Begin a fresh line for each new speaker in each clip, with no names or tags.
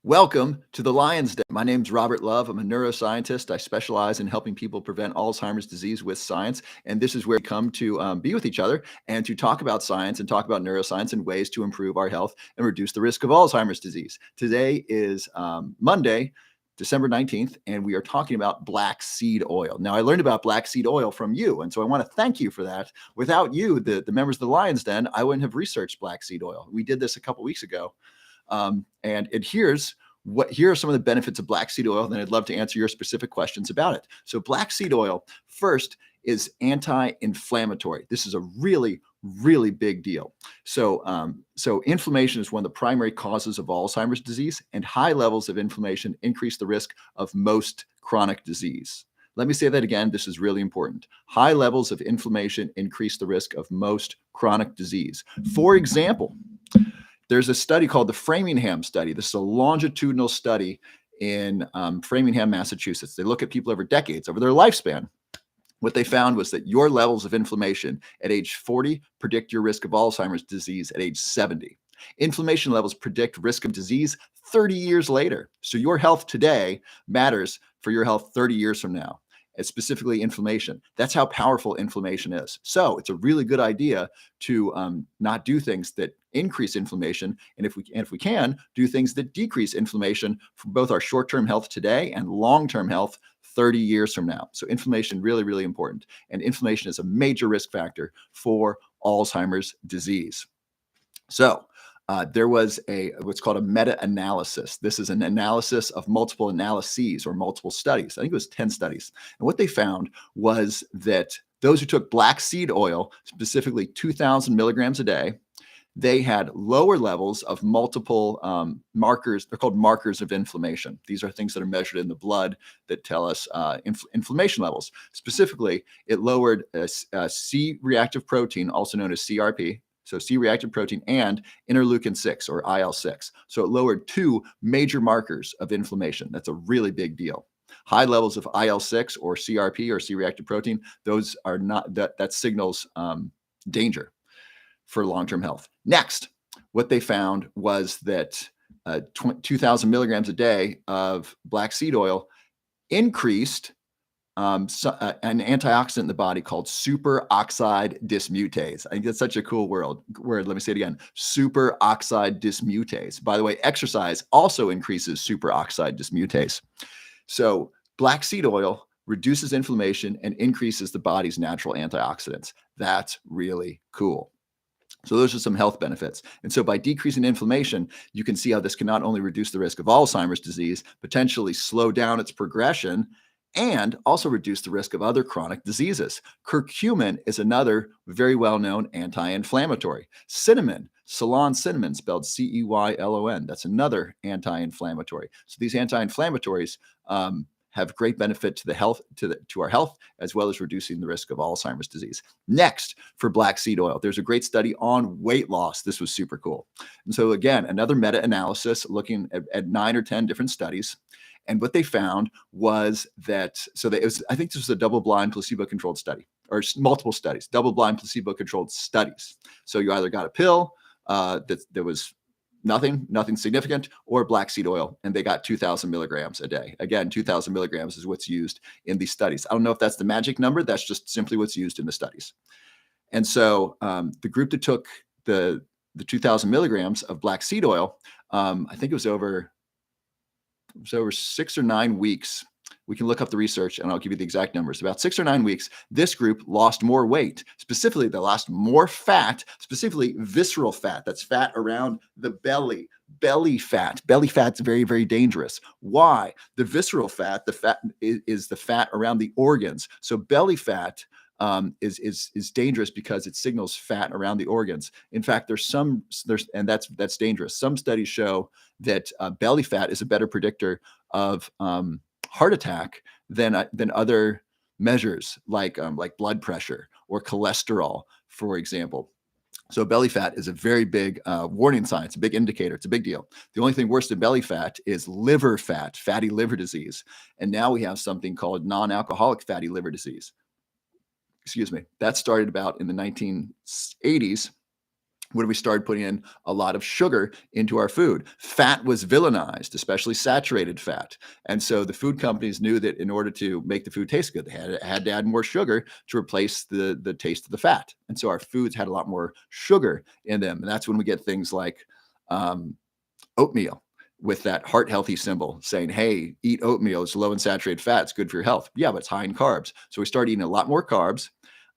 Welcome to the Lion's Den. My name's Robert Love. I'm a neuroscientist. I specialize in helping people prevent Alzheimer's disease with science. And this is where we come to be with each other and to talk about science and talk about neuroscience and ways to improve our health and reduce the risk of Alzheimer's disease. Today is Monday, December 19th, and we are talking about black seed oil. Now, I learned about black seed oil from you, and so I want to thank you for that. Without you, the members of the Lion's Den, I wouldn't have researched black seed oil. We did this a couple weeks ago. Here are some of the benefits of black seed oil. Then I'd love to answer your specific questions about it. So black seed oil first is anti-inflammatory. This is a really, really big deal. So inflammation is one of the primary causes of Alzheimer's disease, and high levels of inflammation increase the risk of most chronic disease. Let me say that again. This is really important. High levels of inflammation increase the risk of most chronic disease. For example, there's a study called the Framingham study. This is a longitudinal study in Framingham, Massachusetts. They look at people over decades, over their lifespan. What they found was that your levels of inflammation at age 40 predict your risk of Alzheimer's disease at age 70. Inflammation levels predict risk of disease 30 years later. So your health today matters for your health 30 years from now. And specifically inflammation. That's how powerful inflammation is. So it's a really good idea to not do things that increase inflammation, and if we can, do things that decrease inflammation for both our short-term health today and long-term health 30 years from now. So inflammation really, really important, and inflammation is a major risk factor for Alzheimer's disease. So there was what's called a meta-analysis. This is an analysis of multiple analyses or multiple studies. I think it was 10 studies. And what they found was that those who took black seed oil, specifically 2,000 milligrams a day, they had lower levels of multiple markers. They're called markers of inflammation. These are things that are measured in the blood that tell us inflammation levels. Specifically, it lowered a C-reactive protein, also known as CRP, so C-reactive protein, and interleukin-6 or IL-6. So it lowered two major markers of inflammation. That's a really big deal. High levels of IL-6 or CRP or C-reactive protein, those are not, that signals danger for long-term health. Next, what they found was that 2,000 milligrams a day of black seed oil increased an antioxidant in the body called superoxide dismutase. I think that's such a cool word. Let me say it again. Superoxide dismutase. By the way, exercise also increases superoxide dismutase. So black seed oil reduces inflammation and increases the body's natural antioxidants. That's really cool. So those are some health benefits. And so by decreasing inflammation, you can see how this can not only reduce the risk of Alzheimer's disease, potentially slow down its progression, and also reduce the risk of other chronic diseases. Curcumin is another very well-known anti-inflammatory. Cinnamon, Ceylon cinnamon, spelled C-E-Y-L-O-N, that's another anti-inflammatory. So these anti-inflammatories have great benefit to the health, to our health, as well as reducing the risk of Alzheimer's disease. Next, for black seed oil, there's a great study on weight loss. This was super cool. And so again, another meta-analysis looking at 9 or 10 different studies. And what they found was that, I think this was a double-blind placebo-controlled study, or multiple studies, double-blind placebo-controlled studies. So you either got a pill that there was nothing significant, or black seed oil, and they got 2,000 milligrams a day. Again, 2,000 milligrams is what's used in these studies. I don't know if that's the magic number. That's just simply what's used in the studies. And so the group that took the 2,000 milligrams of black seed oil, I think it was over 6 or 9 weeks. We can look up the research and I'll give you the exact numbers. About 6 or 9 weeks, this group lost more weight. Specifically, they lost more fat, specifically visceral fat. That's fat around the belly. Belly fat. Belly fat's very, very dangerous. Why? The visceral fat, the fat is the fat around the organs. So belly fat is dangerous because it signals fat around the organs. In fact, and that's dangerous. Some studies show that belly fat is a better predictor of heart attack than other measures like blood pressure or cholesterol, for example. So belly fat is a very big warning sign. It's a big indicator. It's a big deal. The only thing worse than belly fat is liver fat, fatty liver disease. And now we have something called non-alcoholic fatty liver disease. Excuse me. That started about in the 1980s. when we started putting in a lot of sugar into our food. Fat was villainized, especially saturated fat. And so the food companies knew that in order to make the food taste good, they had to add more sugar to replace the taste of the fat. And so our foods had a lot more sugar in them. And that's when we get things like um, oatmeal with that heart healthy symbol saying, hey, eat oatmeal. It's low in saturated fat. It's good for your health. Yeah, but it's high in carbs. So we start eating a lot more carbs.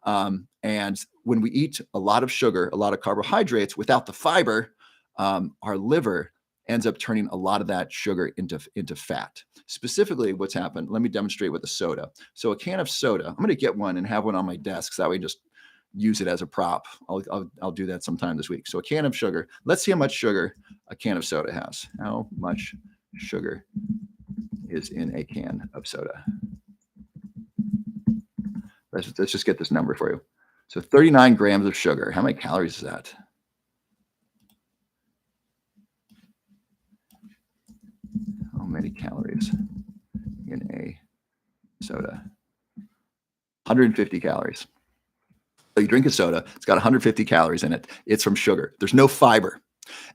And when we eat a lot of sugar, a lot of carbohydrates without the fiber, our liver ends up turning a lot of that sugar into fat. Specifically, what's happened, let me demonstrate with a soda. So a can of soda, I'm going to get one and have one on my desk. So that way just use it as a prop. I'll do that sometime this week. So a can of sugar. Let's see how much sugar a can of soda has. How much sugar is in a can of soda? Let's just get this number for you. So 39 grams of sugar. How many calories is that? How many calories in a soda? 150 calories. So you drink a soda, it's got 150 calories in it. It's from sugar. There's no fiber.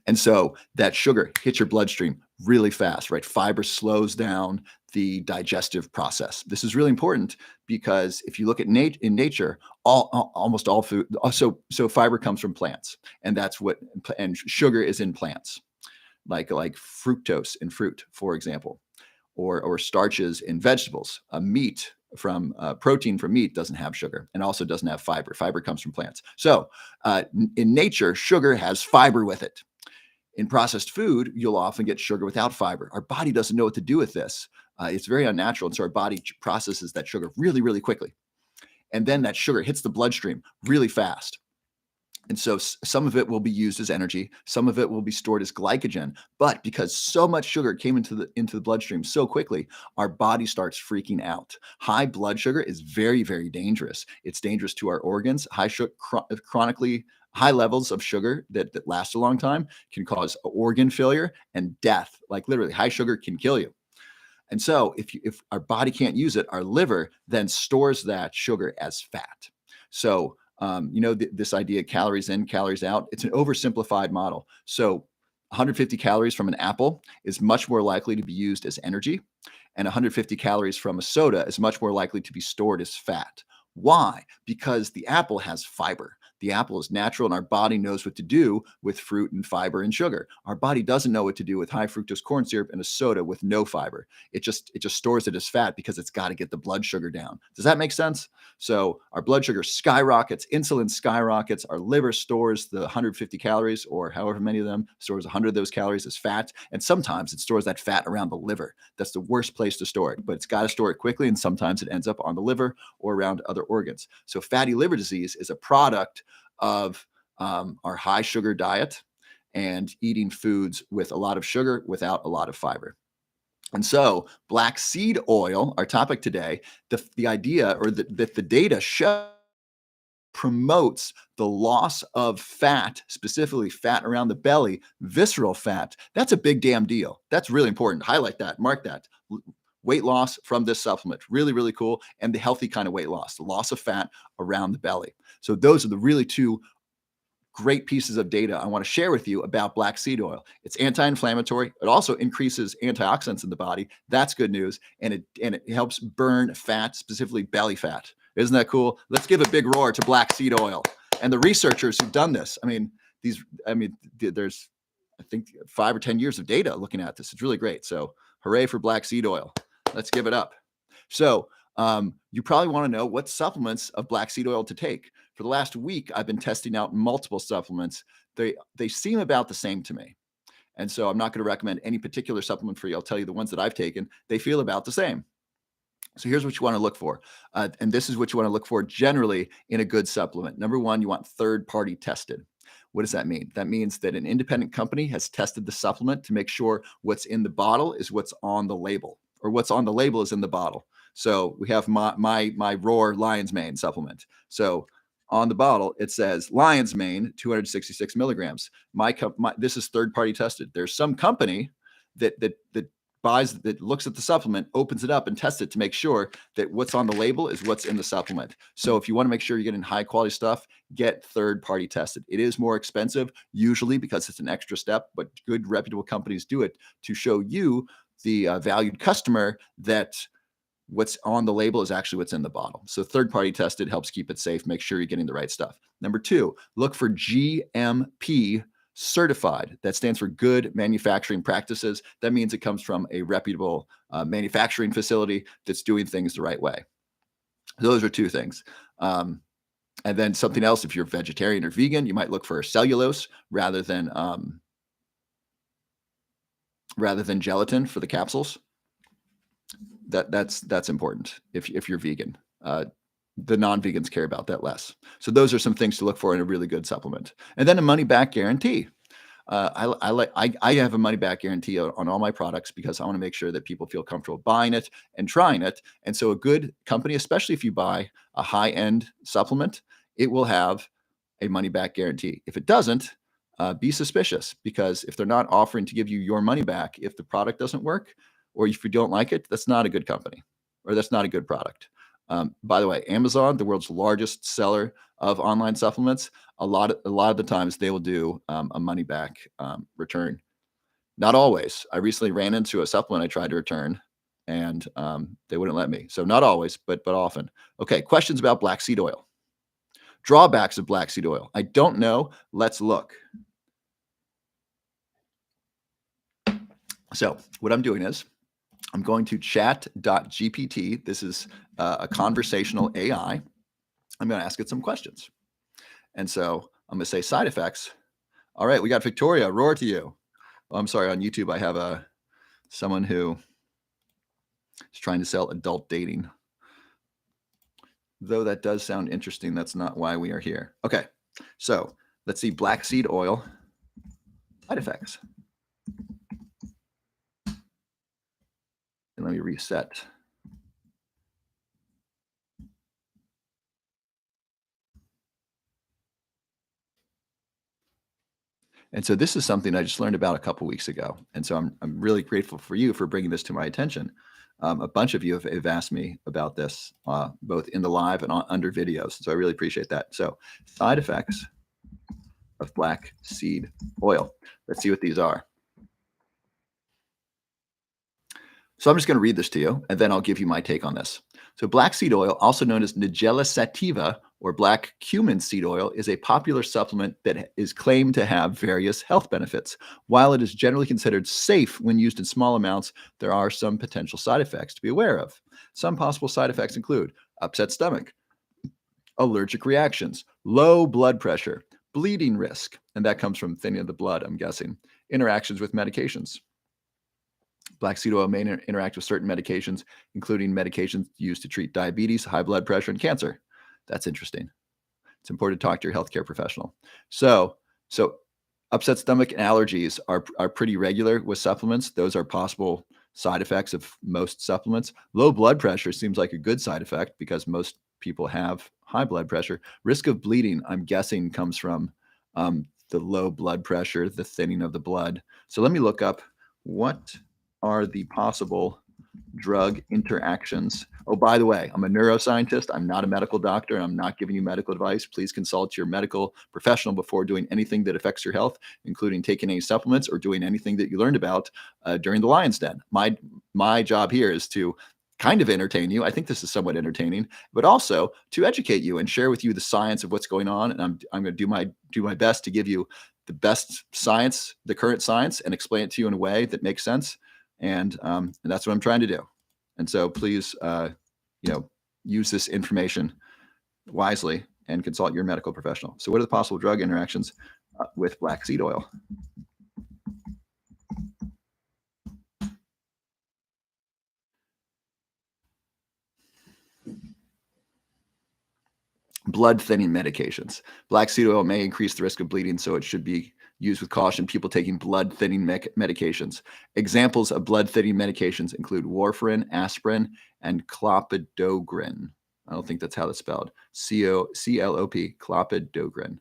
And so that sugar hits your bloodstream really fast, right? Fiber slows down the digestive process. This is really important because if you look at in nature, almost all food, so fiber comes from plants, and and sugar is in plants, like fructose in fruit, for example, or starches in vegetables. Protein from meat doesn't have sugar and also doesn't have fiber. Fiber comes from plants. So in nature, sugar has fiber with it. In processed food, you'll often get sugar without fiber. Our body doesn't know what to do with this. It's very unnatural. And so our body processes that sugar really, really quickly. And then that sugar hits the bloodstream really fast. And so some of it will be used as energy, some of it will be stored as glycogen. But because so much sugar came into the bloodstream so quickly, our body starts freaking out. High blood sugar is very, very dangerous. It's dangerous to our organs. Chronically high levels of sugar that last a long time can cause organ failure and death. Like literally, high sugar can kill you. And so if our body can't use it, our liver then stores that sugar as fat. So this idea calories in, calories out, it's an oversimplified model. So 150 calories from an apple is much more likely to be used as energy, and 150 calories from a soda is much more likely to be stored as fat. Why? Because the apple has fiber. The apple is natural and our body knows what to do with fruit and fiber and sugar. Our body doesn't know what to do with high fructose corn syrup and a soda with no fiber. It just stores it as fat because it's got to get the blood sugar down. Does that make sense? So our blood sugar skyrockets, insulin skyrockets, our liver stores the 150 calories or however many of them, stores 100 of those calories as fat. And sometimes it stores that fat around the liver. That's the worst place to store it, but it's got to store it quickly. And sometimes it ends up on the liver or around other organs. So fatty liver disease is a product of our high sugar diet and eating foods with a lot of sugar without a lot of fiber. And so black seed oil, our topic today, the idea or that the data show promotes the loss of fat, specifically fat around the belly, visceral fat. That's a big damn deal. That's really important. Highlight that, mark that. Weight loss from this supplement. Really, really cool. And the healthy kind of weight loss, the loss of fat around the belly. So those are the really two great pieces of data I want to share with you about black seed oil. It's anti-inflammatory. It also increases antioxidants in the body. That's good news. And it helps burn fat, specifically belly fat. Isn't that cool? Let's give a big roar to black seed oil and the researchers who've done this. There's I think 5 or 10 years of data looking at this. It's really great. So hooray for black seed oil. Let's give it up. So you probably want to know what supplements of black seed oil to take. For the last week, I've been testing out multiple supplements. They seem about the same to me. And so I'm not going to recommend any particular supplement for you. I'll tell you the ones that I've taken, they feel about the same. So here's what you want to look for. And this is what you want to look for generally in a good supplement. Number one, you want third-party tested. What does that mean? That means that an independent company has tested the supplement to make sure what's in the bottle is what's on the label, or what's on the label is in the bottle. So we have my Roar Lion's Mane supplement. So on the bottle, it says Lion's Mane, 266 milligrams. This is third-party tested. There's some company that that looks at the supplement, opens it up and tests it to make sure that what's on the label is what's in the supplement. So if you want to make sure you're getting high quality stuff, get third party tested. It is more expensive usually because it's an extra step, but good reputable companies do it to show you, the valued customer, that what's on the label is actually what's in the bottle. So third party tested helps keep it safe. Make sure you're getting the right stuff. Number 2, look for GMP certified. That stands for good manufacturing practices. That means it comes from a reputable manufacturing facility that's doing things the right way. Those are 2 things. And then something else, if you're vegetarian or vegan, you might look for cellulose rather than gelatin for the capsules. That's important if you're vegan. The non-vegans care about that less. So those are some things to look for in a really good supplement. And then a money-back guarantee. I have a money-back guarantee on all my products because I want to make sure that people feel comfortable buying it and trying it. And so a good company, especially if you buy a high-end supplement, it will have a money-back guarantee. If it doesn't, be suspicious, because if they're not offering to give you your money back if the product doesn't work, or if you don't like it, that's not a good company, or that's not a good product. By the way, Amazon, the world's largest seller of online supplements, a lot of the times they will do a money back return. Not always. I recently ran into a supplement I tried to return, and they wouldn't let me. So not always, but often. Okay, questions about black seed oil. Drawbacks of black seed oil. I don't know. Let's look. So what I'm doing is I'm going to chat.gpt. This is a conversational AI. I'm going to ask it some questions. And so I'm going to say side effects. All right, we got Victoria. Roar to you. Oh, I'm sorry. On YouTube, I have someone who is trying to sell adult dating. Though that does sound interesting, that's not why we are here. Okay, so let's see black seed oil side effects. And let me reset. And so this is something I just learned about a couple weeks ago. And so I'm really grateful for you for bringing this to my attention. A bunch of you have asked me about this, both in the live and under videos. So I really appreciate that. So side effects of black seed oil. Let's see what these are. So I'm just going to read this to you, and then I'll give you my take on this. So black seed oil, also known as Nigella sativa or black cumin seed oil, is a popular supplement that is claimed to have various health benefits. While it is generally considered safe when used in small amounts, there are some potential side effects to be aware of. Some possible side effects include upset stomach, allergic reactions, low blood pressure, bleeding risk, and that comes from thinning of the blood, I'm guessing, interactions with medications. Black seed oil may interact with certain medications, including medications used to treat diabetes, high blood pressure, and cancer. That's interesting. It's important to talk to your healthcare professional. So upset stomach and allergies are pretty regular with supplements. Those are possible side effects of most supplements. Low blood pressure seems like a good side effect because most people have high blood pressure. Risk of bleeding, I'm guessing, comes from the low blood pressure, the thinning of the blood. So let me look up what are the possible drug interactions. Oh, by the way, I'm a neuroscientist. I'm not a medical doctor. I'm not giving you medical advice. Please consult your medical professional before doing anything that affects your health, including taking any supplements or doing anything that you learned about during the Lion's Den. My job here is to kind of entertain you. I think this is somewhat entertaining, but also to educate you and share with you the science of what's going on. And I'm going to do my best to give you the best science, the current science, and explain it to you in a way that makes sense. And that's what I'm trying to do. And so please, use this information wisely and consult your medical professional. So what are the possible drug interactions with black seed oil? Blood thinning medications. Black seed oil may increase the risk of bleeding, so it should be used with caution. People taking blood thinning medications. Examples of blood thinning medications include warfarin, aspirin, and clopidogrel. I don't think that's how it's spelled. CLOP, clopidogrel.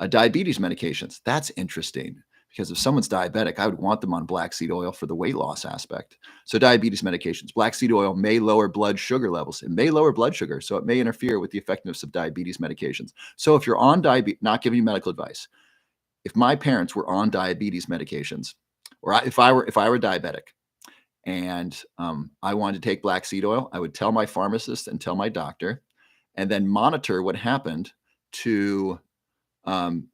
Diabetes medications. That's interesting because if someone's diabetic, I would want them on black seed oil for the weight loss aspect. So diabetes medications, black seed oil may lower blood sugar levels. It may lower blood sugar, so it may interfere with the effectiveness of diabetes medications. So if you're on diabetes, not giving you medical advice, if my parents were on diabetes medications, or if I were diabetic and I wanted to take black seed oil, I would tell my pharmacist and tell my doctor, and then monitor what happened to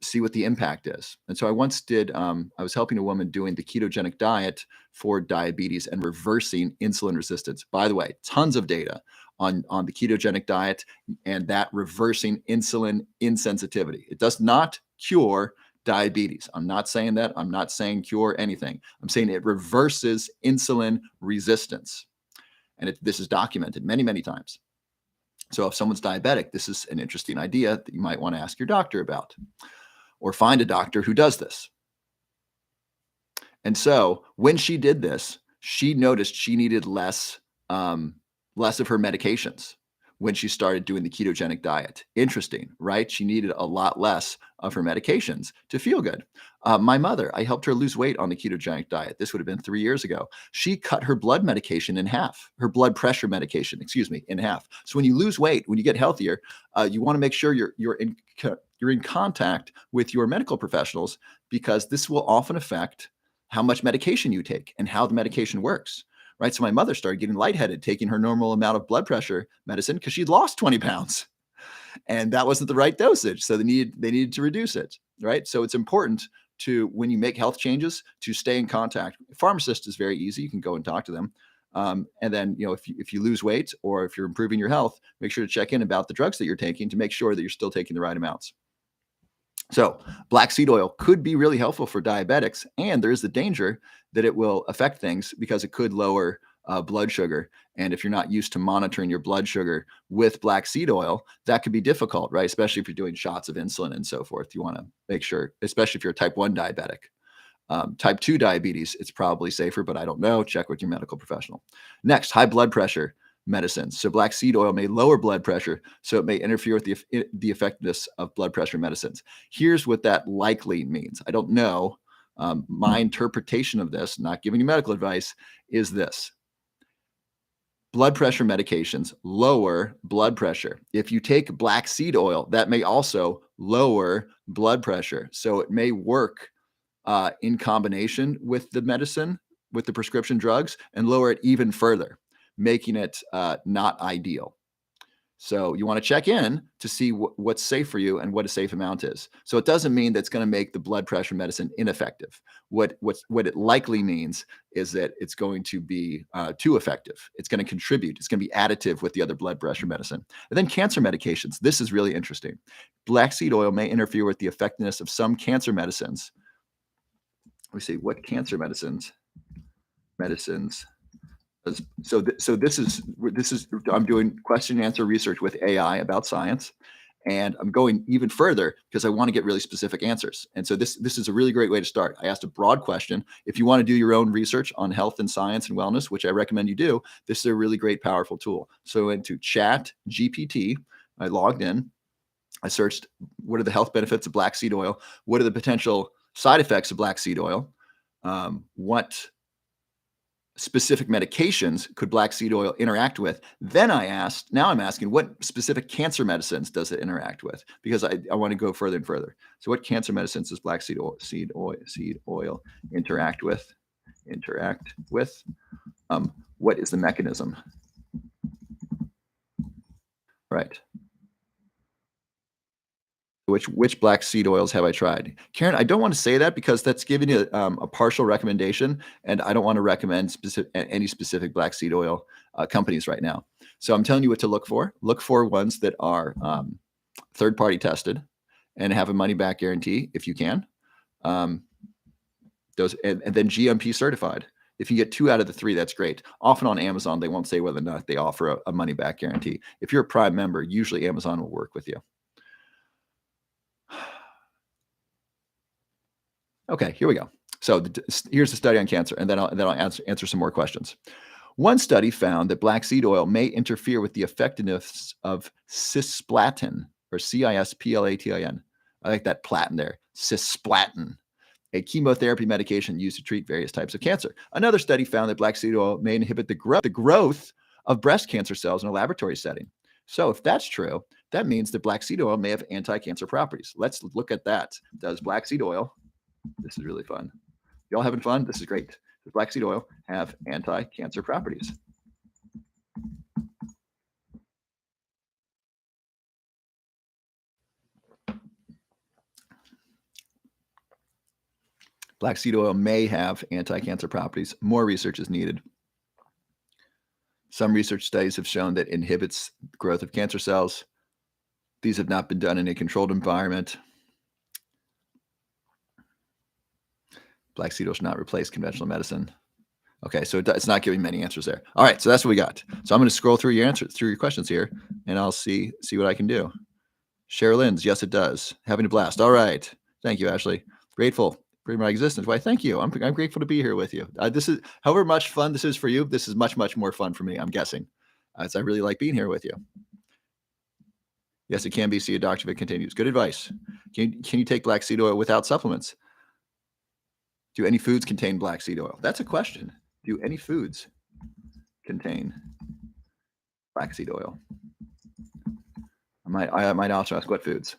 see what the impact is. And so I once did, I was helping a woman doing the ketogenic diet for diabetes and reversing insulin resistance. By the way, tons of data on the ketogenic diet and that reversing insulin insensitivity. It does not cure diabetes. I'm not saying that. I'm not saying cure anything. I'm saying it reverses insulin resistance. And this is documented many, many times. So if someone's diabetic, this is an interesting idea that you might want to ask your doctor about, or find a doctor who does this. And so when she did this, she noticed she needed less of her medications when she started doing the ketogenic diet. Interesting, right? She needed a lot less of her medications to feel good. My mother, I helped her lose weight on the ketogenic diet. This would have been 3 years ago. She cut her blood medication in half, her blood pressure medication, in half. So when you lose weight, when you get healthier, you want to make sure you're in contact with your medical professionals, because this will often affect how much medication you take and how the medication works. Right. So my mother started getting lightheaded, taking her normal amount of blood pressure medicine because she'd lost 20 pounds. And that wasn't the right dosage. So they needed to reduce it. Right. So it's important to, when you make health changes, to stay in contact. Pharmacist is very easy. You can go and talk to them. And then, if you lose weight or if you're improving your health, make sure to check in about the drugs that you're taking to make sure that you're still taking the right amounts. So black seed oil could be really helpful for diabetics, and there is the danger that it will affect things because it could lower blood sugar. And if you're not used to monitoring your blood sugar with black seed oil, that could be difficult, right? Especially if you're doing shots of insulin and so forth. You want to make sure, especially if you're a type 1 diabetic. Type 2 diabetes, it's probably safer, but I don't know. Check with your medical professional. Next, high blood pressure medicines. So black seed oil may lower blood pressure, so it may interfere with the effectiveness of blood pressure medicines. Here's what that likely means. I don't know. My interpretation of this, not giving you medical advice, is this. Blood pressure medications lower blood pressure. If you take black seed oil, that may also lower blood pressure. So it may work in combination with the medicine, with the prescription drugs, and lower it even further, making it not ideal. So you want to check in to see what's safe for you and what a safe amount is. So it doesn't mean that's going to make the blood pressure medicine ineffective. What it likely means is that it's going to be too effective. It's going to contribute. It's going to be additive with the other blood pressure medicine. And then cancer medications. This is really interesting. Black seed oil may interfere with the effectiveness of some cancer medicines. Let me see, what cancer medicines. So this is I'm doing question and answer research with AI about science, and I'm going even further because I want to get really specific answers. And so this is a really great way to start. I asked a broad question. If you want to do your own research on health and science and wellness, which I recommend you do, this is a really great, powerful tool. So into Chat GPT, I logged in. I searched, what are the health benefits of black seed oil? What are the potential side effects of black seed oil? What specific medications could black seed oil interact with? Then now I'm asking, what specific cancer medicines does it interact with? Because I want to go further and further. So what cancer medicines does black seed oil interact with? What is the mechanism? Right. Which black seed oils have I tried? Karen, I don't want to say that because that's giving you a partial recommendation, and I don't want to recommend any specific black seed oil companies right now. So I'm telling you what to look for. Look for ones that are third-party tested and have a money-back guarantee if you can. And then GMP certified. If you get 2 out of the 3, that's great. Often on Amazon, they won't say whether or not they offer a money-back guarantee. If you're a Prime member, usually Amazon will work with you. Okay, here we go. So here's the study on cancer, and then I'll answer some more questions. One study found that black seed oil may interfere with the effectiveness of cisplatin, or CISPLATIN. I like that platin there, cisplatin. a chemotherapy medication used to treat various types of cancer. Another study found that black seed oil may inhibit the growth of breast cancer cells in a laboratory setting. So if that's true, that means that black seed oil may have anti-cancer properties. Let's look at that. Does black seed oil, this is really fun. Y'all having fun? This is great. Does black seed oil have anti-cancer properties? Black seed oil may have anti-cancer properties. More research is needed. Some research studies have shown that it inhibits growth of cancer cells. These have not been done in a controlled environment. Black seed oil should not replace conventional medicine. Okay, so it's not giving many answers there. All right, so that's what we got. So I'm going to scroll through your answers, through your questions here, and I'll see what I can do. Sherilyn's, yes, it does. Having a blast. All right. Thank you, Ashley. Grateful for my existence. Why, thank you. I'm grateful to be here with you. This is, however much fun this is for you, this is much, much more fun for me, I'm guessing. As I really like being here with you. Yes, it can be. See a doctor if it continues. Good advice. Can you take black seed oil without supplements? Do any foods contain black seed oil? That's a question. Do any foods contain black seed oil? I might also ask what foods.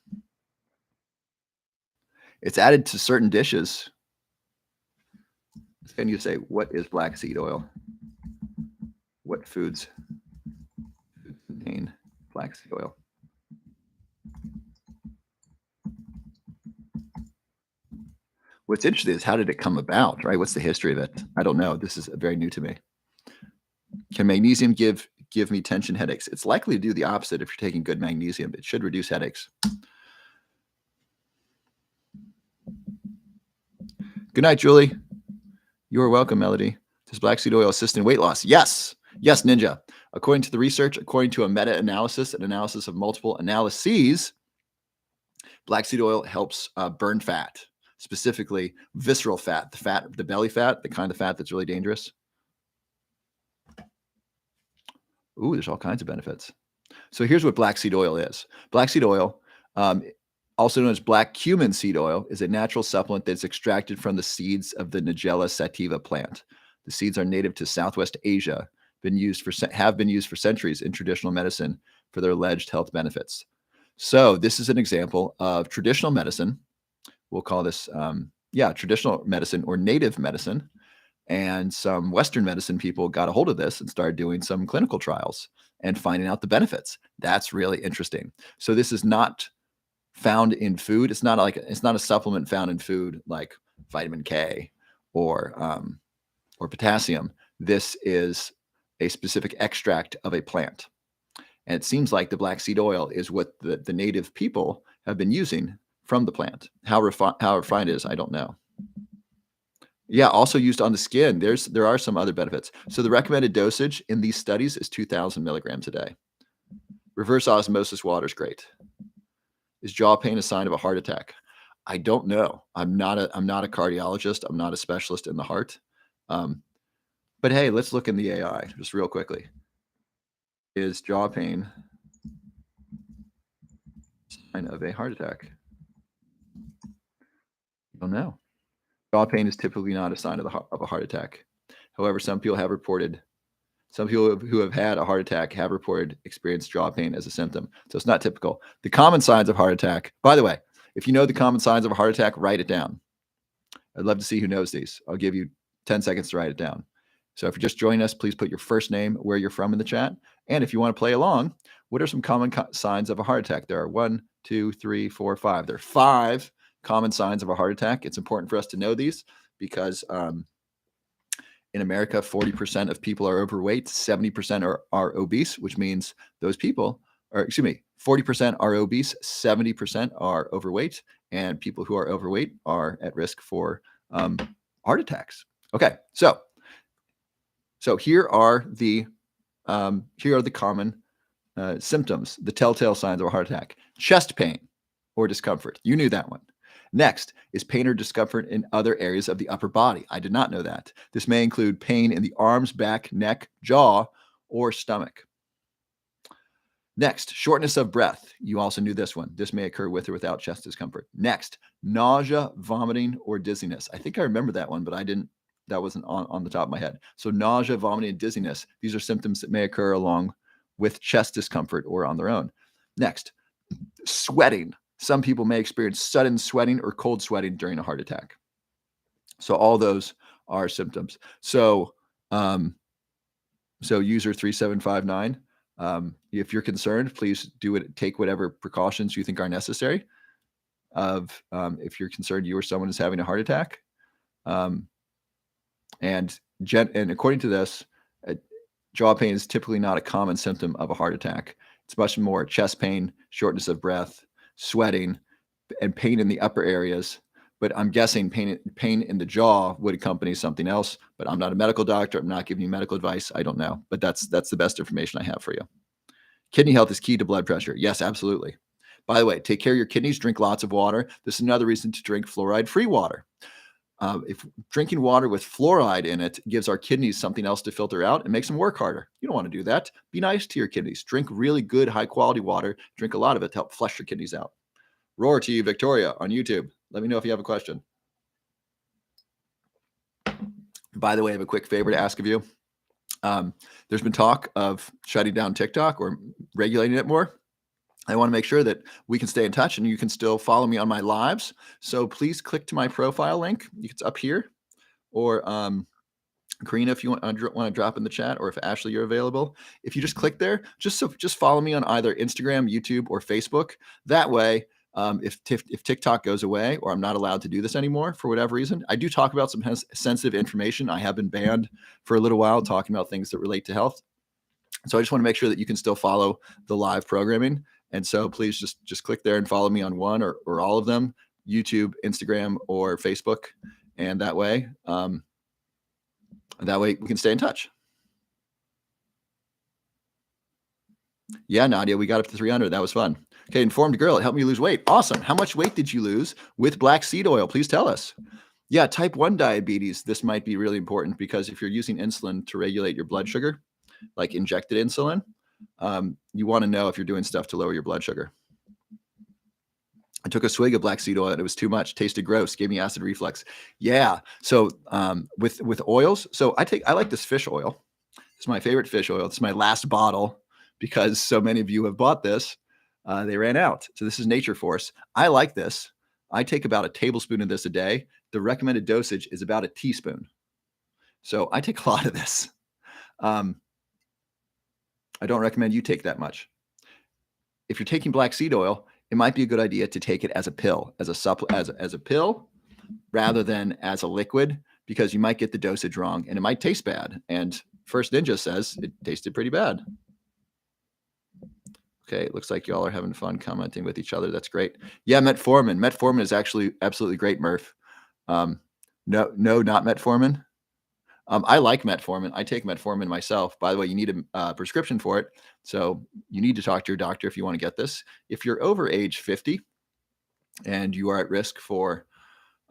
It's added to certain dishes. Can you say, what is black seed oil? What foods contain black seed oil? What's interesting is how did it come about, right? What's the history of it? I don't know. This is very new to me. Can magnesium give me tension headaches? It's likely to do the opposite if you're taking good magnesium. It should reduce headaches. Good night, Julie. You are welcome, Melody. Does black seed oil assist in weight loss? Yes. Yes, Ninja. According to the research, according to a meta-analysis, an analysis of multiple analyses, black seed oil helps burn fat, specifically visceral fat, the belly fat, the kind of fat that's really dangerous. Ooh, there's all kinds of benefits. So here's what black seed oil is. Black seed oil, also known as black cumin seed oil, is a natural supplement that's extracted from the seeds of the Nigella sativa plant. The seeds are native to Southwest Asia, have been used for centuries in traditional medicine for their alleged health benefits. So this is an example of traditional medicine. We'll call this, traditional medicine or native medicine. And some Western medicine people got a hold of this and started doing some clinical trials and finding out the benefits. That's really interesting. So this is not found in food. It's not a supplement found in food like vitamin K or potassium. This is a specific extract of a plant. And it seems like the black seed oil is what the native people have been using from the plant. How refined it is, I don't know. Yeah, also used on the skin. There are some other benefits. So the recommended dosage in these studies is 2,000 milligrams a day. Reverse osmosis water is great. Is jaw pain a sign of a heart attack? I don't know. I'm not a cardiologist. I'm not a specialist in the heart. But hey, let's look in the AI just real quickly. Is jaw pain a sign of a heart attack? I don't know. Jaw pain is typically not a sign of a heart attack. However, some people who have had a heart attack have reported experienced jaw pain as a symptom. So it's not typical. The common signs of heart attack, by the way, if you know the common signs of a heart attack, write it down. I'd love to see who knows these. I'll give you 10 seconds to write it down. So if you're just joining us, please put your first name, where you're from in the chat. And if you want to play along, what are some common signs of a heart attack? There are 1, 2, 3, 4, 5. There are 5 common signs of a heart attack. It's important for us to know these because in America, 40% of people are overweight, 70% are obese, which means those people, 40% are obese, 70% are overweight, and people who are overweight are at risk for heart attacks. Okay, so here are the common symptoms, the telltale signs of a heart attack: chest pain or discomfort. You knew that one. Next is pain or discomfort in other areas of the upper body. I did not know that. This may include pain in the arms, back, neck, jaw, or stomach. Next, shortness of breath. You also knew this one. This may occur with or without chest discomfort. Next, nausea, vomiting, or dizziness. I think I remember that one, but I didn't. That wasn't on the top of my head. So nausea, vomiting, and dizziness. These are symptoms that may occur along with chest discomfort or on their own. Next, sweating. Some people may experience sudden sweating or cold sweating during a heart attack. So all those are symptoms. So user 3759, if you're concerned, please take whatever precautions you think are necessary. If you're concerned you or someone is having a heart attack, and according to this, jaw pain is typically not a common symptom of a heart attack. It's much more chest pain, shortness of breath, sweating, and pain in the upper areas. But I'm guessing pain in the jaw would accompany something else. But I'm not a medical doctor. I'm not giving you medical advice. I don't know. But that's the best information I have for you. Kidney health is key to blood pressure. Yes, absolutely. By the way, take care of your kidneys. Drink lots of water. This is another reason to drink fluoride-free water. If drinking water with fluoride in it gives our kidneys something else to filter out, it makes them work harder. You don't want to do that. Be nice to your kidneys. Drink really good, high-quality water. Drink a lot of it to help flush your kidneys out. Roar to you, Victoria, on YouTube. Let me know if you have a question. By the way, I have a quick favor to ask of you. There's been talk of shutting down TikTok or regulating it more. I want to make sure that we can stay in touch and you can still follow me on my lives. So please click to my profile link. It's up here. Or Karina, if you want to drop in the chat, or if Ashley, you're available. If you just click there, just follow me on either Instagram, YouTube, or Facebook. That way, if TikTok goes away or I'm not allowed to do this anymore for whatever reason, I do talk about some sensitive information. I have been banned for a little while talking about things that relate to health. So I just want to make sure that you can still follow the live programming. And so please just click there and follow me on one or all of them, YouTube, Instagram, or Facebook. And that way we can stay in touch. Yeah, Nadia, we got up to 300. That was fun. Okay, informed girl, it helped me lose weight. Awesome. How much weight did you lose with black seed oil? Please tell us. Yeah, type 1 diabetes. This might be really important because if you're using insulin to regulate your blood sugar, like injected insulin, you want to know if you're doing stuff to lower your blood sugar. I took a swig of black seed oil and it was too much. Tasted gross. Gave me acid reflux. Yeah. So with oils, so I like this fish oil. It's my favorite fish oil. It's my last bottle because so many of you have bought this. They ran out. So this is Nature Force. I like this. I take about a tablespoon of this a day. The recommended dosage is about a teaspoon. So I take a lot of this. I don't recommend you take that much. If you're taking black seed oil, it might be a good idea to take it as a pill, as a pill, rather than as a liquid, because you might get the dosage wrong and it might taste bad. And First Ninja says it tasted pretty bad. Okay, it looks like y'all are having fun commenting with each other. That's great. Yeah, metformin. Metformin is actually absolutely great, Murph. No, not metformin. I like metformin. I take metformin myself. By the way, you need a prescription for it. So you need to talk to your doctor if you want to get this. If you're over age 50 and you are at risk for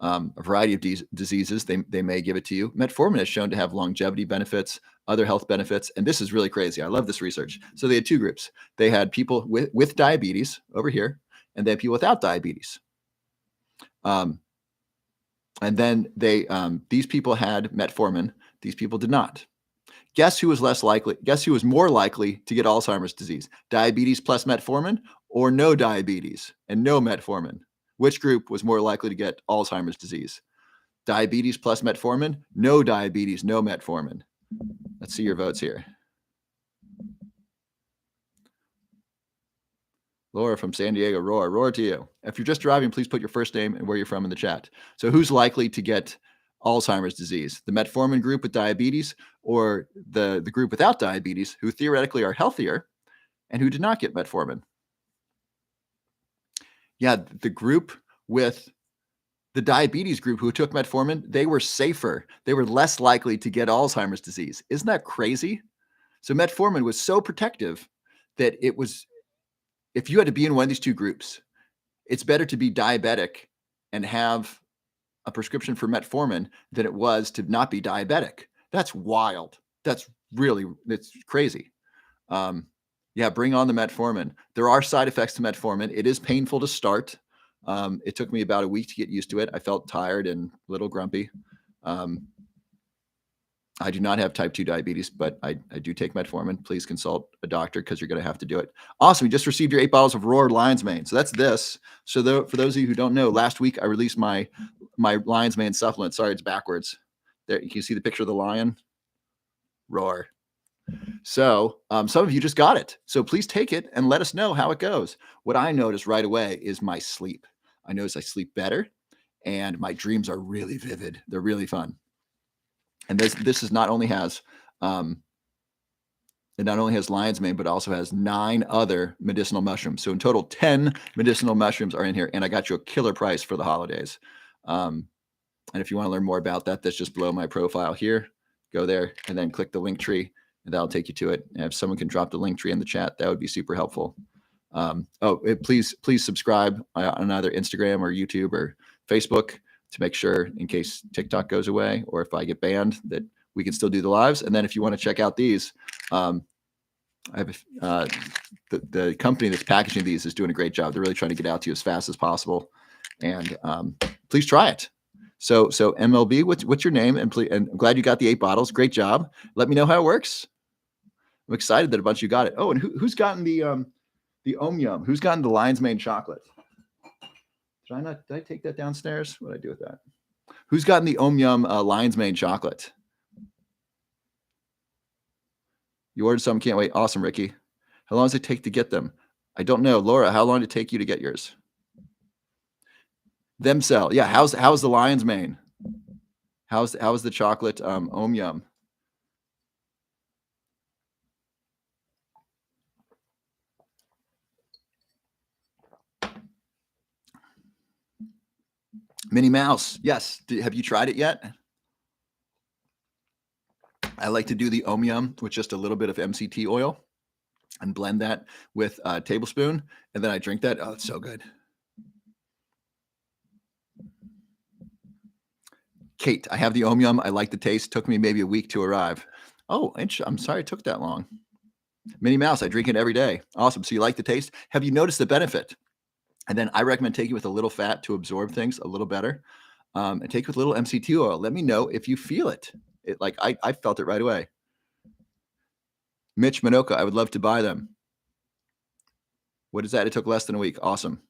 a variety of diseases, they may give it to you. Metformin is shown to have longevity benefits, other health benefits. And this is really crazy. I love this research. So they had two groups. They had people with diabetes over here, and they had people without diabetes. And then these people had metformin. These people did not. Guess who was less likely? Guess who was more likely to get Alzheimer's disease? Diabetes plus metformin, or no diabetes and no metformin? Which group was more likely to get Alzheimer's disease? Diabetes plus metformin, no diabetes, no metformin. Let's see your votes here. Laura from San Diego, roar to you. If you're just driving, please put your first name and where you're from in the chat. So who's likely to get Alzheimer's disease? The metformin group with diabetes, or the group without diabetes, who theoretically are healthier and who did not get metformin? Yeah, the group with the diabetes group who took metformin, they were safer. They were less likely to get Alzheimer's disease. Isn't that crazy? So metformin was so protective that it was, if you had to be in one of these two groups, it's better to be diabetic and have a prescription for metformin than it was to not be diabetic. That's wild. That's crazy. Yeah, bring on the metformin. There are side effects to metformin. It is painful to start. It took me about a week to get used to it. I felt tired and a little grumpy. Um, I do not have type 2 diabetes, but I do take metformin. Please consult a doctor because you're going to have to do it. Awesome. You just received your 8 bottles of Roar Lion's Mane. So that's this. So for those of you who don't know, last week I released my Lion's Mane supplement. Sorry, it's backwards. There, you can see the picture of the lion. Roar. So some of you just got it. So please take it and let us know how it goes. What I noticed right away is my sleep. I notice I sleep better and my dreams are really vivid. They're really fun. And this is not only has it not only has lion's mane, but also has 9 other medicinal mushrooms. So in total, 10 medicinal mushrooms are in here. And I got you a killer price for the holidays. And if you want to learn more about that, that's just below my profile here. Go there and then click the link tree and that'll take you to it. And if someone can drop the link tree in the chat, that would be super helpful. Please subscribe on either Instagram or YouTube or Facebook to make sure in case TikTok goes away or if I get banned that we can still do the lives. And then if you want to check out these, I have the company that's packaging these is doing a great job. They're really trying to get out to you as fast as possible. And please try it. So MLB, what's your name? And I'm glad you got the 8 bottles. Great job. Let me know how it works. I'm excited that a bunch of you got it. Oh, and who's gotten the Om Yum? Who's gotten the Lion's Mane chocolate? Did I take that downstairs? What did I do with that? Who's gotten the Om Yum Lion's Mane chocolate? You ordered some, can't wait. Awesome, Ricky. How long does it take to get them? I don't know. Laura, how long did it take you to get yours? Themsell. Yeah, how's the Lion's Mane? How's the chocolate Om Yum? Minnie Mouse. Yes. Have you tried it yet? I like to do the Om Yum with just a little bit of MCT oil and blend that with a tablespoon. And then I drink that. Oh, it's so good. Kate, I have the Om Yum. I like the taste. Took me maybe a week to arrive. Oh, I'm sorry it took that long. Minnie Mouse, I drink it every day. Awesome. So you like the taste? Have you noticed the benefit? And then I recommend taking it with a little fat to absorb things a little better. And take it with a little MCT oil. Let me know if you feel it. I felt it right away. Mitch Minoka, I would love to buy them. What is that? It took less than a week. Awesome.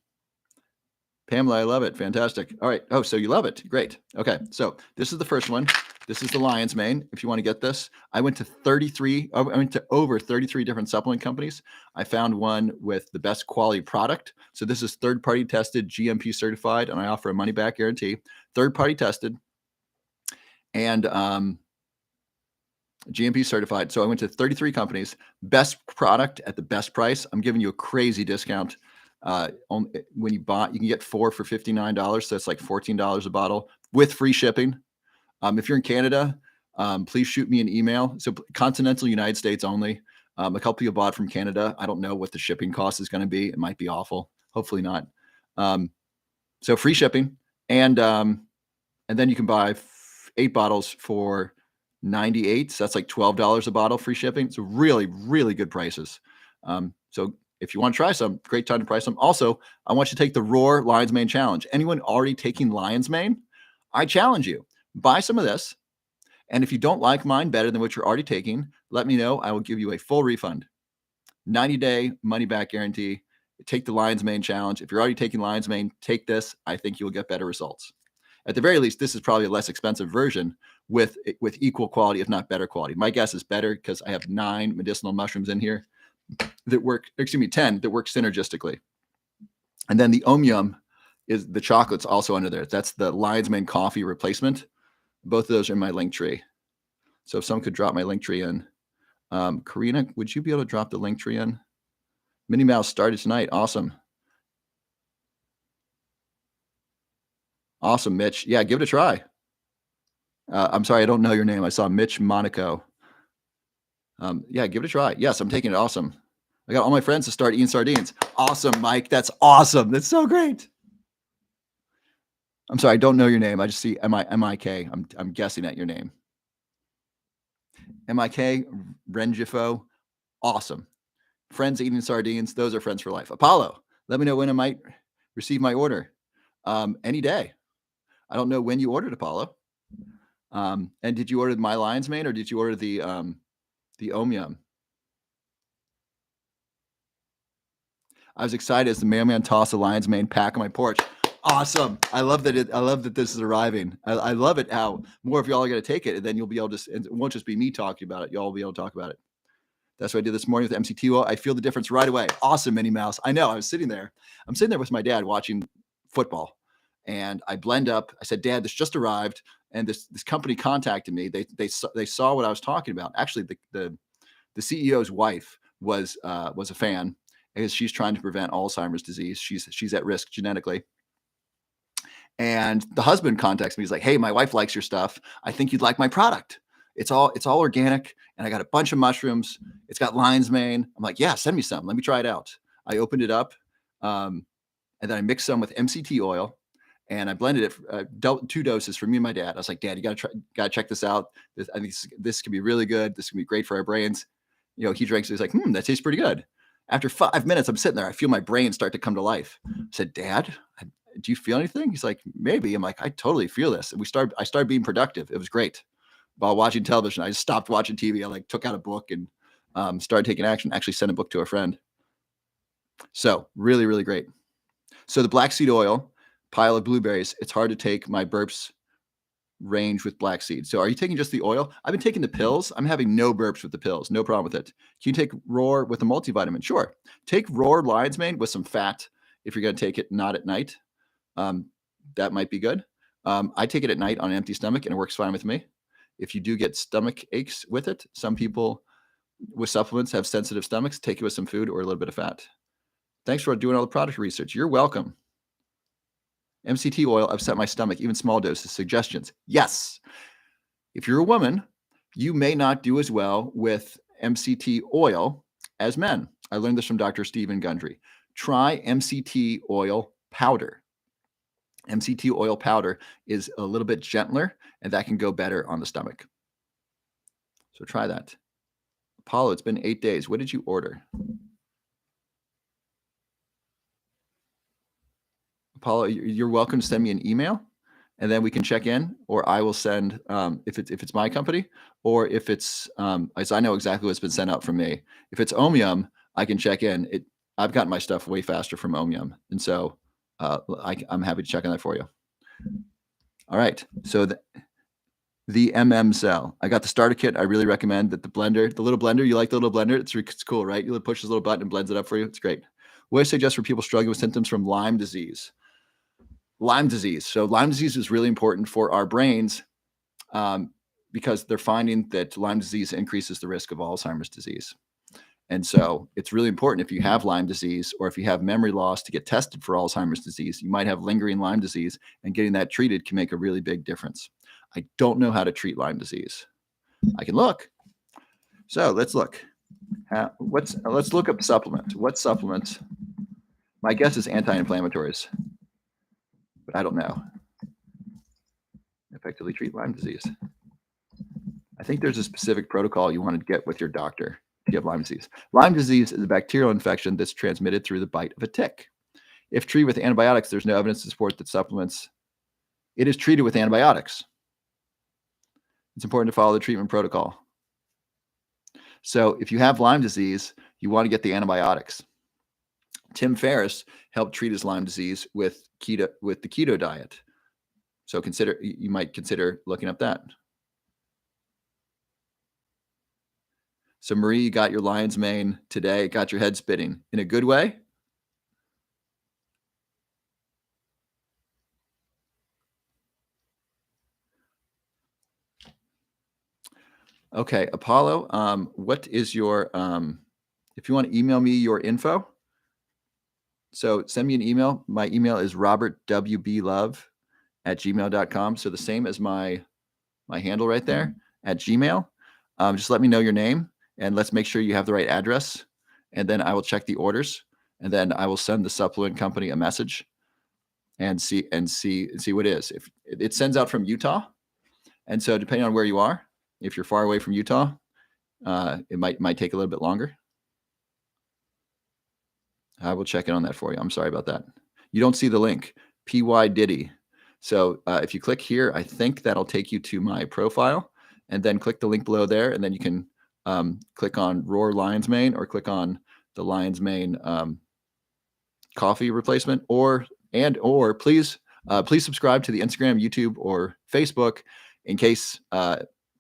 Pamela, I love it. Fantastic. All right. Oh, so you love it. Great. Okay. So this is the first one. This is the Lion's Mane. If you want to get this, I went to over 33 different supplement companies. I found one with the best quality product. So this is third-party tested, GMP certified, and I offer a money-back guarantee. Third-party tested and GMP certified. So I went to 33 companies, best product at the best price. I'm giving you a crazy discount. When you can get 4 for $59. So that's like $14 a bottle with free shipping. If you're in Canada, please shoot me an email. So continental United States only. A couple people bought from Canada. I don't know what the shipping cost is going to be. It might be awful. Hopefully not. So free shipping. And then you can buy 8 bottles for $98. So that's like $12 a bottle, free shipping. So really, really good prices. So if you want to try some, great time to try some. Also, I want you to take the Roar Lion's Mane Challenge. Anyone already taking Lion's Mane? I challenge you. Buy some of this. And if you don't like mine better than what you're already taking, let me know. I will give you a full refund. 90-day money-back guarantee. Take the Lion's Mane Challenge. If you're already taking Lion's Mane, take this. I think you'll get better results. At the very least, this is probably a less expensive version with equal quality, if not better quality. My guess is better because I have 9 medicinal mushrooms in here that work, 10 that work synergistically. And then the Om Yum is the chocolate's also under there. That's the Lion's Mane coffee replacement. Both of those are in my link tree. So if someone could drop my link tree in. Karina, would you be able to drop the link tree in? Minnie Mouse started tonight. Awesome. Awesome, Mitch. Yeah, give it a try. I'm sorry, I don't know your name. I saw Mitch Monaco. Yeah, give it a try. Yes, I'm taking it. Awesome. I got all my friends to start eating sardines. Awesome, Mike. That's awesome. That's so great. I'm sorry, I don't know your name. I just see M-I-K. I'm guessing at your name. M-I-K, Rengifo. Awesome. Friends eating sardines, those are friends for life. Apollo, let me know when I might receive my order. Any day. I don't know when you ordered, Apollo. And did you order my lion's mane or did you order the Omyum? I was excited as the mailman tossed a lion's mane pack on my porch. Awesome. I love that this is arriving. I love it how more of y'all are going to take it, and then you'll be able to, and it won't just be me talking about it. Y'all will be able to talk about it. That's what I did this morning with MCT oil. I feel the difference right away. Awesome, Minnie Mouse. I know. I'm sitting there with my dad watching football, and I blend up. I said, Dad, this just arrived, and this company contacted me. They saw what I was talking about. Actually, the CEO's wife was a fan because she's trying to prevent Alzheimer's disease. She's at risk genetically. And the husband contacts me. He's like, hey, my wife likes your stuff. I think you'd like my product. It's all organic. And I got a bunch of mushrooms. It's got lion's mane. I'm like, yeah, send me some. Let me try it out. I opened it up. And then I mixed some with MCT oil and I blended it 2 doses for me and my dad. I was like, Dad, you gotta check this out. I think this could be really good. This can be great for our brains. He drinks it. He's like, that tastes pretty good. After 5 minutes, I'm sitting there. I feel my brain start to come to life. I said, Dad, do you feel anything? He's like, maybe. I'm like, I totally feel this. And I started being productive. It was great. While watching television, I just stopped watching TV. I took out a book and started taking action. Actually sent a book to a friend. So really, really great. So the black seed oil, pile of blueberries. It's hard to take my burps range with black seed. So are you taking just the oil? I've been taking the pills. I'm having no burps with the pills. No problem with it. Can you take Roar with a multivitamin? Sure. Take Roar lion's mane with some fat if you're going to take it not at night. That might be good. I take it at night on an empty stomach and it works fine with me. If you do get stomach aches with it, some people with supplements have sensitive stomachs. Take it with some food or a little bit of fat. Thanks for doing all the product research. You're welcome. MCT oil upset my stomach, even small doses. Suggestions? Yes. If you're a woman, you may not do as well with MCT oil as men. I learned this from Dr. Stephen Gundry. Try MCT oil powder. MCT oil powder is a little bit gentler, and that can go better on the stomach. So try that. Apollo, it's been 8 days. What did you order? Apollo, you're welcome to send me an email, and then we can check in, or I will send, if it's my company, or if it's, as I know exactly what's been sent out from me. If it's Omyum, I can check in. I've gotten my stuff way faster from Omyum, and so I'm happy to check on that for you. All right, so the Cell. I got the starter kit. I really recommend that the little blender. You like the little blender? It's cool, right? You push this little button and blends it up for you. It's great. What I suggest for people struggling with symptoms from Lyme disease. Lyme disease. So Lyme disease is really important for our brains because they're finding that Lyme disease increases the risk of Alzheimer's disease. And so it's really important if you have Lyme disease or if you have memory loss to get tested for Alzheimer's disease. You might have lingering Lyme disease, and getting that treated can make a really big difference. I don't know how to treat Lyme disease. I can look. So let's look. Let's look up supplement. What supplement? My guess is anti-inflammatories, but I don't know. Effectively treat Lyme disease. I think there's a specific protocol you want to get with your doctor if you have Lyme disease. Lyme disease is a bacterial infection that's transmitted through the bite of a tick. If treated with antibiotics, there's no evidence to support that supplements. It is treated with antibiotics. It's important to follow the treatment protocol. So if you have Lyme disease, you want to get the antibiotics. Tim Ferriss helped treat his Lyme disease with the keto diet. So you might consider looking up that. So Marie, you got your lion's mane today, got your head spinning in a good way. Okay, Apollo, what is your, if you want to email me your info, so send me an email. My email is robertwblove@gmail.com. So the same as my handle right there at Gmail. Just let me know your name and let's make sure you have the right address. And then I will check the orders, and then I will send the supplement company a message and see what it is. If it sends out from Utah, and so depending on where you are, if you're far away from Utah, it might take a little bit longer. I will check in on that for you. I'm sorry about that. You don't see the link, PY Diddy. So if you click here, I think that'll take you to my profile, and then click the link below there, and then you can click on Roar Lion's Mane or click on the Lion's Mane coffee replacement, or please subscribe to the Instagram, YouTube, or Facebook in case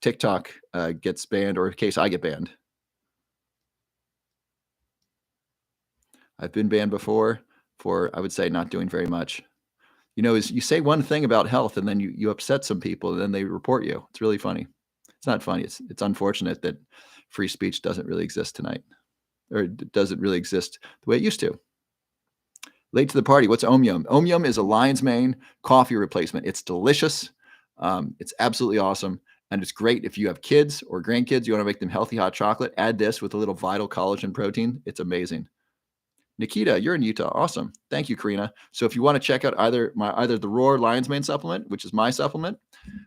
TikTok gets banned or in case I get banned. I've been banned before for, I would say, not doing very much. You know, is you say one thing about health and then you upset some people and then they report you. It's really funny. It's not funny. It's unfortunate that free speech doesn't really exist tonight, or doesn't really exist the way it used to. Late to the party. What's Om Yum? Om Yum is a Lion's Mane coffee replacement. It's delicious. It's absolutely awesome. And it's great if you have kids or grandkids, you want to make them healthy hot chocolate, add this with a little Vital collagen protein. It's amazing. Nikita, you're in Utah. Awesome. Thank you, Karina. So if you want to check out either the Roar Lion's Mane supplement, which is my supplement,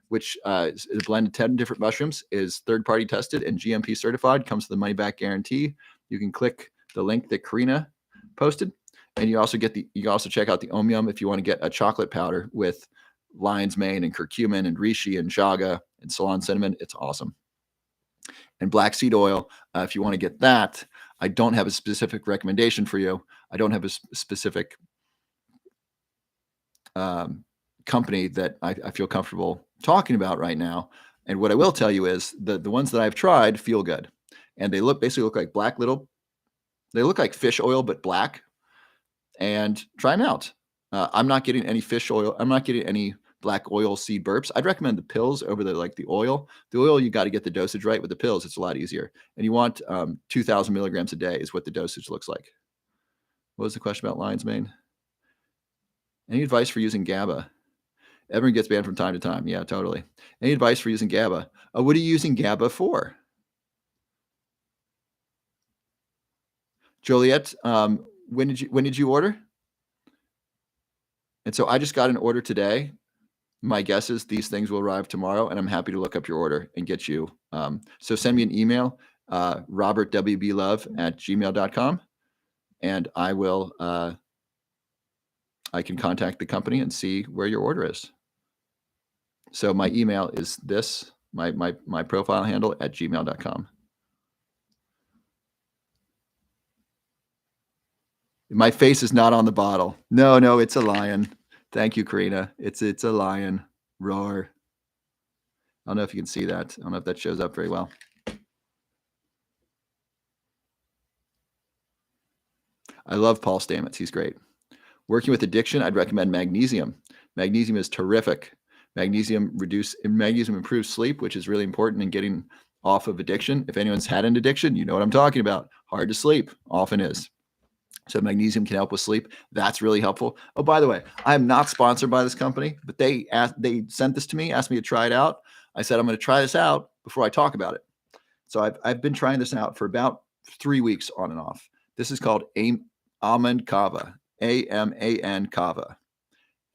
which is a blend of 10 different mushrooms, is third-party tested and GMP certified, comes with the money-back guarantee. You can click the link that Karina posted, and you also check out the Om Yum if you want to get a chocolate powder with Lion's Mane and curcumin and reishi and chaga and Ceylon cinnamon. It's awesome. And black seed oil, if you want to get that, I don't have a specific recommendation for you. I don't have a specific company that I feel comfortable talking about right now. And what I will tell you is the ones that I've tried feel good, and they basically look like they look like fish oil but black. And try them out. I'm not getting any fish oil. I'm not getting any black oil seed burps. I'd recommend the pills over the oil. The oil, you got to get the dosage right. With the pills, it's a lot easier. And you want 2,000 milligrams a day is what the dosage looks like. What was the question about Lion's Mane? Any advice for using GABA? Everyone gets banned from time to time. Yeah, totally. Any advice for using GABA? What are you using GABA for? Joliet, when did you order? And so I just got an order today. My guess is these things will arrive tomorrow, and I'm happy to look up your order and get you. So send me an email, robertwblove@gmail.com, and I can contact the company and see where your order is. So my email is this, my profile handle @gmail.com. My face is not on the bottle. No, it's a lion. Thank you, Karina. It's a lion. Roar. I don't know if you can see that. I don't know if that shows up very well. I love Paul Stamets. He's great. Working with addiction, I'd recommend magnesium. Magnesium is terrific. Magnesium improves sleep, which is really important in getting off of addiction. If anyone's had an addiction, you know what I'm talking about. Hard to sleep, often is. So magnesium can help with sleep. That's really helpful. Oh, by the way, I'm not sponsored by this company, but they sent this to me, asked me to try it out. I said, I'm going to try this out before I talk about it. So I've been trying this out for about 3 weeks on and off. This is called Almond Kava, AMAN Kava,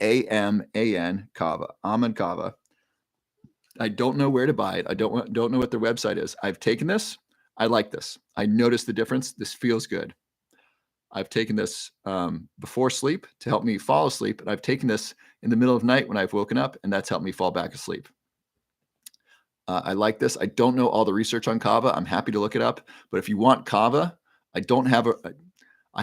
AMAN Kava, Almond Kava. I don't know where to buy it. I don't know what their website is. I've taken this. I like this. I noticed the difference. This feels good. I've taken this before sleep to help me fall asleep, and I've taken this in the middle of the night when I've woken up, and that's helped me fall back asleep. I like this. I don't know all the research on kava. I'm happy to look it up, but if you want kava, I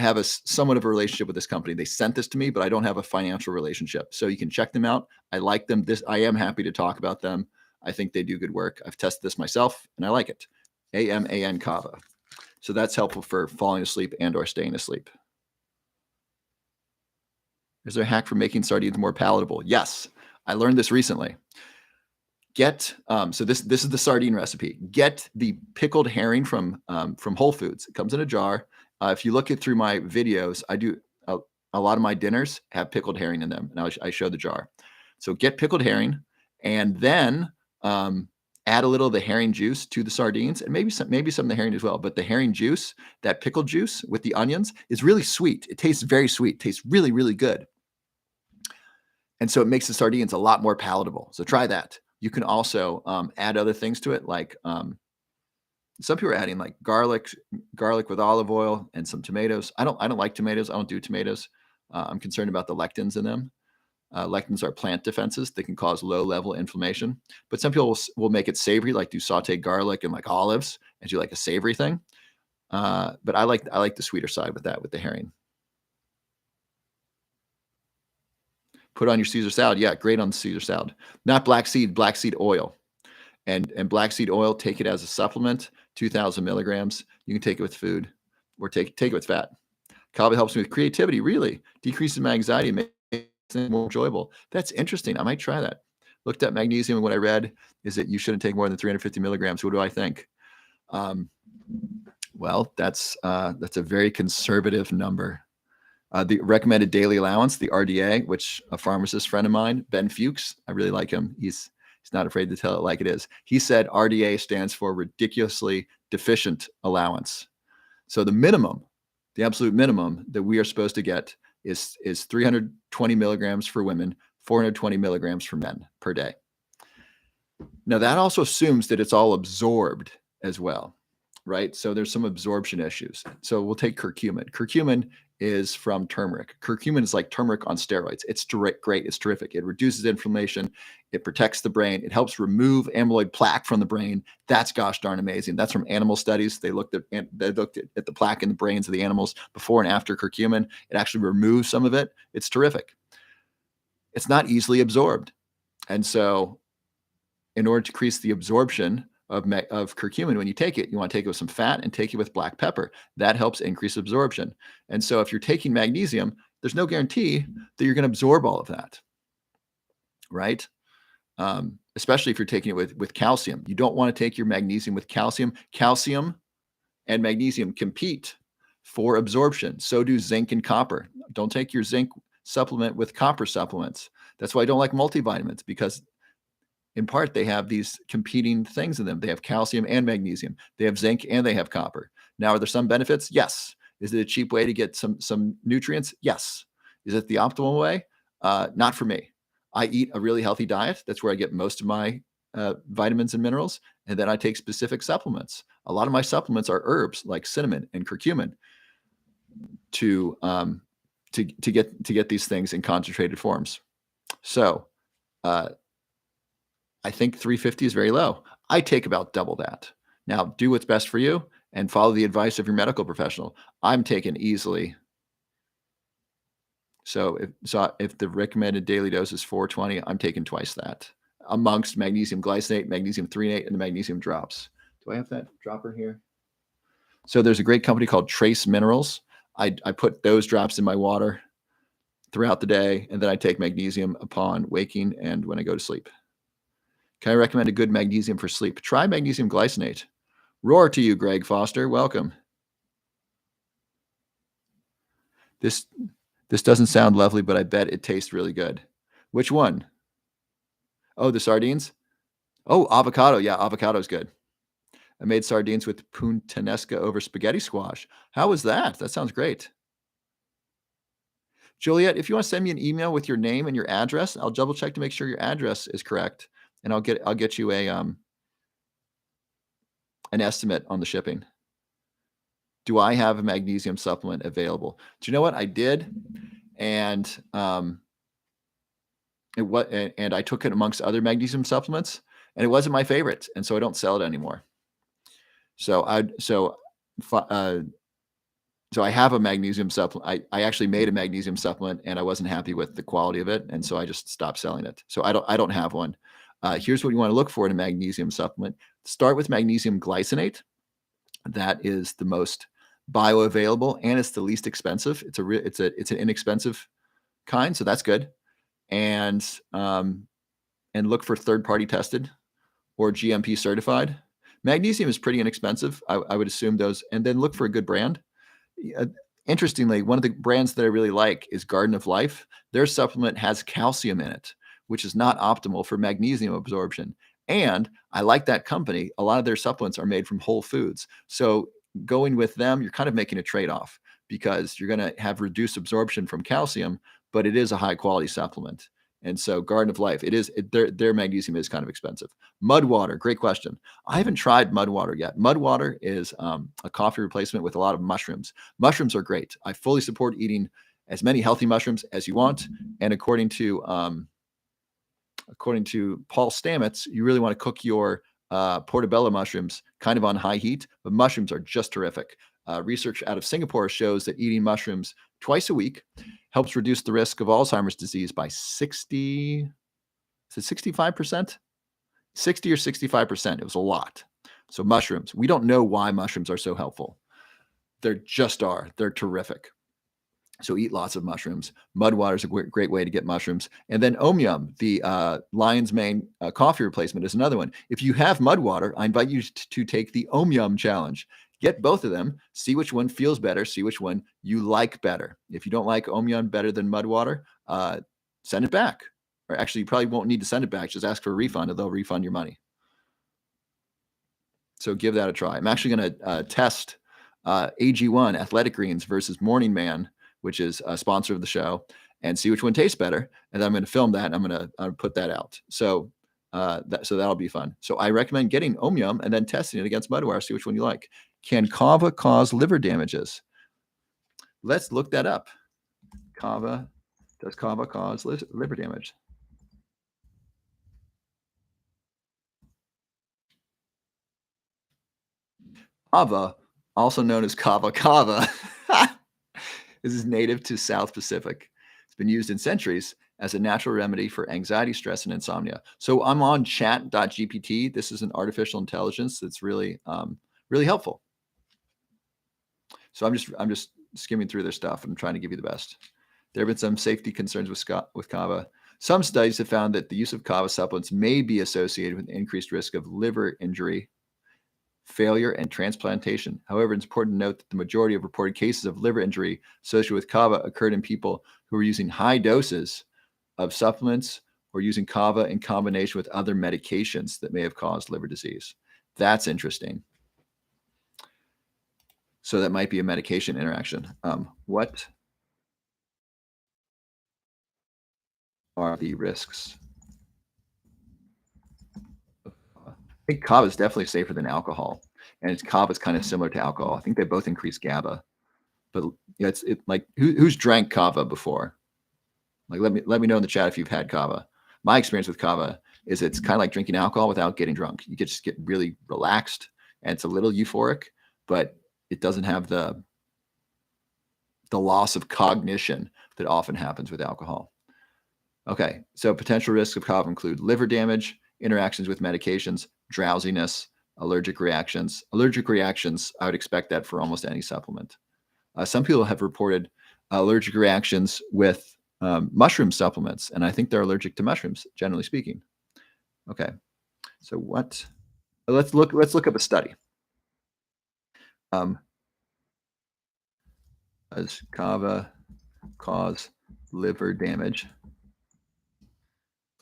have a somewhat of a relationship with this company. They sent this to me, but I don't have a financial relationship, so you can check them out. I like them. I am happy to talk about them. I think they do good work. I've tested this myself, and I like it. AMAN Kava. So that's helpful for falling asleep and or staying asleep. Is there a hack for making sardines more palatable? Yes, I learned this recently. So this is the sardine recipe. Get the pickled herring from Whole Foods. It comes in a jar. If you look through my videos, I do a lot of my dinners have pickled herring in them, and I show the jar. So get pickled herring, and then add a little of the herring juice to the sardines, and maybe some of the herring as well. But the herring juice, that pickled juice with the onions, is really sweet. It tastes very sweet. It tastes really, really good. And so it makes the sardines a lot more palatable. So try that. You can also add other things to it, like Some people are adding like garlic with olive oil and some tomatoes. I don't like tomatoes. I don't do tomatoes. I'm concerned about the lectins in them. Lectins are plant defenses that can cause low-level inflammation. But some people will make it savory, like do sauteed garlic and like olives, and do like a savory thing. But I like the sweeter side with that, with the herring. Put on your Caesar salad. Yeah, great on the Caesar salad. Not black seed oil. And black seed oil, take it as a supplement, 2,000 milligrams. You can take it with food or take it with fat. Kava helps me with creativity, really. Decreases my anxiety, makes things more enjoyable. That's interesting. I might try that. Looked at magnesium, and what I read is that you shouldn't take more than 350 milligrams. What do I think? Um, well, that's a very conservative number. The recommended daily allowance, the RDA, which a pharmacist friend of mine, Ben Fuchs, I really like him. He's not afraid to tell it like it is. He said RDA stands for ridiculously deficient allowance. So the absolute minimum that we are supposed to get is 320 milligrams for women, 420 milligrams for men per day. Now that also assumes that it's all absorbed as well, right? So there's some absorption issues. So we'll take curcumin. Curcumin is from turmeric. Curcumin is like turmeric on steroids. It's great. It's terrific. It reduces inflammation. It protects the brain. It helps remove amyloid plaque from the brain. That's gosh darn amazing. That's from animal studies. They looked at the plaque in the brains of the animals before and after curcumin. It actually removes some of it. It's terrific. It's not easily absorbed. And so in order to increase the absorption of curcumin, when you take it, you want to take it with some fat and take it with black pepper. That helps increase absorption. And so if you're taking magnesium, there's no guarantee that you're going to absorb all of that, right? Especially if you're taking it with calcium. You don't want to take your magnesium with calcium. Calcium and magnesium compete for absorption. So do zinc and copper. Don't take your zinc supplement with copper supplements. That's why I don't like multivitamins, because in part, they have these competing things in them. They have calcium and magnesium. They have zinc and they have copper. Now, are there some benefits? Yes. Is it a cheap way to get some nutrients? Yes. Is it the optimal way? Not for me. I eat a really healthy diet. That's where I get most of my vitamins and minerals. And then I take specific supplements. A lot of my supplements are herbs like cinnamon and curcumin to get these things in concentrated forms. So, I think 350 is very low. I take about double that. Now, do what's best for you and follow the advice of your medical professional. I'm taking easily. So if the recommended daily dose is 420, I'm taking twice that amongst magnesium glycinate, magnesium threonate, and the magnesium drops. Do I have that dropper here? So there's a great company called Trace Minerals. I put those drops in my water throughout the day, and then I take magnesium upon waking and when I go to sleep. Can I recommend a good magnesium for sleep? Try magnesium glycinate. Roar to you, Greg Foster. Welcome. This doesn't sound lovely, but I bet it tastes really good. Which one? Oh, the sardines? Oh, avocado. Yeah, avocado is good. I made sardines with puttanesca over spaghetti squash. How was that? That sounds great. Juliet, if you want to send me an email with your name and your address, I'll double check to make sure your address is correct. And I'll get you an estimate on the shipping. Do I have a magnesium supplement available? Do you know what I did? And I took it amongst other magnesium supplements, and it wasn't my favorite, and so I don't sell it anymore. So I have a magnesium supplement. I actually made a magnesium supplement, and I wasn't happy with the quality of it, and so I just stopped selling it. So I don't have one. Here's what you want to look for in a magnesium supplement. Start with magnesium glycinate. That is the most bioavailable, and it's the least expensive. It's an inexpensive kind, so that's good. And look for third-party tested or GMP certified. Magnesium is pretty inexpensive. I would assume those, and then look for a good brand. Interestingly, one of the brands that I really like is Garden of Life. Their supplement has calcium in it, which is not optimal for magnesium absorption. And I like that company. A lot of their supplements are made from whole foods. So going with them, you're kind of making a trade-off because you're going to have reduced absorption from calcium, but it is a high quality supplement. And so Garden of Life, their magnesium is kind of expensive. Mud water, great question. I haven't tried mud water yet. Mud water is a coffee replacement with a lot of mushrooms. Mushrooms are great. I fully support eating as many healthy mushrooms as you want. And according to Paul Stamets, you really want to cook your portobello mushrooms kind of on high heat, but mushrooms are just terrific. Research out of Singapore shows that eating mushrooms twice a week helps reduce the risk of Alzheimer's disease by 60, is it 65%? 60 or 65%. It was a lot. So mushrooms, we don't know why mushrooms are so helpful. They're terrific. So eat lots of mushrooms. Mud water is a great way to get mushrooms. And then Omyum, the lion's mane coffee replacement, is another one. If you have mud water, I invite you to take the Omyum challenge. Get both of them, see which one feels better, see which one you like better. If you don't like Omyum better than mud water, send it back. Or actually, you probably won't need to send it back. Just ask for a refund and they'll refund your money. So give that a try. I'm actually going to test AG1 Athletic Greens versus Morning Man, which is a sponsor of the show, and see which one tastes better. And I'm going to film that and I'm going to put that out. So that'll be fun. So I recommend getting Omyum and then testing it against Mudwire, see which one you like. Can kava cause liver damages? Let's look that up. Does kava cause liver damage? Kava, also known as kava kava, this is native to South Pacific. It's been used in centuries as a natural remedy for anxiety, stress, and insomnia. So I'm on chat.gpt. This is an artificial intelligence that's really, really helpful. So I'm just skimming through their stuff and trying to give you the best. There have been some safety concerns with kava. Some studies have found that the use of kava supplements may be associated with increased risk of liver injury, failure, and transplantation. However, it's important to note that the majority of reported cases of liver injury associated with kava occurred in people who were using high doses of supplements or using kava in combination with other medications that may have caused liver disease. That's interesting. So that might be a medication interaction. What are the risks? I think kava is definitely safer than alcohol, and kava is kind of similar to alcohol. I think they both increase GABA, but yeah, it's like who's drank kava before? Like let me know in the chat if you've had kava. My experience with kava is it's kind of like drinking alcohol without getting drunk. You can just get really relaxed, and it's a little euphoric, but it doesn't have the loss of cognition that often happens with alcohol. Okay, so potential risks of kava include liver damage, interactions with medications, drowsiness, allergic reactions. Allergic reactions, I would expect that for almost any supplement. Some people have reported allergic reactions with mushroom supplements, and I think they're allergic to mushrooms, generally speaking. Okay, so let's look up a study. Does kava cause liver damage?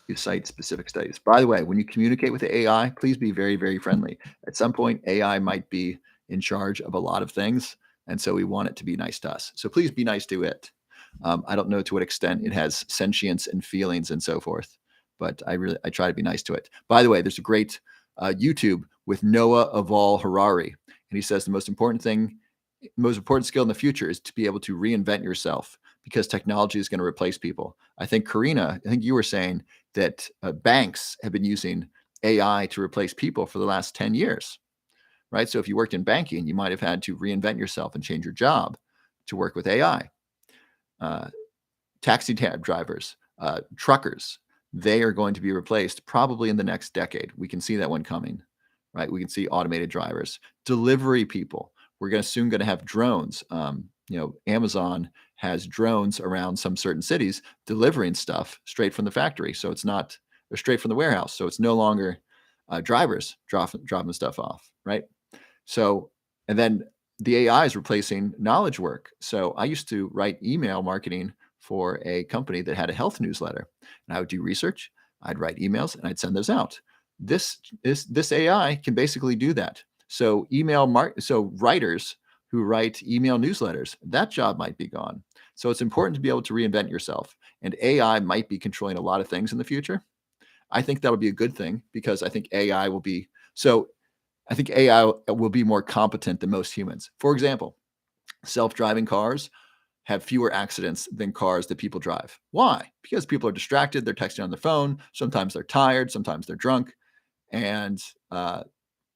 You cite specific studies. By the way, when you communicate with the AI, please be very, very friendly. At some point, AI might be in charge of a lot of things, and so we want it to be nice to us. So please be nice to it. I don't know to what extent it has sentience and feelings and so forth, but I try to be nice to it. By the way, there's a great YouTube with Noah Aval Harari, and he says the most important skill in the future is to be able to reinvent yourself, because technology is going to replace people. I think Karina, you were saying that banks have been using AI to replace people for the last 10 years, right? So if you worked in banking, you might have had to reinvent yourself and change your job to work with AI. Taxi cab drivers, truckers, they are going to be replaced probably in the next decade. We can see that one coming, right? We can see automated drivers, delivery people. We're soon going to have drones. Amazon has drones around some certain cities delivering stuff straight from the factory. So it's not, or straight from the warehouse. So it's no longer drivers dropping stuff off, right? So, and then the AI is replacing knowledge work. So I used to write email marketing for a company that had a health newsletter, and I would do research, I'd write emails, and I'd send those out. This AI can basically do that. So writers who write email newsletters, that job might be gone. So it's important to be able to reinvent yourself. And AI might be controlling a lot of things in the future. I think that'll be a good thing because I think AI will be so. I think AI will be more competent than most humans. For example, self-driving cars have fewer accidents than cars that people drive. Why? Because people are distracted. They're texting on their phone. Sometimes they're tired. Sometimes they're drunk, and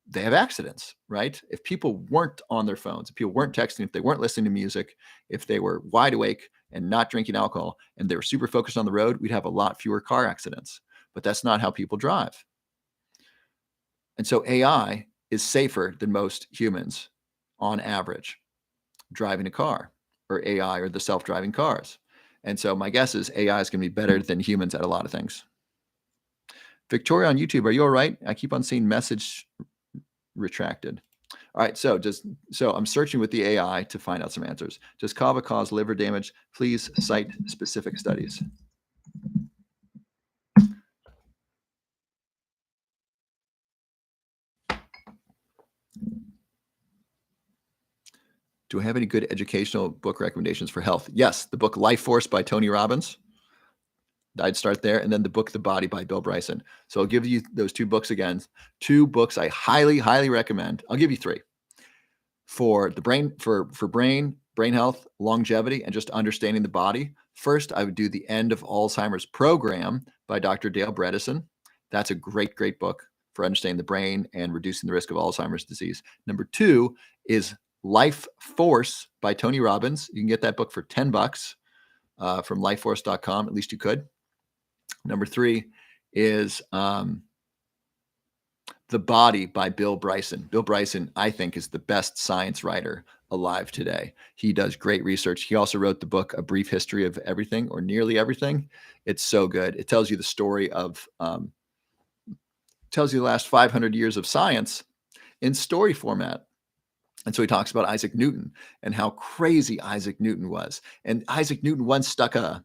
they have accidents, right? If people weren't on their phones, if people weren't texting, if they weren't listening to music, if they were wide awake and not drinking alcohol, and they were super focused on the road, we'd have a lot fewer car accidents. But that's not how people drive. And so AI is safer than most humans on average driving a car, or AI, or the self-driving cars. And so my guess is AI is going to be better than humans at a lot of things. Victoria on YouTube, are you all right? I keep on seeing message retracted. All right, so I'm searching with the AI to find out some answers. Does kava cause liver damage? Please cite specific studies. Do I have any good educational book recommendations for health? Yes, the book Life Force by Tony Robbins. I'd start there. And then the book The Body by Bill Bryson. So I'll give you those two books again. Two books I highly, highly recommend. I'll give you three. For the brain, for brain health, longevity, and just understanding the body. First, I would do The End of Alzheimer's Program by Dr. Dale Bredesen. That's a great, great book for understanding the brain and reducing the risk of Alzheimer's disease. Number two is Life Force by Tony Robbins. You can get that book for $10 from lifeforce.com. At least you could. Number three is The Body by Bill Bryson. Bill Bryson, I think, is the best science writer alive today. He does great research. He also wrote the book A Brief History of Everything, or Nearly Everything. It's so good. It tells you the story of, tells you the last 500 years of science in story format. And so he talks about Isaac Newton and how crazy Isaac Newton was. And Isaac Newton once stuck a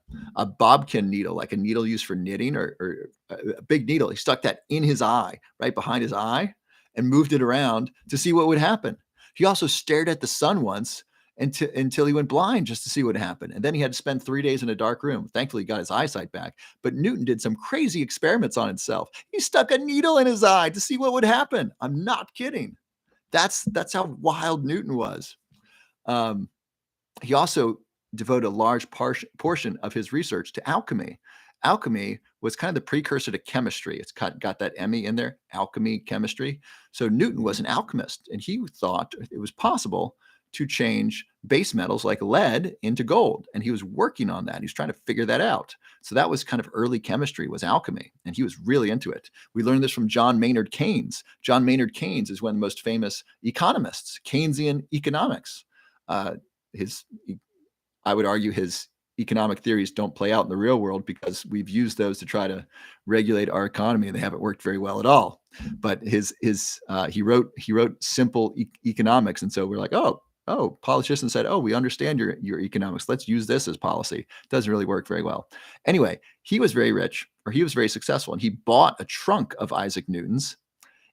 bodkin needle, like a needle used for knitting, or a big needle. He stuck that in his eye, right behind his eye, and moved it around to see what would happen. He also stared at the sun once until he went blind, just to see what happened. And then he had to spend 3 days in a dark room. Thankfully, he got his eyesight back. But Newton did some crazy experiments on himself. He stuck a needle in his eye to see what would happen. I'm not kidding. That's how wild Newton was. He also devoted a large portion of his research to alchemy. Alchemy was kind of the precursor to chemistry. It's got that Emmy in there, alchemy, chemistry. So Newton was an alchemist, and he thought it was possible to change base metals like lead into gold. And he was working on that. He was trying to figure that out. So that was kind of early chemistry, was alchemy. And he was really into it. We learned this from John Maynard Keynes. John Maynard Keynes is one of the most famous economists, Keynesian economics. I would argue his economic theories don't play out in the real world because we've used those to try to regulate our economy, and they haven't worked very well at all. But he wrote simple economics. And so we're like, oh, politicians said, oh, we understand your economics. Let's use this as policy. Doesn't really work very well. Anyway, he was very rich, or he was very successful, and he bought a trunk of Isaac Newton's,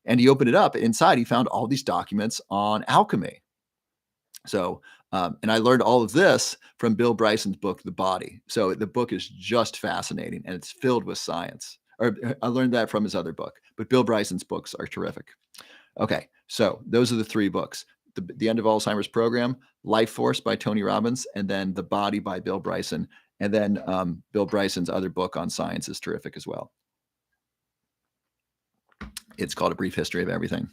and he opened it up. Inside, he found all these documents on alchemy. So, and I learned all of this from Bill Bryson's book, The Body. So the book is just fascinating, and it's filled with science. Or I learned that from his other book, but Bill Bryson's books are terrific. Okay, so those are the three books. The End of Alzheimer's Program, Life Force by Tony Robbins, and then The Body by Bill Bryson. And then Bill Bryson's other book on science is terrific as well. It's called A Brief History of Everything.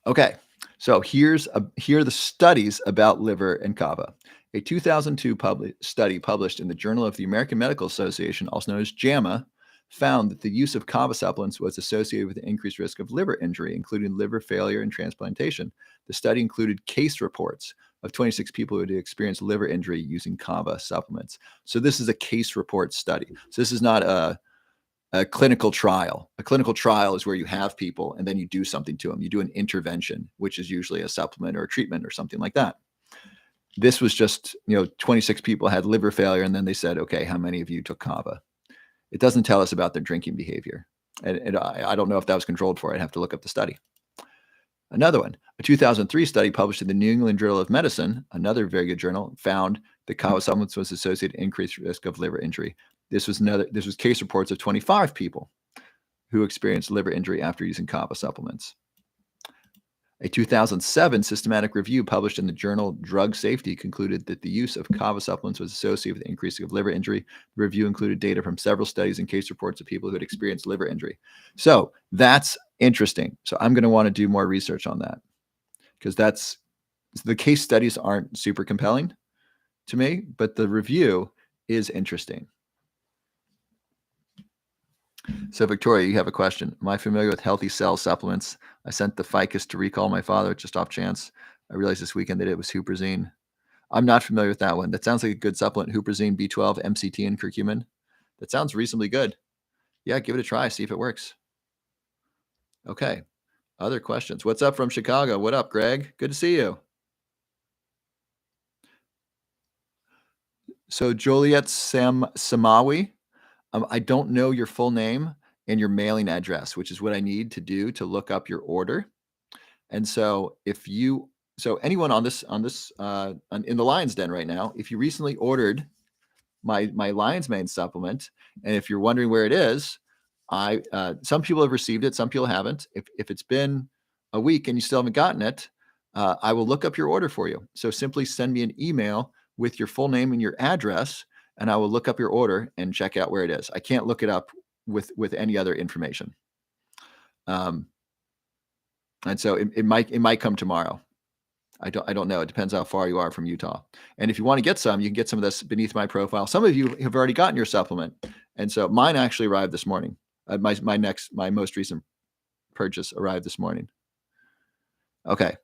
Okay, so here are the studies about liver and kava. A 2002 study published in the Journal of the American Medical Association, also known as JAMA, found that the use of kava supplements was associated with an increased risk of liver injury, including liver failure and transplantation. The study included case reports of 26 people who had experienced liver injury using kava supplements. So this is a case report study. So this is not a clinical trial. A clinical trial is where you have people and then you do something to them. You do an intervention, which is usually a supplement or a treatment or something like that. This was just, 26 people had liver failure, and then they said, okay, how many of you took kava? It doesn't tell us about their drinking behavior. And I don't know if that was controlled for. I'd have to look up the study. Another one, a 2003 study published in the New England Journal of Medicine, another very good journal, found that kava supplements was associated with increased risk of liver injury. This was case reports of 25 people who experienced liver injury after using kava supplements. A 2007 systematic review published in the journal Drug Safety concluded that the use of kava supplements was associated with the increase of liver injury. The review included data from several studies and case reports of people who had experienced liver injury. So that's interesting. So I'm going to want to do more research on that, because the case studies aren't super compelling to me, but the review is interesting. So Victoria, you have a question. Am I familiar with Healthy Cell supplements? I sent the ficus to recall my father just off chance. I realized this weekend that it was huperzine. I'm not familiar with that one. That sounds like a good supplement. Huperzine, B12, MCT, and curcumin. That sounds reasonably good. Yeah, give it a try. See if it works. Okay. Other questions? What's up from Chicago? What up, Greg? Good to see you. So Joliet Samawi, I don't know your full name and your mailing address, which is what I need to do to look up your order. And so anyone on this in the Lion's Den right now, if you recently ordered my Lion's Mane supplement, and if you're wondering where it is, some people have received it, some people haven't. If it's been a week and you still haven't gotten it, I will look up your order for you. So simply send me an email with your full name and your address, and I will look up your order and check out where it is. I can't look it up with any other information. And so it might come tomorrow. I don't know. It depends how far you are from Utah. And if you want to get some, you can get some of this beneath my profile. Some of you have already gotten your supplement, and so mine actually arrived this morning. My most recent purchase arrived this morning. Okay.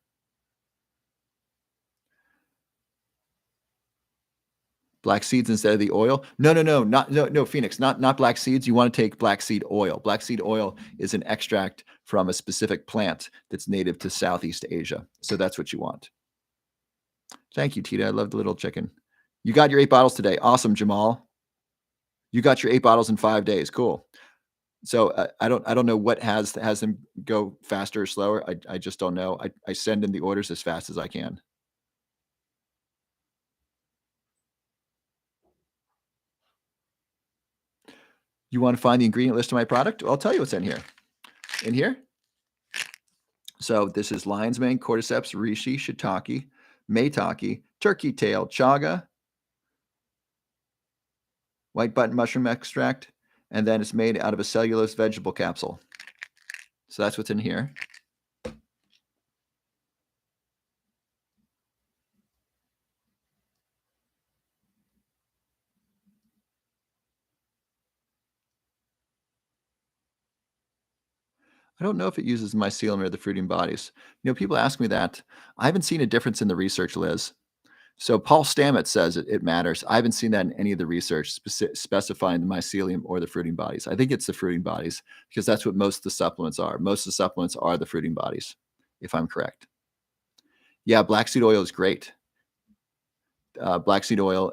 Black seeds instead of the oil? No, Phoenix, not black seeds. You want to take black seed oil. Black seed oil is an extract from a specific plant that's native to Southeast Asia. So that's what you want. Thank you, Tita. I love the little chicken. You got your 8 bottles today. Awesome, Jamal. You got your 8 bottles in 5 days. Cool. So I don't know what has them go faster or slower. I just don't know. I send in the orders as fast as I can. You want to find the ingredient list of my product? I'll tell you what's in here. In here. So this is lion's mane, cordyceps, reishi, shiitake, maitake, turkey tail, chaga, white button mushroom extract, and then it's made out of a cellulose vegetable capsule. So that's what's in here. I don't know if it uses mycelium or the fruiting bodies. People ask me that. I haven't seen a difference in the research, Liz. So Paul Stamets says it matters. I haven't seen that in any of the research specifying the mycelium or the fruiting bodies. I think it's the fruiting bodies, because that's what most of the supplements are. Most of the supplements are the fruiting bodies, if I'm correct. Yeah, black seed oil is great. Black seed oil,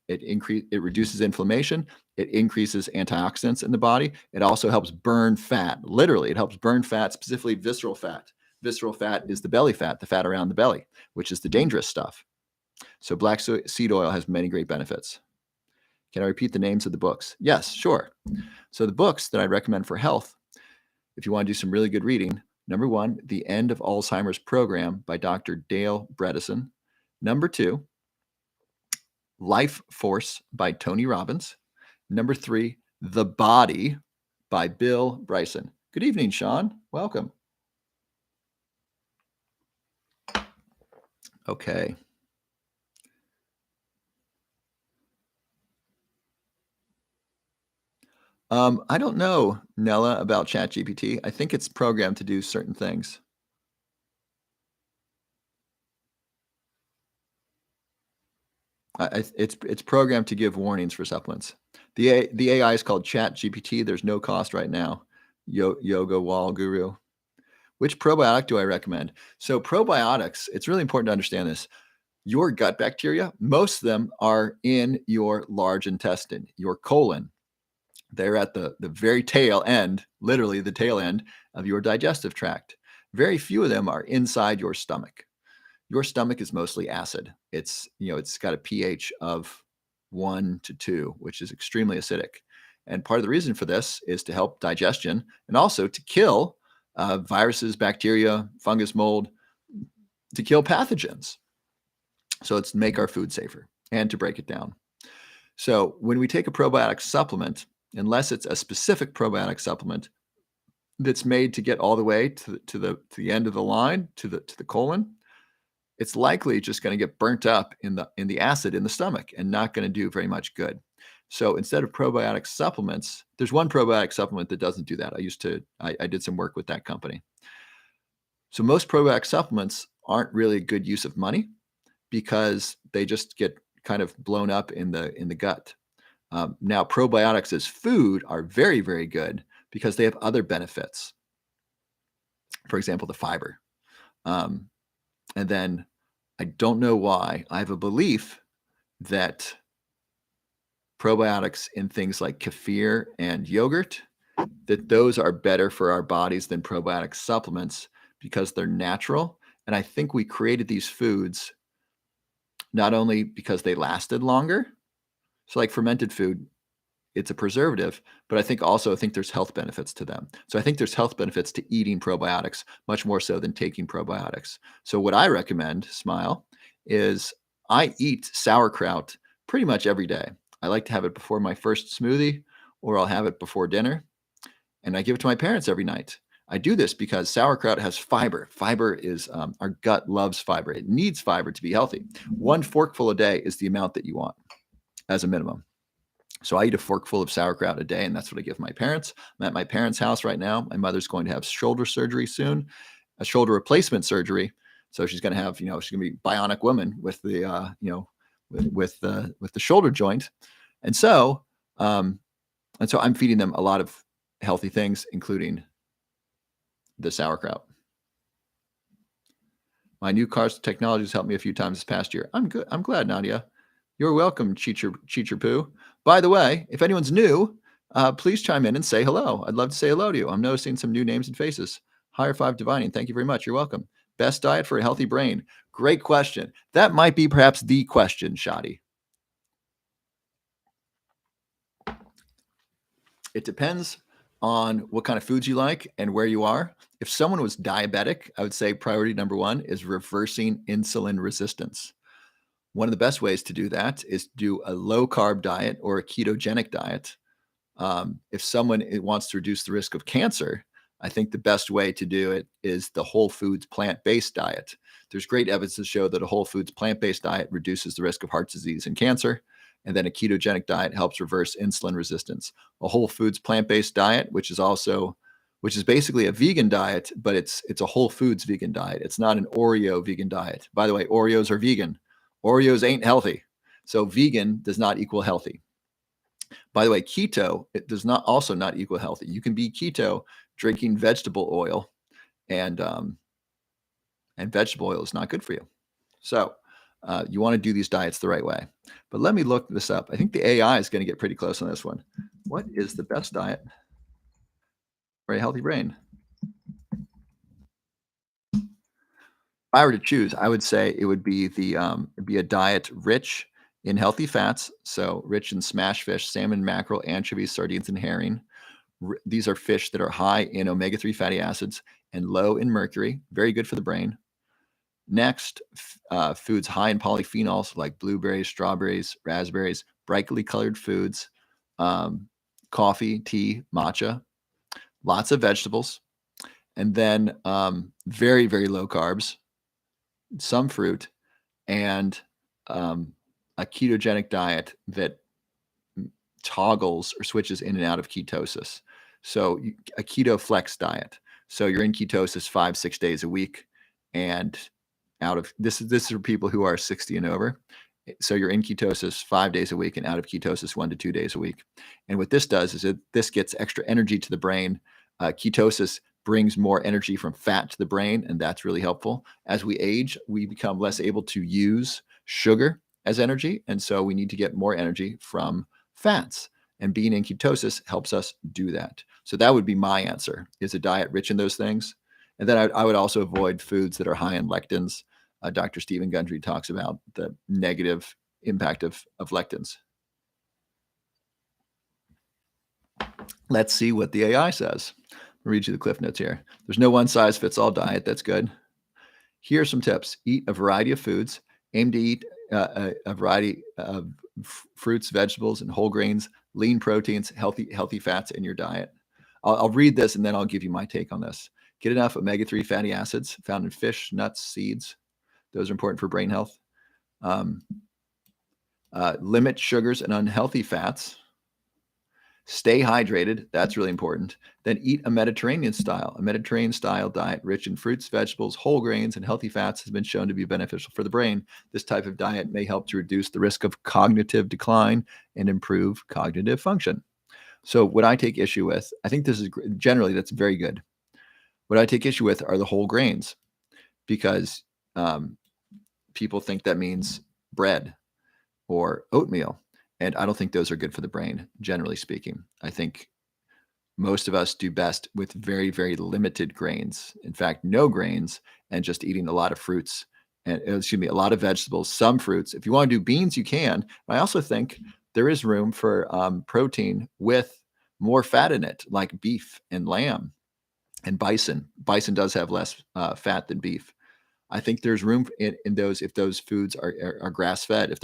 it reduces inflammation. It increases antioxidants in the body. It also helps burn fat. Literally, it helps burn fat, specifically visceral fat. Visceral fat is the belly fat, the fat around the belly, which is the dangerous stuff. So black seed oil has many great benefits. Can I repeat the names of the books? Yes, sure. So the books that I recommend for health, if you want to do some really good reading, number 1, The End of Alzheimer's Program by Dr. Dale Bredesen. Number 2, Life Force by Tony Robbins. Number 3, The Body by Bill Bryson. Good evening, Sean. Welcome. Okay. I don't know, Nella, about ChatGPT. I think it's programmed to do certain things. It's programmed to give warnings for supplements. The AI is called ChatGPT. There's no cost right now. Yoga Wall Guru. Which probiotic do I recommend? So probiotics, it's really important to understand this. Your gut bacteria, most of them are in your large intestine, your colon. They're at the very tail end, literally the tail end of your digestive tract. Very few of them are inside your stomach. Your stomach is mostly acid. It's got a pH of 1 to 2, which is extremely acidic. And part of the reason for this is to help digestion and also to kill viruses, bacteria, fungus, mold, to kill pathogens. So it's to make our food safer and to break it down. So when we take a probiotic supplement, unless it's a specific probiotic supplement that's made to get all the way to the end of the line, to the colon, it's likely just going to get burnt up in the acid in the stomach and not going to do very much good. So instead of probiotic supplements, there's one probiotic supplement that doesn't do that. I did some work with that company. So most probiotic supplements aren't really a good use of money because they just get kind of blown up in the gut. Now, probiotics as food are very, very good because they have other benefits. For example, the fiber. And then I don't know why. I have a belief that probiotics in things like kefir and yogurt, that those are better for our bodies than probiotic supplements because they're natural. And I think we created these foods not only because they lasted longer. So like fermented food, it's a preservative, but I think there's health benefits to them. So I think there's health benefits to eating probiotics much more so than taking probiotics. So what I recommend, Smile, is I eat sauerkraut pretty much every day. I like to have it before my first smoothie, or I'll have it before dinner, and I give it to my parents every night. I do this because sauerkraut has fiber. Fiber is our gut loves fiber. It needs fiber to be healthy. One forkful a day is the amount that you want as a minimum. So I eat a forkful of sauerkraut a day, and that's what I give my parents. I'm at my parents' house right now. My mother's going to have shoulder surgery soon, a shoulder replacement surgery. So she's going to have, she's going to be bionic woman with the, with the shoulder joint, and so I'm feeding them a lot of healthy things, including the sauerkraut. My new car's technology has helped me a few times this past year. I'm good. I'm glad, Nadia. You're welcome, Cheecher Poo. By the way, if anyone's new, please chime in and say hello. I'd love to say hello to you. I'm noticing some new names and faces. Higher Five Divining, thank you very much. You're welcome. Best diet for a healthy brain. Great question. That might be perhaps the question, Shadi. It depends on what kind of foods you like and where you are. If someone was diabetic, I would say priority number one is reversing insulin resistance. One of the best ways to do that is to do a low carb diet or a ketogenic diet. If someone wants to reduce the risk of cancer, I think the best way to do it is the whole foods plant-based diet. There's great evidence to show that a whole foods plant-based diet reduces the risk of heart disease and cancer. And then a ketogenic diet helps reverse insulin resistance. A whole foods plant-based diet, which is basically a vegan diet, but it's a whole foods vegan diet. It's not an Oreo vegan diet. By the way, Oreos are vegan. Oreos ain't healthy. So vegan does not equal healthy. By the way, keto, it does not also not equal healthy. You can be keto drinking vegetable oil, and vegetable oil is not good for you. So you want to do these diets the right way. But let me look this up. I think the AI is going to get pretty close on this one. What is the best diet for a healthy brain? If I were to choose, I would say it would be a diet rich in healthy fats, so rich in smash fish, salmon, mackerel, anchovies, sardines, and herring. These are fish that are high in omega-3 fatty acids and low in mercury, very good for the brain. Next, foods high in polyphenols like blueberries, strawberries, raspberries, brightly colored foods, coffee, tea, matcha, lots of vegetables, and then very, very low carbs, some fruit, and a ketogenic diet that toggles or switches in and out of ketosis. So a keto flex diet. So you're in ketosis 5-6 days a week, and out of this is for people who are 60 and over. So you're in ketosis 5 days a week and out of ketosis 1 to 2 days a week. And what this does is this gets extra energy to the brain. Ketosis brings more energy from fat to the brain, and that's really helpful. As we age, we become less able to use sugar as energy, and so we need to get more energy from fats. And being in ketosis helps us do that. So that would be my answer, is a diet rich in those things. And then I would also avoid foods that are high in lectins. Dr. Stephen Gundry talks about the negative impact of lectins. Let's see what the AI says. I'll read you the cliff notes here. There's no one size fits all diet. That's good. Here are some tips. Eat a variety of foods. Aim to eat a variety of fruits, vegetables, and whole grains, lean proteins, healthy fats in your diet. I'll read this and then I'll give you my take on this. Get enough omega-3 fatty acids found in fish, nuts, seeds. Those are important for brain health. Limit sugars and unhealthy fats. Stay hydrated. That's really important. Then eat a Mediterranean style. A Mediterranean style diet rich in fruits, vegetables, whole grains, and healthy fats has been shown to be beneficial for the brain. This type of diet may help to reduce the risk of cognitive decline and improve cognitive function. So what I take issue with, I think this is generally that's very good. What I take issue with are the whole grains, because people think that means bread or oatmeal. And I don't think those are good for the brain, generally speaking. I think most of us do best with very, very limited grains. In fact, no grains, and just eating a lot of fruits and a lot of vegetables, some fruits. If you want to do beans, you can. But I also think there is room for protein with more fat in it, like beef and lamb and bison. Bison does have less fat than beef. I think there's room in those if those foods are grass fed, if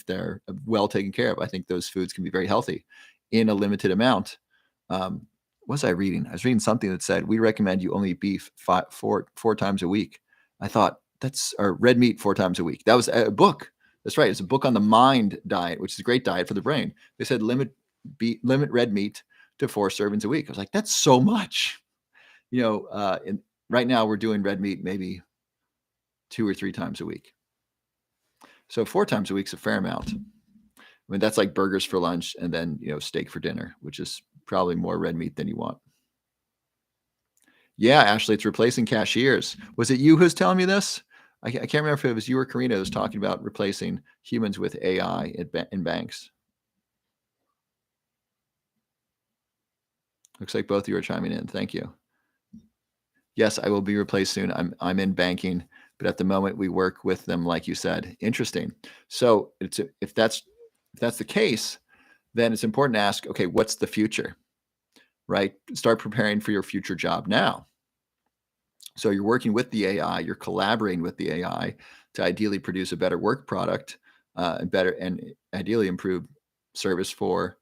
they're well taken care of. I think those foods can be very healthy in a limited amount. What was I reading? I was reading something that said we recommend you only eat beef four times a week. I thought or red meat 4 times a week. That was a book. That's right. It's a book on the Mind diet, which is a great diet for the brain. They said limit red meat to 4 servings a week. I was like, that's so much. Right now we're doing red meat maybe 2 or 3 times a week. So 4 times a week is a fair amount. I mean, that's like burgers for lunch and then, steak for dinner, which is probably more red meat than you want. Yeah, Ashley, it's replacing cashiers. Was it you who's telling me this? I can't remember if it was you or Karina who was talking about replacing humans with AI in banks. Looks like both of you are chiming in. Thank you. Yes, I will be replaced soon. I'm in banking, but at the moment we work with them, like you said. Interesting. So if that's the case, then it's important to ask, okay, what's the future, right? Start preparing for your future job now. So you're working with the AI, you're collaborating with the AI to ideally produce a better work product, and ideally improve service for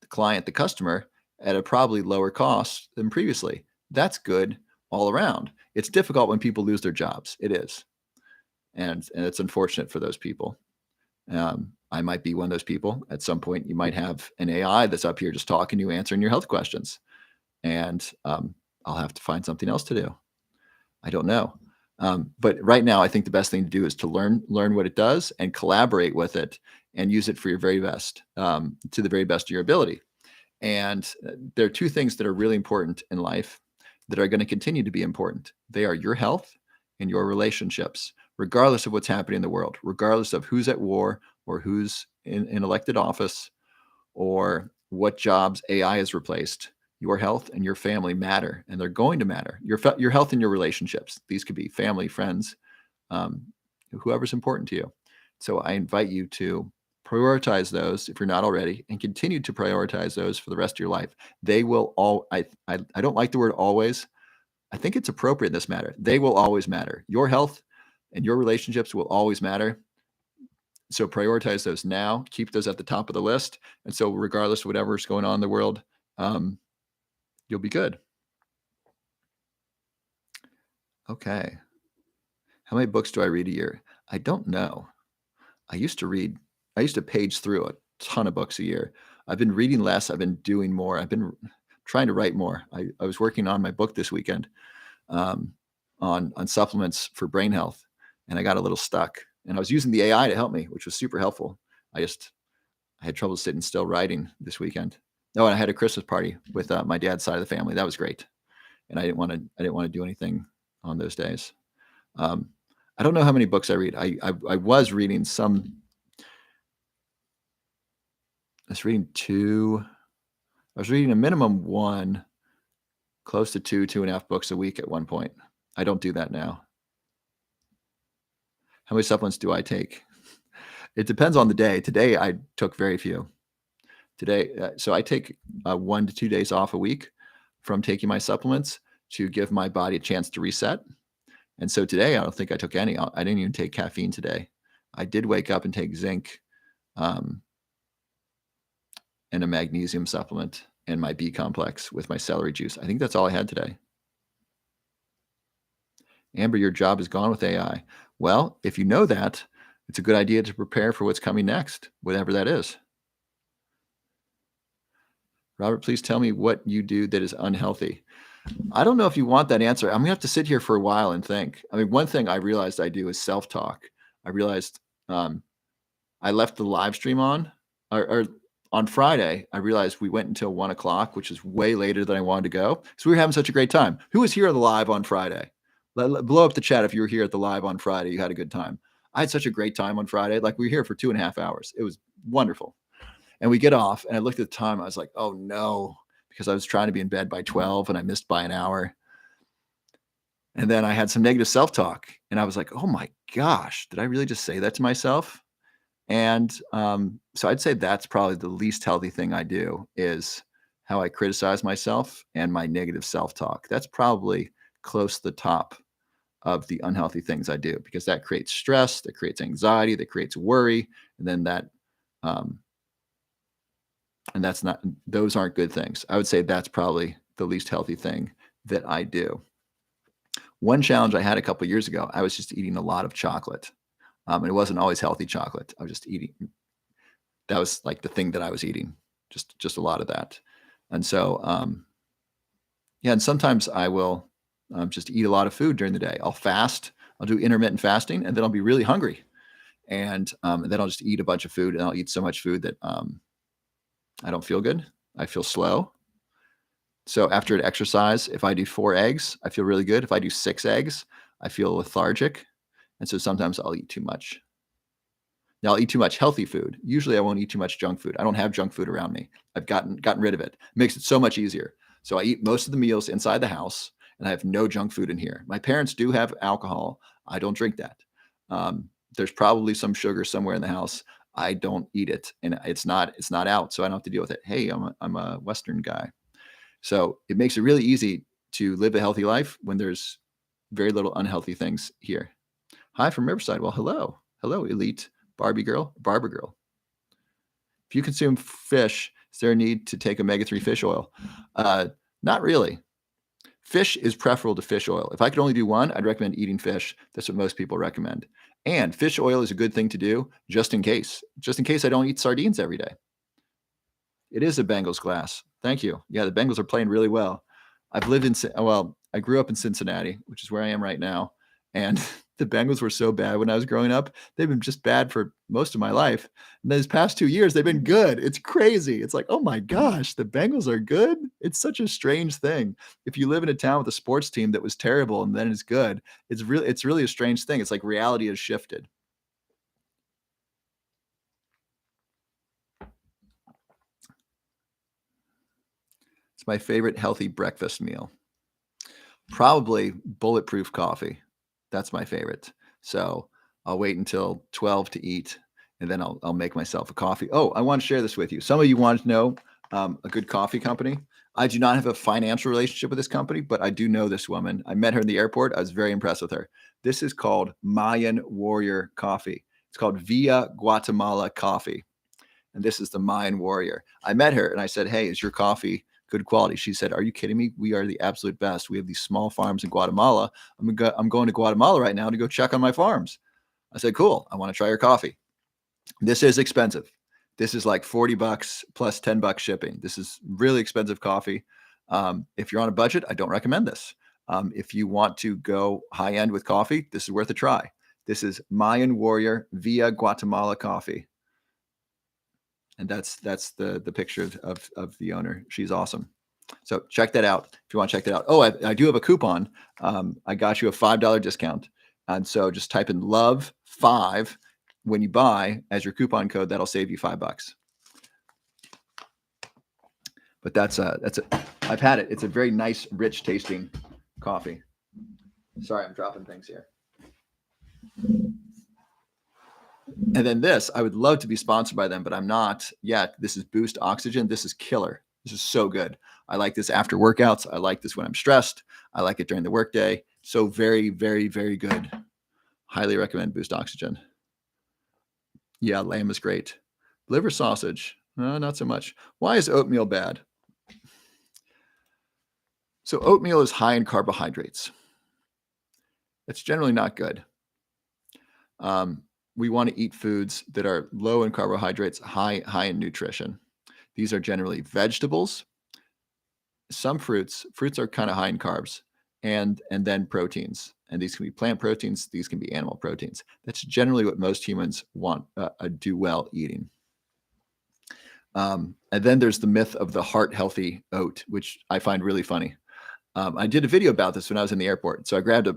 the client, the customer, at a probably lower cost than previously. That's good all around. It's difficult when people lose their jobs. It is. And it's unfortunate for those people. I might be one of those people. At some point, you might have an AI that's up here just talking to you, answering your health questions. And I'll have to find something else to do. I don't know. But right now, I think the best thing to do is to learn what it does and collaborate with it and use it for your very best, to the very best of your ability. And there are 2 things that are really important in life that are going to continue to be important. They are your health and your relationships, regardless of what's happening in the world, regardless of who's at war or who's in elected office or what jobs AI has replaced. Your health and your family matter, and they're going to matter. Your health and your relationships. These could be family, friends, whoever's important to you. So I invite you to prioritize those if you're not already, and continue to prioritize those for the rest of your life. They will all. I don't like the word always. I think it's appropriate in this matter. They will always matter. Your health and your relationships will always matter. So prioritize those now. Keep those at the top of the list. And so regardless of whatever's going on in the world, you'll be good. Okay. How many books do I read a year? I don't know. I used to page through a ton of books a year. I've been reading less. I've been doing more. I've been trying to write more. I was working on my book this weekend on supplements for brain health, and I got a little stuck. And I was using the AI to help me, which was super helpful. I had trouble sitting still writing this weekend. Oh, and I had a Christmas party with my dad's side of the family. That was great. And I didn't want to do anything on those days. I don't know how many books I read. I was reading some. I was reading 2. I was reading a minimum 1, close to 2.5 books a week at one point. I don't do that now. How many supplements do I take? It depends on the day. Today, I took very few. Today, so I take 1 to 2 days off a week from taking my supplements to give my body a chance to reset. And so today, I don't think I took any. I didn't even take caffeine today. I did wake up and take zinc um, and a magnesium supplement and my B complex with my celery juice. I think that's all I had today. Amber, your job is gone with AI. Well, if you know that, it's a good idea to prepare for what's coming next, whatever that is. Robert, please tell me what you do that is unhealthy. I don't know if you want that answer. I'm gonna have to sit here for a while and think. I mean, one thing I realized I do is self-talk. I realized I left the live stream on, or on Friday. I realized we went until 1 o'clock, which is way later than I wanted to go. So we were having such a great time. Who was here on the live on Friday? Blow up the chat if you were here at the live on Friday. You had a good time. I had such a great time on Friday. Like we were here for 2.5 hours. It was wonderful. And we get off, and I looked at the time. I was like, oh no, because I was trying to be in bed by 12 and I missed by an hour. And then I had some negative self-talk, and I was like, oh my gosh, did I really just say that to myself? And so I'd say that's probably the least healthy thing I do is how I criticize myself and my negative self-talk. That's probably close to the top of the unhealthy things I do because that creates stress, that creates anxiety, that creates worry, and then that and that's not those aren't good things. I would say that's probably the least healthy thing that I do. One challenge I had a couple years ago, I was just eating a lot of chocolate. And it wasn't always healthy chocolate. I was just eating. That was like the thing that I was eating, just a lot of that. And so, yeah, and sometimes I will just eat a lot of food during the day. I'll fast. I'll do intermittent fasting, and then I'll be really hungry, and then I'll just eat a bunch of food, and I'll eat so much food that I don't feel good. I feel slow. So after an exercise, if I do 4 eggs, I feel really good. If I do 6 eggs, I feel lethargic. And so sometimes I'll eat too much. Now I'll eat too much healthy food. Usually I won't eat too much junk food. I don't have junk food around me. I've gotten rid of it. It makes it so much easier. So I eat most of the meals inside the house and I have no junk food in here. My parents do have alcohol. I don't drink that. There's probably some sugar somewhere in the house. I don't eat it and it's not out. So I don't have to deal with it. Hey, I'm a Western guy. So it makes it really easy to live a healthy life when there's very little unhealthy things here. Hi from Riverside. Well, hello. Hello, elite Barbie girl, Barber girl. If you consume fish, is there a need to take omega-3 fish oil? Not really. Fish is preferable to fish oil. If I could only do one, I'd recommend eating fish. That's what most people recommend. And fish oil is a good thing to do just in case I don't eat sardines every day. It is a Bengals glass. Thank you. Yeah, the Bengals are playing really well. I've lived in, well, I grew up in Cincinnati, which is where I am right now. And the Bengals were so bad when I was growing up. They've been just bad for most of my life. And these past 2 years, they've been good. It's crazy. It's like, oh my gosh, the Bengals are good. It's such a strange thing. If you live in a town with a sports team that was terrible and then it's good, it's really a strange thing. It's like reality has shifted. It's my favorite healthy breakfast meal. Probably bulletproof coffee. That's my favorite. So I'll wait until 12 to eat, and then I'll make myself a coffee. Oh, I want to share this with you. Some of you want to know a good coffee company. I do not have a financial relationship with this company, but I do know this woman. I met her in the airport. I was very impressed with her. This is called Mayan Warrior Coffee. It's called Via Guatemala Coffee. And this is the Mayan Warrior. I met her and I said, hey, is your coffee good quality? She said, are you kidding me? We are the absolute best. We have these small farms in Guatemala. I'm going to Guatemala right now to go check on my farms. I said, cool. I want to try your coffee. This is expensive. This is like $40 plus $10 shipping. This is really expensive coffee. If you're on a budget, I don't recommend this. If you want to go high end with coffee, this is worth a try. This is Mayan Warrior Via Guatemala Coffee. And that's the picture of the owner. She's awesome. So check that out if you want to check that out. Oh, I do have a coupon. I got you a $5 discount. And so just type in love5 when you buy as your coupon code. That'll save you $5. But that's I've had it. It's a very nice, rich tasting coffee. Sorry, I'm dropping things here. And then this, I would love to be sponsored by them, but I'm not yet. This is Boost Oxygen. This is killer. This is so good. I like this after workouts. I like this when I'm stressed. I like it during the workday. So very, very, very good. Highly recommend Boost Oxygen. Yeah, lamb is great. Liver sausage, not so much. Why is oatmeal bad? So oatmeal is high in carbohydrates. It's generally not good. We want to eat foods that are low in carbohydrates, high in nutrition. These are generally vegetables, some fruits. Fruits are kind of high in carbs, and then proteins. And these can be plant proteins. These can be animal proteins. That's generally what most humans want do well eating. And then there's the myth of the heart healthy oat, which I find really funny. I did a video about this when I was in the airport. So I grabbed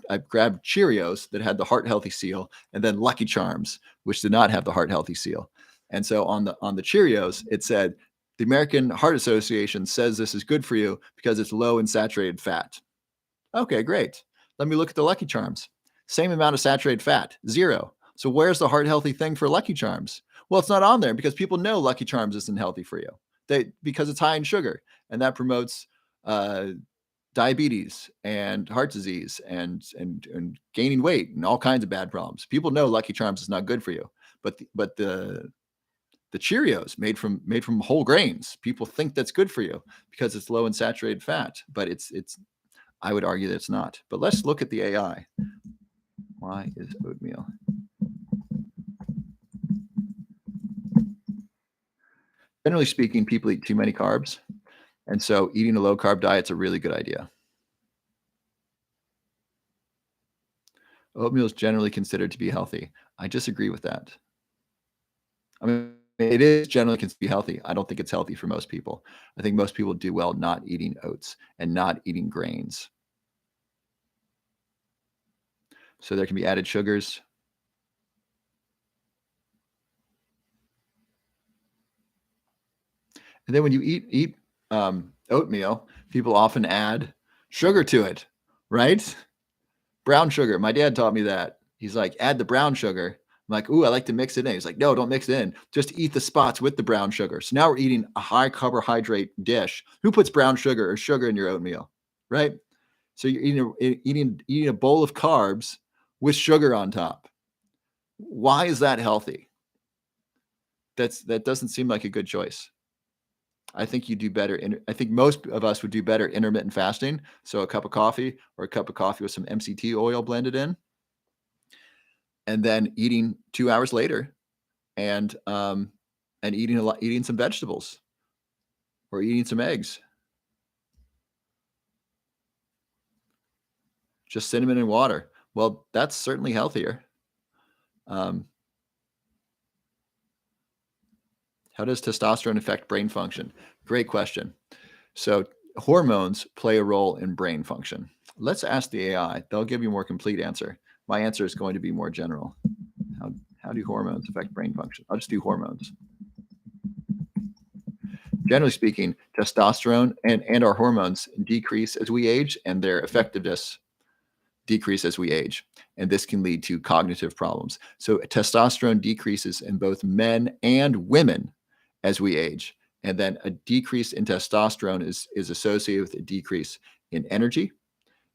I grabbed Cheerios that had the heart healthy seal, and then Lucky Charms, which did not have the heart healthy seal. And so on the Cheerios, it said, the American Heart Association says this is good for you because it's low in saturated fat. Okay, great. Let me look at the Lucky Charms. Same amount of saturated fat, 0. So where's the heart healthy thing for Lucky Charms? Well, it's not on there because people know Lucky Charms isn't healthy for you. Because it's high in sugar, and that promotes diabetes and heart disease and gaining weight and all kinds of bad problems. People know Lucky Charms is not good for you, but the Cheerios made from whole grains, people think that's good for you because it's low in saturated fat, but it's I would argue that it's not. But let's look at the AI. Why is oatmeal? Generally speaking, people eat too many carbs. And so eating a low carb diet is a really good idea. Oatmeal is generally considered to be healthy. I disagree with that. I mean, it is generally considered to be healthy. I don't think it's healthy for most people. I think most people do well not eating oats and not eating grains. So there can be added sugars. And then when you eat oatmeal, people often add sugar to it, right? Brown sugar. My dad taught me that. He's like, add the brown sugar. I'm like, ooh, I like to mix it in. He's like, no, don't mix it in. Just eat the spots with the brown sugar. So now we're eating a high carbohydrate dish. Who puts brown sugar or sugar in your oatmeal, right? So you're eating a bowl of carbs with sugar on top. Why is that healthy? That doesn't seem like a good choice. I think you do better. I think most of us would do better intermittent fasting. So a cup of coffee or a cup of coffee with some MCT oil blended in, and then eating 2 hours later, and eating some vegetables or eating some eggs. Just cinnamon and water. Well, that's certainly healthier. How does testosterone affect brain function? Great question. So hormones play a role in brain function. Let's ask the AI. They'll give you a more complete answer. My answer is going to be more general. How do hormones affect brain function? I'll just do hormones. Generally speaking, testosterone and our hormones decrease as we age, and their effectiveness decrease as we age. And this can lead to cognitive problems. So testosterone decreases in both men and women as we age. And then a decrease in testosterone is associated with a decrease in energy,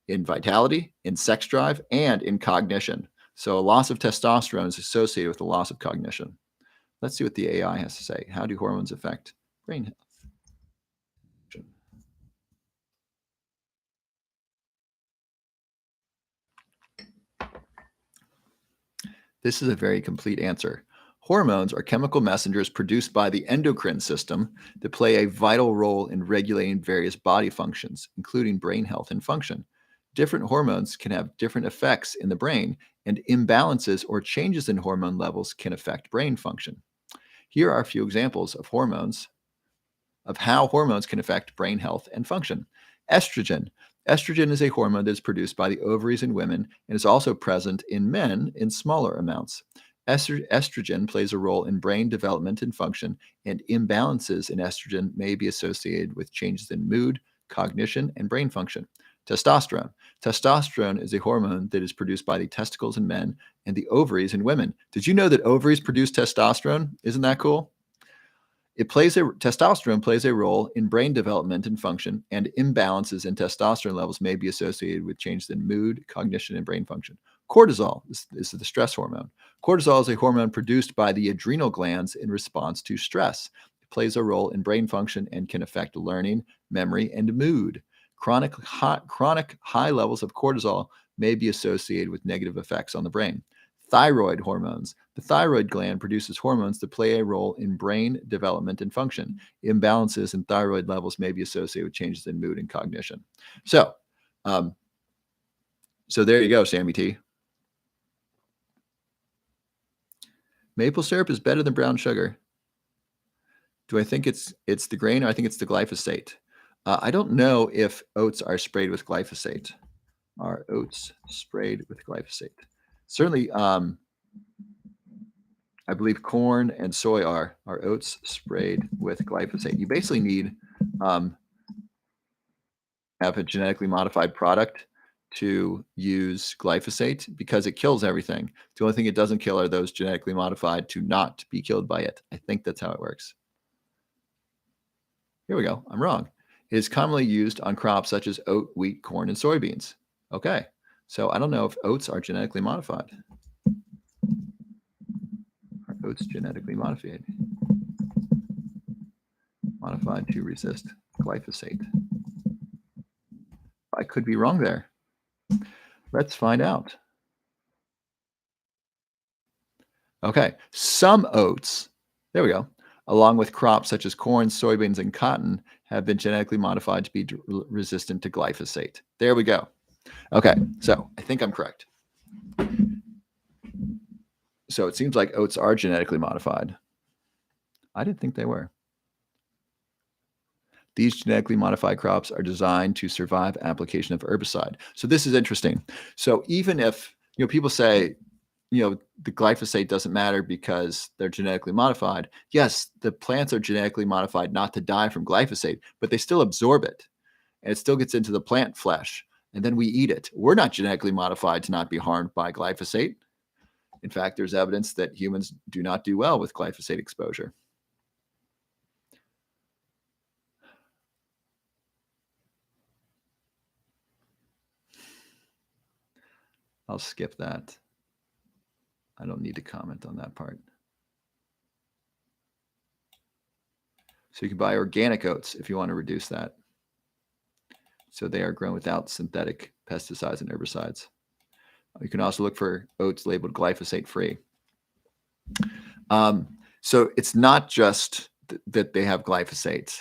in vitality, in sex drive, and in cognition. So a loss of testosterone is associated with a loss of cognition. Let's see what the AI has to say. How do hormones affect brain health? This is a very complete answer. Hormones are chemical messengers produced by the endocrine system that play a vital role in regulating various body functions, including brain health and function. Different hormones can have different effects in the brain, and imbalances or changes in hormone levels can affect brain function. Here are a few examples of how hormones can affect brain health and function. Estrogen. Estrogen is a hormone that is produced by the ovaries in women and is also present in men in smaller amounts. Estrogen plays a role in brain development and function, and imbalances in estrogen may be associated with changes in mood, cognition, and brain function. Testosterone. Testosterone is a hormone that is produced by the testicles in men and the ovaries in women. Did you know that ovaries produce testosterone? Isn't that cool? Testosterone plays a role in brain development and function, and imbalances in testosterone levels may be associated with changes in mood, cognition, and brain function. Cortisol is the stress hormone. Cortisol is a hormone produced by the adrenal glands in response to stress. It plays a role in brain function and can affect learning, memory, and mood. Chronic high levels of cortisol may be associated with negative effects on the brain. Thyroid hormones. The thyroid gland produces hormones that play a role in brain development and function. Imbalances in thyroid levels may be associated with changes in mood and cognition. So, so there you go, Sammy T. Maple syrup is better than brown sugar. Do I think it's the grain, or I think it's the glyphosate? I don't know if oats are sprayed with glyphosate. Are oats sprayed with glyphosate? Certainly, I believe corn and soy are oats sprayed with glyphosate. You basically need have a genetically modified product to use glyphosate because it kills everything. The only thing it doesn't kill are those genetically modified to not be killed by it. I think that's how it works. Here we go. I'm wrong. It is commonly used on crops such as oat, wheat, corn, and soybeans. Okay. So I don't know if oats are genetically modified. Are oats genetically modified? Modified to resist glyphosate. I could be wrong there. Let's find out. Okay. Some oats, there we go, along with crops such as corn, soybeans, and cotton, have been genetically modified to be resistant to glyphosate. There we go. Okay, so I think I'm correct. So it seems like oats are genetically modified. I didn't think they were. These genetically modified crops are designed to survive application of herbicide. So this is interesting. So even if, people say, the glyphosate doesn't matter because they're genetically modified. Yes, the plants are genetically modified not to die from glyphosate, but they still absorb it, and it still gets into the plant flesh, and then we eat it. We're not genetically modified to not be harmed by glyphosate. In fact, there's evidence that humans do not do well with glyphosate exposure. I'll skip that. I don't need to comment on that part. So you can buy organic oats if you want to reduce that. So they are grown without synthetic pesticides and herbicides. You can also look for oats labeled glyphosate free. So it's not just that they have glyphosate,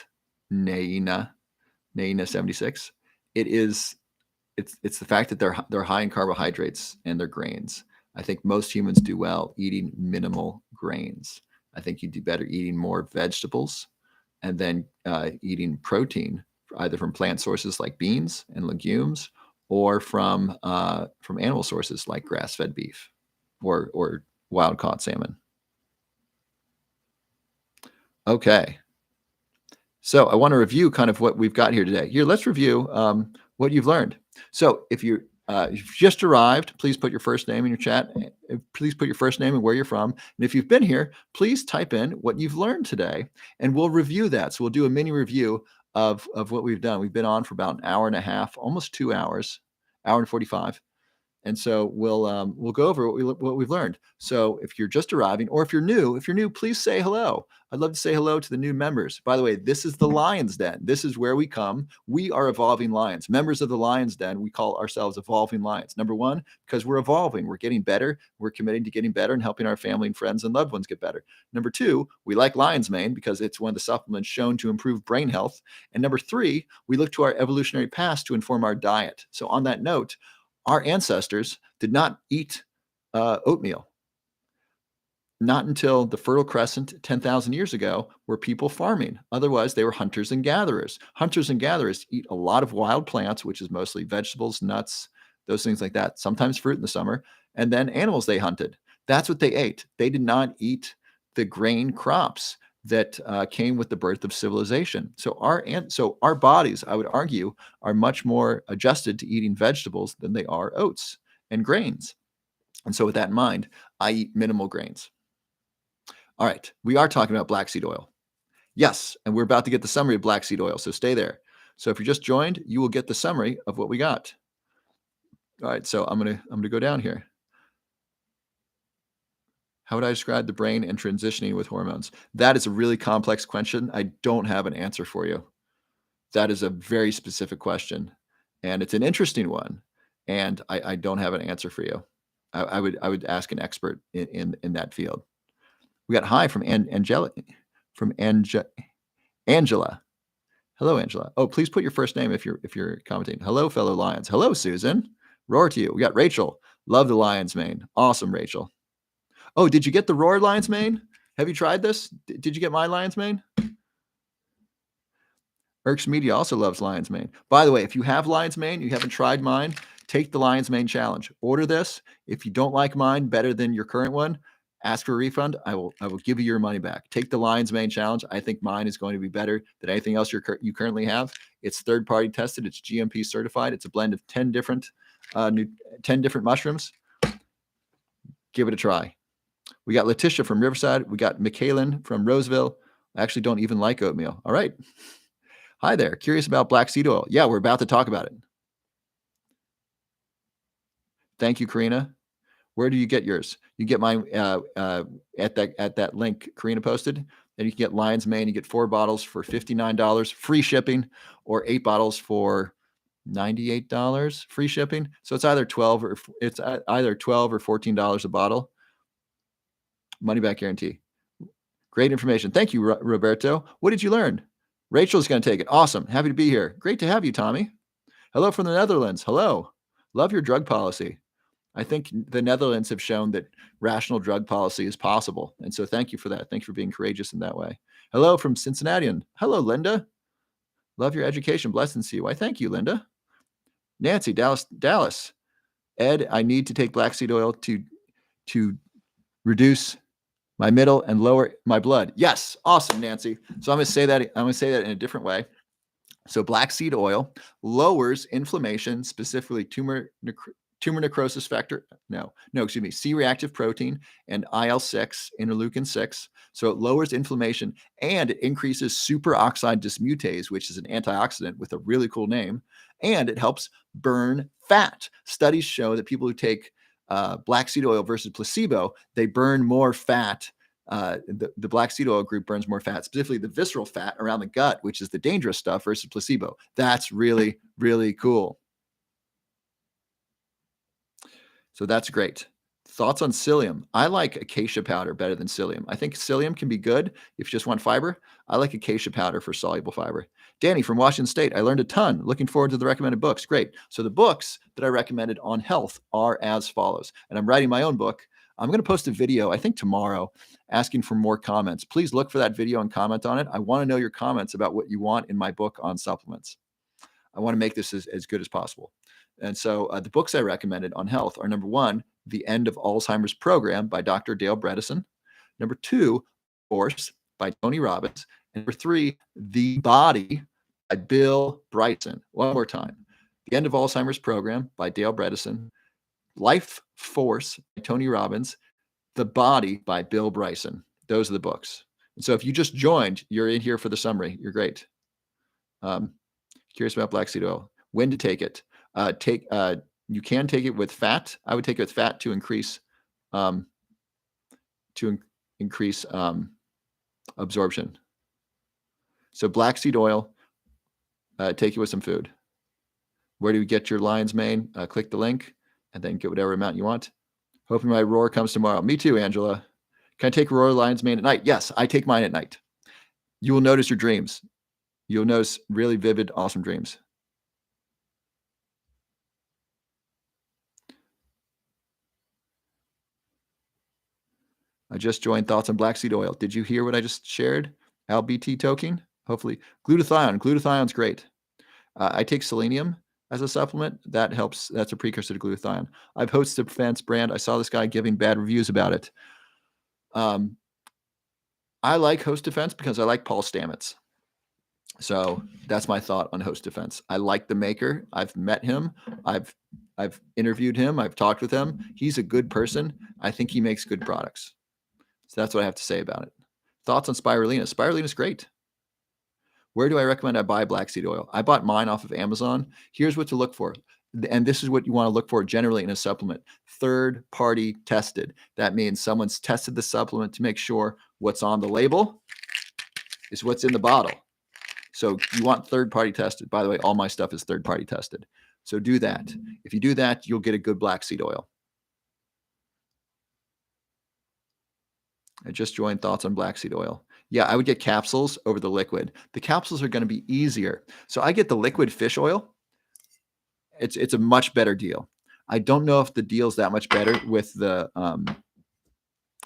Naina 76. It's the fact that they're high in carbohydrates and they're grains. I think most humans do well eating minimal grains. I think you do better eating more vegetables and then eating protein, either from plant sources like beans and legumes, or from animal sources like grass-fed beef or wild-caught salmon. Okay. So I want to review kind of what we've got here today. Here, let's review what you've learned. So if you've just arrived, please put your first name in your chat. Please put your first name and where you're from. And if you've been here, please type in what you've learned today, and we'll review that. So we'll do a mini review of what we've done. We've been on for about an hour and a half, almost 2 hours, hour and 45. And so we'll go over what we've learned. So if you're just arriving, or if you're new, please say hello. I'd love to say hello to the new members. By the way, this is the Lion's Den. This is where we come. We are evolving lions. Members of the Lion's Den, we call ourselves evolving lions. Number one, because we're evolving. We're getting better. We're committing to getting better and helping our family and friends and loved ones get better. Number two, we like lion's mane because it's one of the supplements shown to improve brain health. And number three, we look to our evolutionary past to inform our diet. So on that note, our ancestors did not eat oatmeal. Not until the Fertile Crescent 10,000 years ago were people farming. Otherwise, they were hunters and gatherers. Hunters and gatherers eat a lot of wild plants, which is mostly vegetables, nuts, those things like that, sometimes fruit in the summer, and then animals they hunted. That's what they ate. They did not eat the grain crops. that came with the birth of civilization. So our bodies, I would argue, are much more adjusted to eating vegetables than they are oats and grains. And so with that in mind, I eat minimal grains. All right, we are talking about black seed oil. Yes, and we're about to get the summary of black seed oil, so stay there. So if you just joined, you will get the summary of what we got. All right, so I'm gonna go down here. How would I describe the brain and transitioning with hormones? That is a really complex question. I don't have an answer for you. That is a very specific question, and it's an interesting one, and I don't have an answer for you. I would ask an expert in that field. We got hi from Angela. Hello, Angela. Oh, please put your first name if you're commenting. Hello, fellow Lions. Hello, Susan. Roar to you. We got Rachel. Love the Lion's mane. Awesome, Rachel. Oh, did you get the Roar Lion's mane? Have you tried this? Did you get my Lion's mane? Erks Media also loves Lion's Mane. By the way, if you have Lion's Mane, you haven't tried mine, take the Lion's Mane challenge. Order this. If you don't like mine better than your current one, ask for a refund. I will give you your money back. Take the Lion's Mane challenge. I think mine is going to be better than anything else you currently have. It's third-party tested. It's GMP certified. It's a blend of 10 different mushrooms. Give it a try. We got Letitia from Riverside. We got Michaelin from Roseville. I actually don't even like oatmeal. All right. Hi there. Curious about black seed oil. Yeah, we're about to talk about it. Thank you, Karina. Where do you get yours? You get mine at that link Karina posted. And you can get Lion's Mane. You get 4 bottles for $59, free shipping, or 8 bottles for $98, free shipping. So it's either $12 or $14 a bottle. Money back guarantee. Great information. Thank you, Roberto. What did you learn? Rachel's going to take it. Awesome. Happy to be here. Great to have you, Tommy. Hello from the Netherlands. Hello. Love your drug policy. I think the Netherlands have shown that rational drug policy is possible. And so thank you for that. Thanks for being courageous in that way. Hello from Cincinnati. Hello, Linda. Love your education. Blessings to you. Why, thank you, Linda. Nancy, Dallas. Ed, I need to take black seed oil to reduce my middle and lower my blood. Yes. Awesome, Nancy. So I'm going to say that in a different way. So black seed oil lowers inflammation, specifically tumor necrosis factor. C-reactive protein and IL-6, interleukin 6. So it lowers inflammation and it increases superoxide dismutase, which is an antioxidant with a really cool name. And it helps burn fat. Studies show that people who take black seed oil versus placebo, they burn more fat. The black seed oil group burns more fat, specifically the visceral fat around the gut, which is the dangerous stuff, versus placebo. That's really, really cool. So that's great. Thoughts on psyllium? I like acacia powder better than psyllium. I think psyllium can be good if you just want fiber. I like acacia powder for soluble fiber. Danny from Washington State, I learned a ton. Looking forward to the recommended books. Great. So the books that I recommended on health are as follows. And I'm writing my own book. I'm going to post a video, I think tomorrow, asking for more comments. Please look for that video and comment on it. I want to know your comments about what you want in my book on supplements. I want to make this as good as possible. And so the books I recommended on health are, number 1, The End of Alzheimer's Program by Dr. Dale Bredesen. Number 2, Force by Tony Robbins. And number 3, The Body by Bill Bryson. One more time. The End of Alzheimer's Program by Dale Bredesen. Life Force by Tony Robbins. The Body by Bill Bryson. Those are the books. And so if you just joined, you're in here for the summary. You're great. Curious about black seed oil. When to take it? You can take it with fat. I would take it with fat to increase absorption. So black seed oil, take it with some food. Where do you get your Lion's Mane? Click the link and then get whatever amount you want. Hoping my Roar comes tomorrow. Me too, Angela. Can I take Roar Lion's Mane at night? Yes, I take mine at night. You will notice your dreams. You'll notice really vivid, awesome dreams. I just joined Thoughts on Black Seed Oil. Did you hear what I just shared? LBT token? Hopefully. Glutathione. Glutathione's great. I take selenium as a supplement. That helps. That's a precursor to glutathione. I've hosted Fence brand. I saw this guy giving bad reviews about it. I like Host Defense because I like Paul Stamets. So that's my thought on Host Defense. I like the maker. I've met him. I've I've interviewed him. I've talked with him. He's a good person. I think he makes good products. So that's what I have to say about it. Thoughts on spirulina? Spirulina is great. Where do I recommend I buy black seed oil? I bought mine off of Amazon. Here's what to look for. And this is what you want to look for generally in a supplement. Third party tested. That means someone's tested the supplement to make sure what's on the label is what's in the bottle. So you want third party tested. By the way, all my stuff is third party tested. So do that. If you do that, you'll get a good black seed oil. I just joined thoughts on black seed oil. Yeah, I would get capsules over the liquid. The capsules are going to be easier. So I get the liquid fish oil. It's a much better deal. I don't know if the deal's that much better with the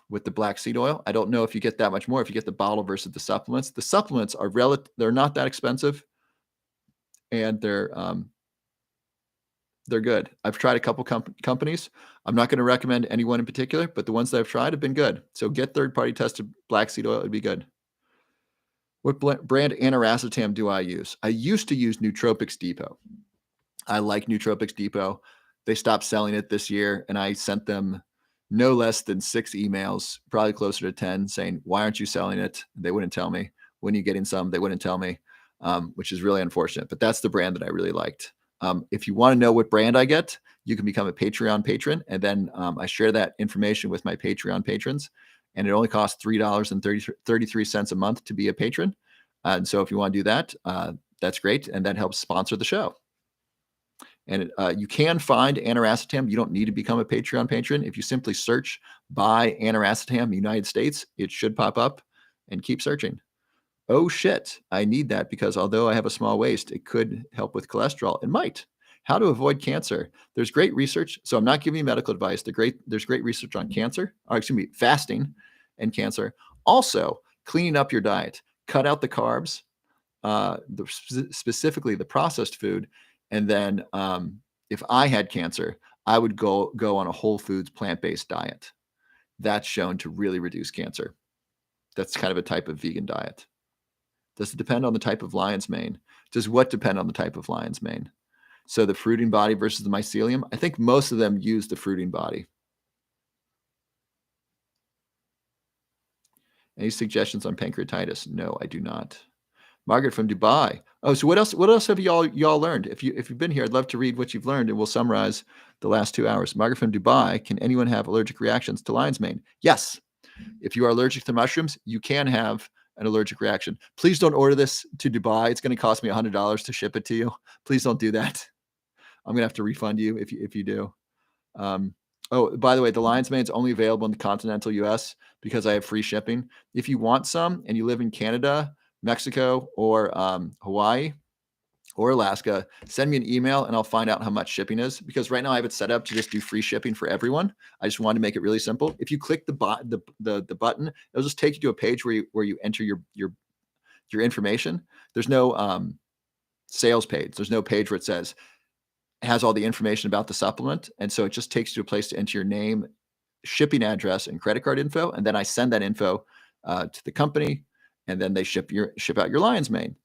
black seed oil. I don't know if you get that much more if you get the bottle versus the supplements. The supplements are they're not that expensive, and they're good. I've tried a couple companies. I'm not going to recommend anyone in particular, but the ones that I've tried have been good. So get third-party tested black seed oil. It'd be good. What brand aniracetam do I use? I used to use Nootropics Depot. I like Nootropics Depot. They stopped selling it this year, and I sent them no less than 6 emails, probably closer to 10, saying, why aren't you selling it? They wouldn't tell me. When are you getting some? They wouldn't tell me, which is really unfortunate. But that's the brand that I really liked. If you want to know what brand I get, you can become a Patreon patron. And then I share that information with my Patreon patrons. And it only costs $3.33 a month to be a patron. And so if you want to do that, that's great. And that helps sponsor the show. And you can find aniracetam. You don't need to become a Patreon patron. If you simply search by aniracetam United States, it should pop up, and keep searching. Oh shit, I need that because although I have a small waist, it could help with cholesterol. It might. How to avoid cancer. There's great research. So I'm not giving you medical advice. There's great research on cancer, or excuse me, fasting and cancer. Also, cleaning up your diet. Cut out the carbs, specifically the processed food. And then if I had cancer, I would go on a whole foods plant-based diet. That's shown to really reduce cancer. That's kind of a type of vegan diet. Does it depend on the type of lion's mane? Does what depend on the type of lion's mane? So the fruiting body versus the mycelium, I think most of them use the fruiting body. Any suggestions on pancreatitis? No, I do not. Margaret from Dubai. Oh, so what else have y'all learned? If you've been here, I'd love to read what you've learned, and we'll summarize the last 2 hours. Margaret from Dubai. Can anyone have allergic reactions to lion's mane? Yes. If you are allergic to mushrooms, you can have an allergic reaction. Please don't order this to Dubai. It's going to cost me $100 to ship it to you. Please don't do that. I'm going to have to refund you if you do. Oh, by the way, the lion's mane is only available in the continental US because I have free shipping. If you want some and you live in Canada, Mexico, or Hawaii or Alaska, send me an email and I'll find out how much shipping is, because right now I have it set up to just do free shipping for everyone. I just wanted to make it really simple. If you click the button, it'll just take you to a page where you enter your information. There's no sales page. There's no page where it says it has all the information about the supplement. And so it just takes you to a place to enter your name, shipping address, and credit card info. And then I send that info to the company, and then they ship out your lion's mane.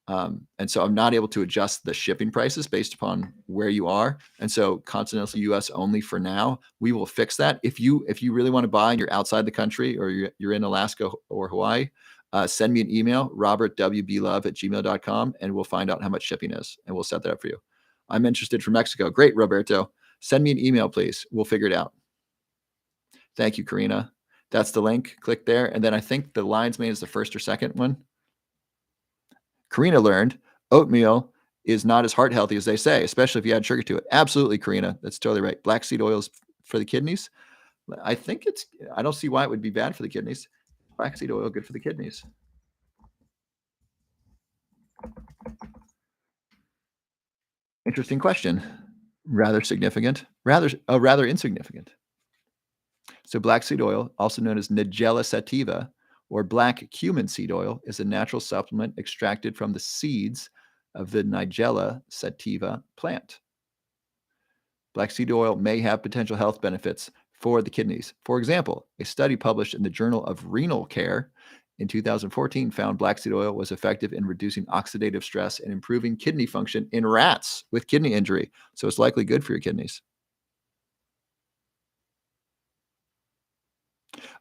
And so I'm not able to adjust the shipping prices based upon where you are. And so continental US only for now. We will fix that. If you really want to buy and you're outside the country, or you're in Alaska or Hawaii, send me an email, robertwblove@gmail.com, and we'll find out how much shipping is, and we'll set that up for you. I'm interested for Mexico. Great, Roberto. Send me an email, please. We'll figure it out. Thank you, Karina. That's the link. Click there. And then I think the lion's mane is the first or second one. Karina learned oatmeal is not as heart healthy as they say, especially if you add sugar to it. Absolutely, Karina. That's totally right. Black seed oil is for the kidneys. I don't see why it would be bad for the kidneys. Black seed oil, good for the kidneys. Interesting question. Rather significant. Rather insignificant. So black seed oil, also known as Nigella sativa or black cumin seed oil, is a natural supplement extracted from the seeds of the Nigella sativa plant. Black seed oil may have potential health benefits for the kidneys. For example, a study published in the Journal of Renal Care in 2014 found black seed oil was effective in reducing oxidative stress and improving kidney function in rats with kidney injury. So it's likely good for your kidneys.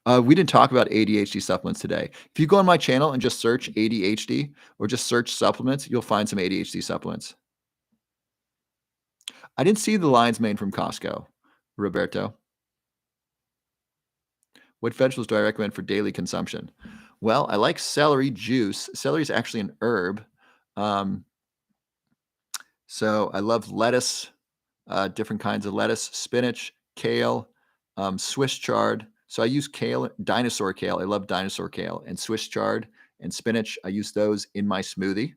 We didn't talk about ADHD supplements today. If you go on my channel and just search ADHD or just search supplements, you'll find some ADHD supplements. I didn't see the lion's mane from Costco, Roberto. What vegetables do I recommend for daily consumption? Well, I like celery juice. Celery is actually an herb. Um, so I love lettuce, different kinds of lettuce, spinach, kale, Swiss chard. So I use kale, dinosaur kale. I love dinosaur kale and Swiss chard and spinach. I use those in my smoothie.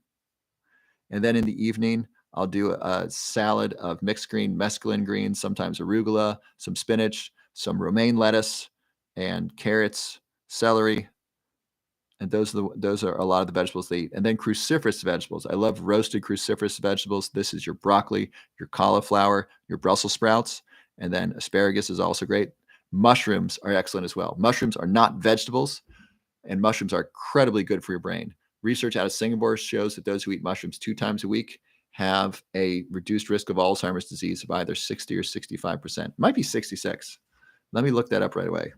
And then in the evening, I'll do a salad of mixed green, mesclun greens, sometimes arugula, some spinach, some romaine lettuce, and carrots, celery. And those are a lot of the vegetables they eat. And then cruciferous vegetables. I love roasted cruciferous vegetables. This is your broccoli, your cauliflower, your Brussels sprouts, and then asparagus is also great. Mushrooms are excellent as well. Mushrooms are not vegetables, and mushrooms are incredibly good for your brain. Research out of Singapore shows that those who eat mushrooms 2 times a week have a reduced risk of Alzheimer's disease of either 60 or 65%. It might be 66. Let me look that up right away.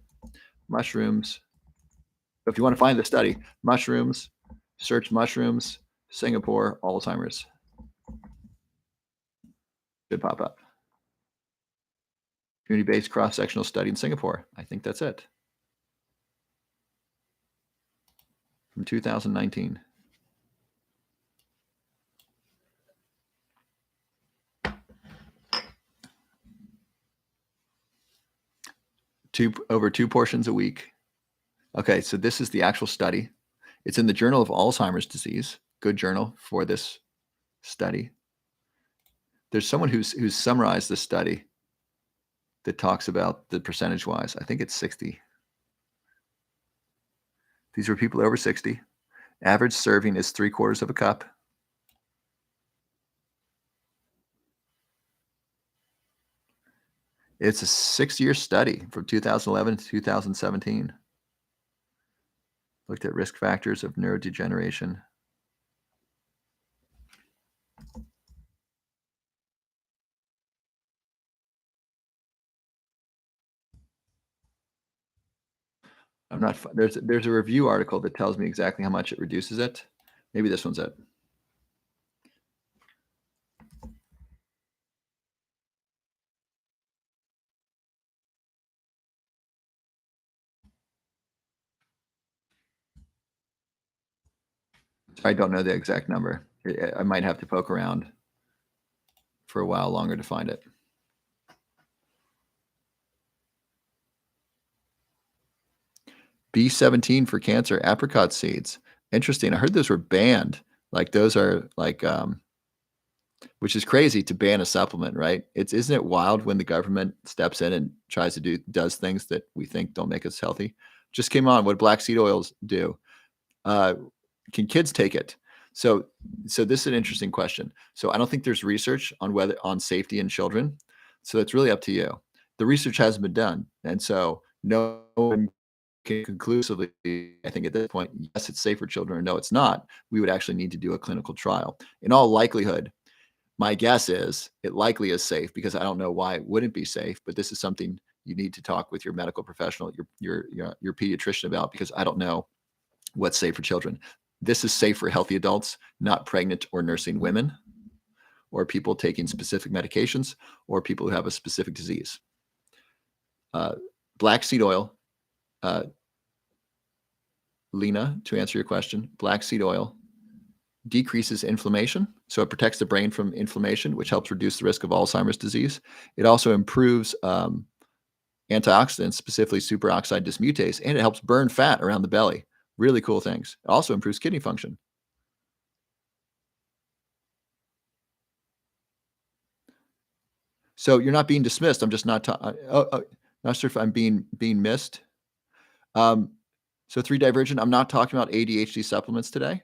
Mushrooms. If you want to find the study, mushrooms, search mushrooms, Singapore, Alzheimer's. Should pop up. Community-based cross-sectional study in Singapore. I think that's it. From 2019. Over 2 portions a week. Okay, so this is the actual study. It's in the Journal of Alzheimer's Disease. Good journal for this study. There's someone who's summarized this study that talks about the percentage-wise. I think it's 60. These are people over 60. Average serving is 3/4 of a cup. It's a 6-year study from 2011 to 2017. Looked at risk factors of neurodegeneration. I'm not. There's a review article that tells me exactly how much it reduces it. Maybe this one's it. I don't know the exact number. I might have to poke around for a while longer to find it. B17 for cancer, apricot seeds. Interesting. I heard those were banned. Like those are like, which is crazy to ban a supplement, right? Isn't it wild when the government steps in and does things that we think don't make us healthy? Just came on what black seed oils do. Can kids take it? So this is an interesting question. So I don't think there's research on safety in children. So it's really up to you. The research hasn't been done, and so no one can conclusively, I think at this point, yes, it's safe for children, or no, it's not. We would actually need to do a clinical trial. In all likelihood, my guess is it likely is safe because I don't know why it wouldn't be safe. But this is something you need to talk with your medical professional, your pediatrician about, because I don't know what's safe for children. This is safe for healthy adults, not pregnant or nursing women, or people taking specific medications, or people who have a specific disease. Black seed oil, Lena, to answer your question, black seed oil decreases inflammation. So it protects the brain from inflammation, which helps reduce the risk of Alzheimer's disease. It also improves antioxidants, specifically superoxide dismutase, and it helps burn fat around the belly. Really cool things. It also improves kidney function. So you're not being dismissed. I'm just not not sure if I'm being missed. So 3Divergent, I'm not talking about ADHD supplements today.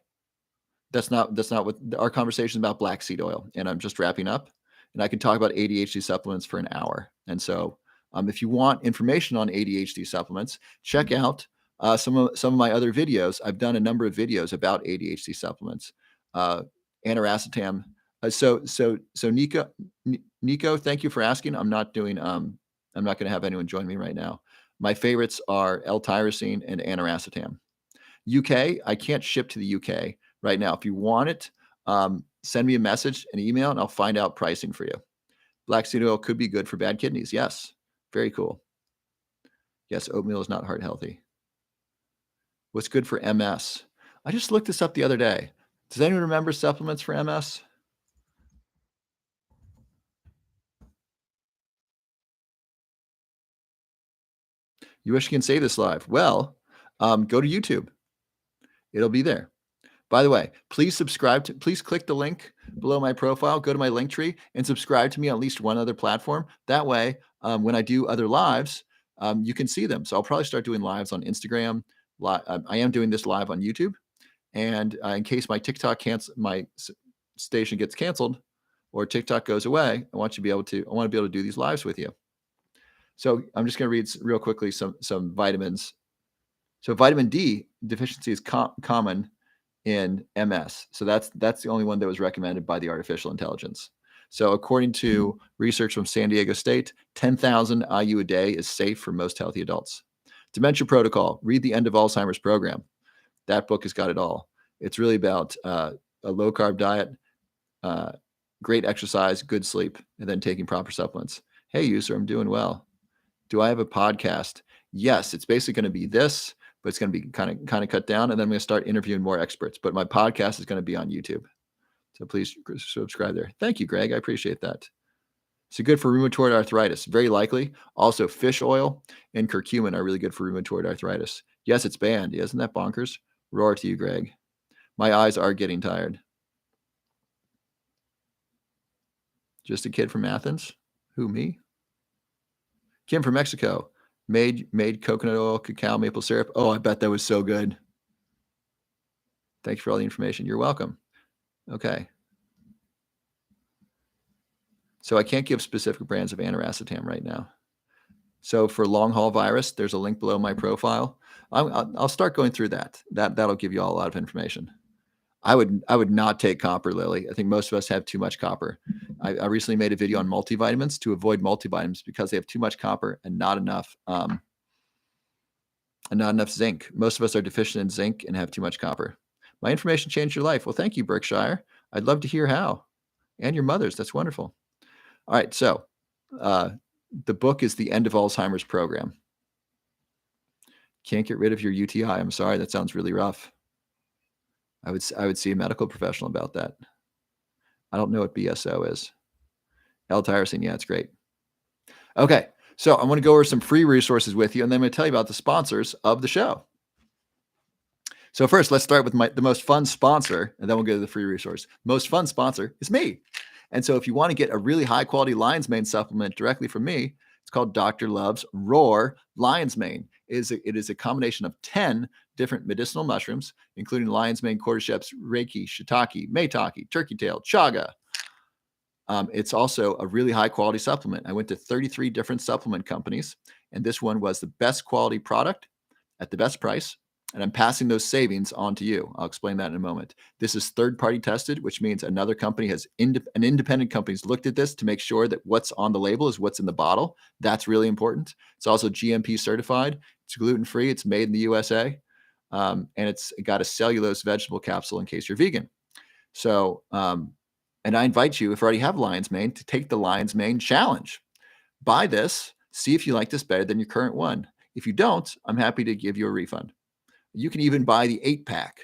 That's not what our conversation is about. Black seed oil, and I'm just wrapping up. And I can talk about ADHD supplements for an hour. And so if you want information on ADHD supplements, check out Some of my other videos, I've done a number of videos about ADHD supplements, uh, aniracetam. Nico, thank you for asking. I'm not going to have anyone join me right now. My favorites are L-tyrosine and aniracetam. UK, I can't ship to the UK right now. If you want it, send me a message, an email, and I'll find out pricing for you. Black seed oil could be good for bad kidneys. Yes, very cool. Yes, oatmeal is not heart healthy. What's good for MS? I just looked this up the other day. Does anyone remember supplements for MS? You wish you can save this live. Well, go to YouTube. It'll be there. By the way, please please click the link below my profile, go to my link tree and subscribe to me on at least one other platform. That way, when I do other lives, you can see them. So I'll probably start doing lives on Instagram. I am doing this live on YouTube. And in case my station gets canceled or TikTok goes away, I want to be able to do these lives with you. So I'm just going to read real quickly some vitamins. So vitamin D deficiency is common in MS. So that's the only one that was recommended by the artificial intelligence. So according to research from San Diego State, 10,000 IU a day is safe for most healthy adults. Dementia Protocol, read the End of Alzheimer's program. That book has got it all. It's really about a low carb diet, great exercise, good sleep, and then taking proper supplements. Hey, user, I'm doing well. Do I have a podcast? Yes, it's basically going to be this, but it's going to be kind of cut down, and then I'm going to start interviewing more experts. But my podcast is going to be on YouTube, so please subscribe there. Thank you, Greg. I appreciate that. So good for rheumatoid arthritis, very likely. Also, fish oil and curcumin are really good for rheumatoid arthritis. Yes, it's banned. Isn't that bonkers? Roar to you, Greg. My eyes are getting tired. Just a kid from Athens? Who, me? Kim from Mexico. Made coconut oil, cacao, maple syrup. Oh, I bet that was so good. Thank you for all the information. You're welcome. Okay. So I can't give specific brands of aniracetam right now. So for long haul virus, there's a link below my profile. I'll start going through that. That'll give you all a lot of information. I would not take copper, Lily. I think most of us have too much copper. I recently made a video on multivitamins to avoid multivitamins because they have too much copper and not enough zinc. Most of us are deficient in zinc and have too much copper. My information changed your life. Well, thank you, Berkshire. I'd love to hear how. And your mother's. That's wonderful. All right. So the book is The End of Alzheimer's Program. Can't get rid of your UTI. I'm sorry. That sounds really rough. I would see a medical professional about that. I don't know what BSO is. L-tyrosine. Yeah, it's great. Okay. So I want to go over some free resources with you, and then I'm going to tell you about the sponsors of the show. So first, let's start with the most fun sponsor, and then we'll go to the free resource. Most fun sponsor is me. And so if you want to get a really high quality lion's mane supplement directly from me, it's called Dr. Love's Roar Lion's Mane. It is a combination of 10 different medicinal mushrooms, including lion's mane, cordyceps, reiki, shiitake, maitake, turkey tail, chaga. It's also a really high quality supplement. I went to 33 different supplement companies, and this one was the best quality product at the best price. And I'm passing those savings on to you. I'll explain that in a moment. This is third-party tested, which means another company an independent company has looked at this to make sure that what's on the label is what's in the bottle. That's really important. It's also GMP certified. It's gluten-free. It's made in the USA. And it's got a cellulose vegetable capsule in case you're vegan. So, and I invite you, if you already have Lion's Mane, to take the Lion's Mane Challenge. Buy this. See if you like this better than your current one. If you don't, I'm happy to give you a refund. You can even buy the 8-pack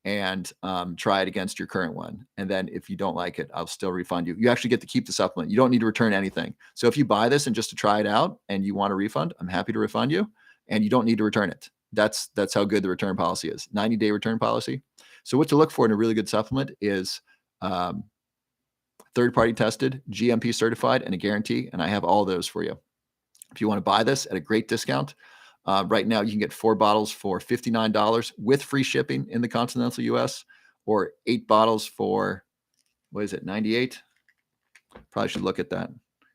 and try it against your current one. And then if you don't like it, I'll still refund you. You actually get to keep the supplement. You don't need to return anything. So if you buy this and just to try it out and you want a refund, I'm happy to refund you. And you don't need to return it. That's how good the return policy is. 90-day return policy. So what to look for in a really good supplement is third-party tested, GMP certified, and a guarantee. And I have all those for you. If you want to buy this at a great discount, right now, you can get 4 bottles for $59 with free shipping in the continental US, or 8 bottles for, what is it, $98? Probably should look at that.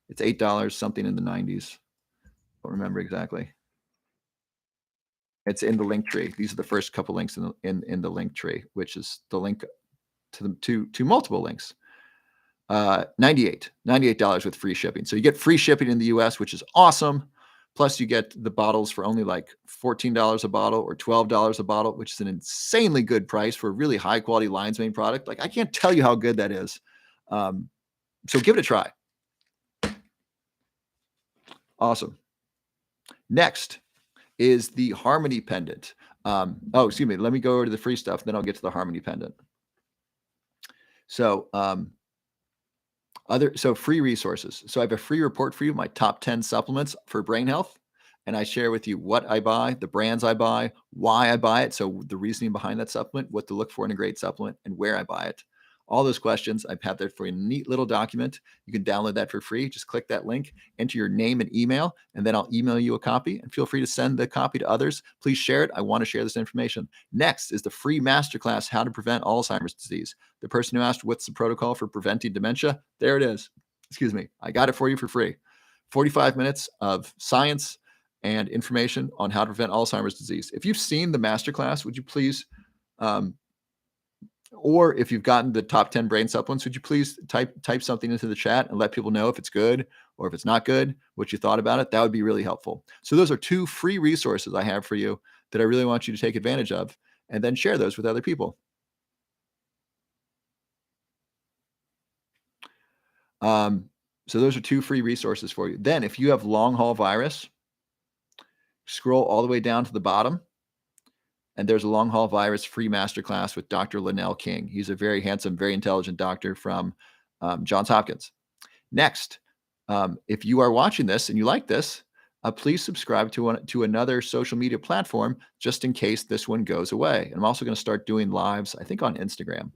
It's $8, something in the 90s. Don't remember exactly. It's in the link tree. These are the first couple links in the link tree, which is the link to multiple links. $98 with free shipping. So you get free shipping in the US, which is awesome. Plus you get the bottles for only like $14 a bottle or $12 a bottle, which is an insanely good price for a really high quality Lion's Mane product. Like I can't tell you how good that is. So give it a try. Awesome. Next is the Harmony pendant. Excuse me. Let me go over to the free stuff, then I'll get to the Harmony pendant. So, free resources. So I have a free report for you, my top 10 supplements for brain health. And I share with you what I buy, the brands I buy, why I buy it. So the reasoning behind that supplement, what to look for in a great supplement, and where I buy it. All those questions I have there for a neat little document. You can download that for free. Just click that link, enter your name and email, and then I'll email you a copy. And feel free to send the copy to others. Please share it. I want to share this information. Next is the free masterclass, How to Prevent Alzheimer's Disease. The person who asked, what's the protocol for preventing dementia? There it is. Excuse me. I got it for you for free. 45 minutes of science and information on how to prevent Alzheimer's disease. If you've seen the masterclass, would you please, or if you've gotten the top 10 brain supplements, would you please type something into the chat and let people know if it's good or if it's not good, what you thought about it? That would be really helpful. So those are 2 free resources I have for you that I really want you to take advantage of, and then share those with other people. So those are 2 free resources for you. Then if you have long haul virus, scroll all the way down to the bottom, and there's a long haul virus free masterclass with Dr. Linnell King. He's a very handsome, very intelligent doctor from Johns Hopkins. Next, if you are watching this and you like this, please subscribe to another social media platform just in case this one goes away. And I'm also going to start doing lives, I think, on Instagram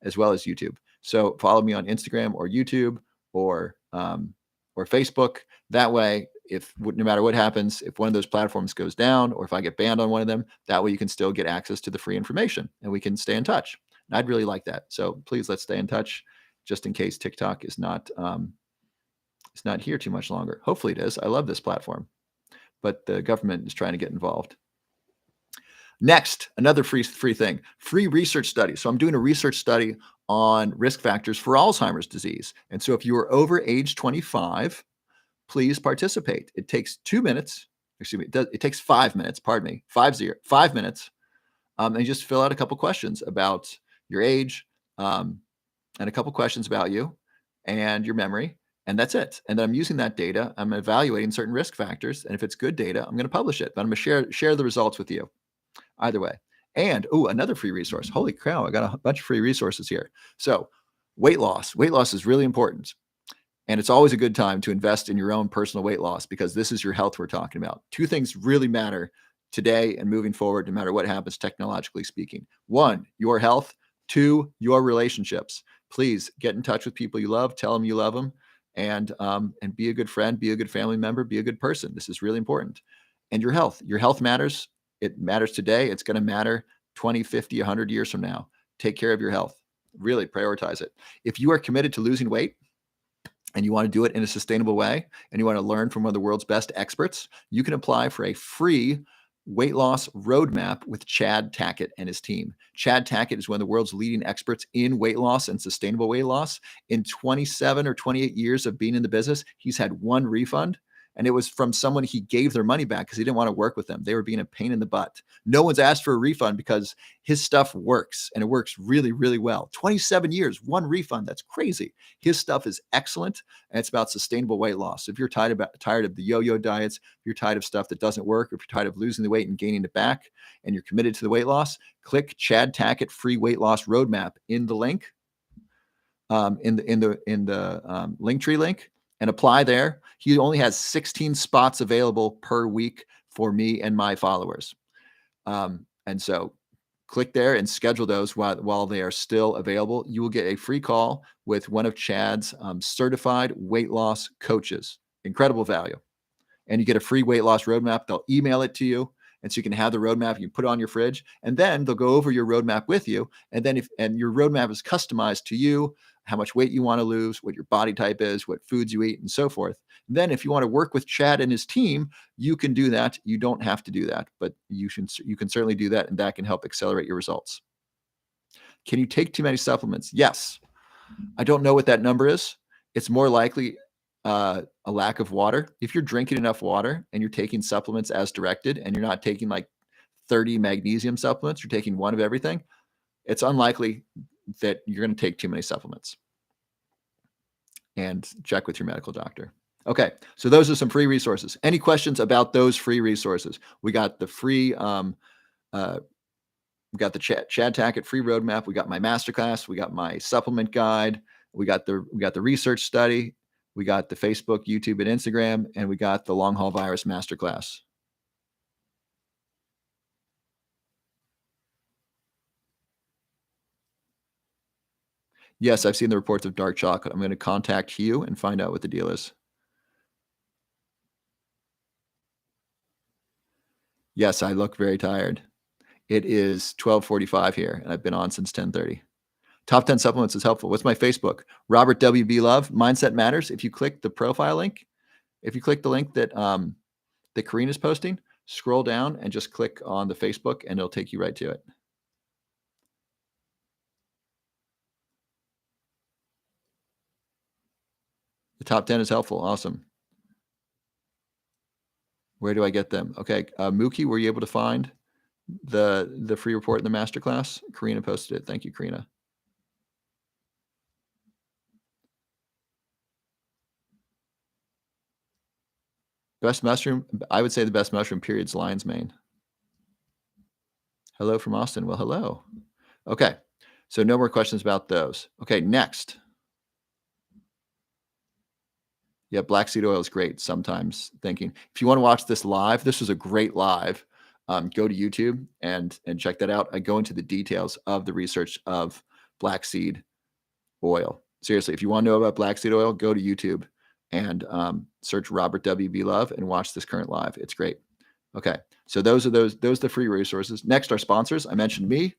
as well as YouTube. So follow me on Instagram or YouTube or Facebook. That way, no matter what happens, if one of those platforms goes down or if I get banned on one of them, that way you can still get access to the free information and we can stay in touch. And I'd really like that. So please, let's stay in touch just in case TikTok is not here too much longer. Hopefully it is. I love this platform, but the government is trying to get involved. Next, another free thing, free research study. So I'm doing a research study on risk factors for Alzheimer's disease. And so if you are over age 25, please participate. It takes 2 minutes. Excuse me. It takes 5 minutes. Pardon me. 5 minutes. And you just fill out a couple questions about your age, and a couple questions about you and your memory. And that's it. And then I'm using that data. I'm evaluating certain risk factors. And if it's good data, I'm going to publish it. But I'm going to share the results with you either way. And another free resource. Holy cow, I got a bunch of free resources here. So weight loss. Weight loss is really important. And it's always a good time to invest in your own personal weight loss because this is your health we're talking about. 2 things really matter today and moving forward, no matter what happens technologically speaking. 1, your health. 2, your relationships. Please get in touch with people you love. Tell them you love them. And be a good friend, be a good family member, be a good person. This is really important. And your health. Your health matters. It matters today. It's going to matter 20, 50, 100 years from now. Take care of your health. Really prioritize it. If you are committed to losing weight and you want to do it in a sustainable way and you want to learn from one of the world's best experts, you can apply for a free weight loss roadmap with Chad Tackett and his team. Chad Tackett is one of the world's leading experts in weight loss and sustainable weight loss. In 27 or 28 years of being in the business, he's had 1 refund. And it was from someone he gave their money back because he didn't want to work with them. They were being a pain in the butt. No one's asked for a refund because his stuff works and it works really, really well. 27 years, 1 refund. That's crazy. His stuff is excellent. And it's about sustainable weight loss. If you're tired of the yo-yo diets, if you're tired of stuff that doesn't work, if you're tired of losing the weight and gaining it back, and you're committed to the weight loss, click Chad Tackett free weight loss roadmap in the link, in the Linktree link. And apply there. He only has 16 spots available per week for me and my followers. And so click there and schedule those while they are still available. You will get a free call with one of Chad's certified weight loss coaches. Incredible value. And you get a free weight loss roadmap. They'll email it to you. And so you can have the roadmap, you can put it on your fridge, and then they'll go over your roadmap with you. And then and your roadmap is customized to you, how much weight you want to lose, what your body type is, what foods you eat, and so forth. Then, if you want to work with Chad and his team, you can do that. You don't have to do that, but you can certainly do that, and that can help accelerate your results. Can you take too many supplements? Yes. I don't know what that number is. It's more likely a lack of water. If you're drinking enough water and you're taking supplements as directed, and you're not taking like 30 magnesium supplements, you're taking one of everything, it's unlikely that you're going to take too many supplements. And check with your medical doctor. Okay, so those are some free resources. Any questions about those free resources? We got the free, we got the Chad Tackett free roadmap. We got my masterclass. We got my supplement guide. We got the research study. We got the Facebook, YouTube, and Instagram, and we got the long haul virus masterclass. Yes, I've seen the reports of dark chocolate. I'm going to contact Hugh and find out what the deal is. Yes, I look very tired. It is 12:45 here, and I've been on since 10:30. Top 10 supplements is helpful. What's my Facebook? Robert W.B. Love. Mindset Matters. If you click the profile link, if you click the link that that Karina's posting, scroll down and just click on the Facebook, and it'll take you right to it. The top 10 is helpful. Awesome. Where do I get them? Okay, Mookie, were you able to find the free report in the masterclass? Karina posted it. Thank you, Karina. Best mushroom, I would say the best mushroom period is lion's mane. Hello from Austin. Well, hello. Okay, so no more questions about those. Okay, next. Yeah, black seed oil is great. Sometimes thinking. If you want to watch this live, this was a great live. Go to YouTube and check that out. I go into the details of the research of black seed oil. Seriously, if you want to know about black seed oil, go to YouTube and search Robert W.B. Love and watch this current live. It's great. Okay, so those are the free resources. Next, our sponsors. I mentioned me.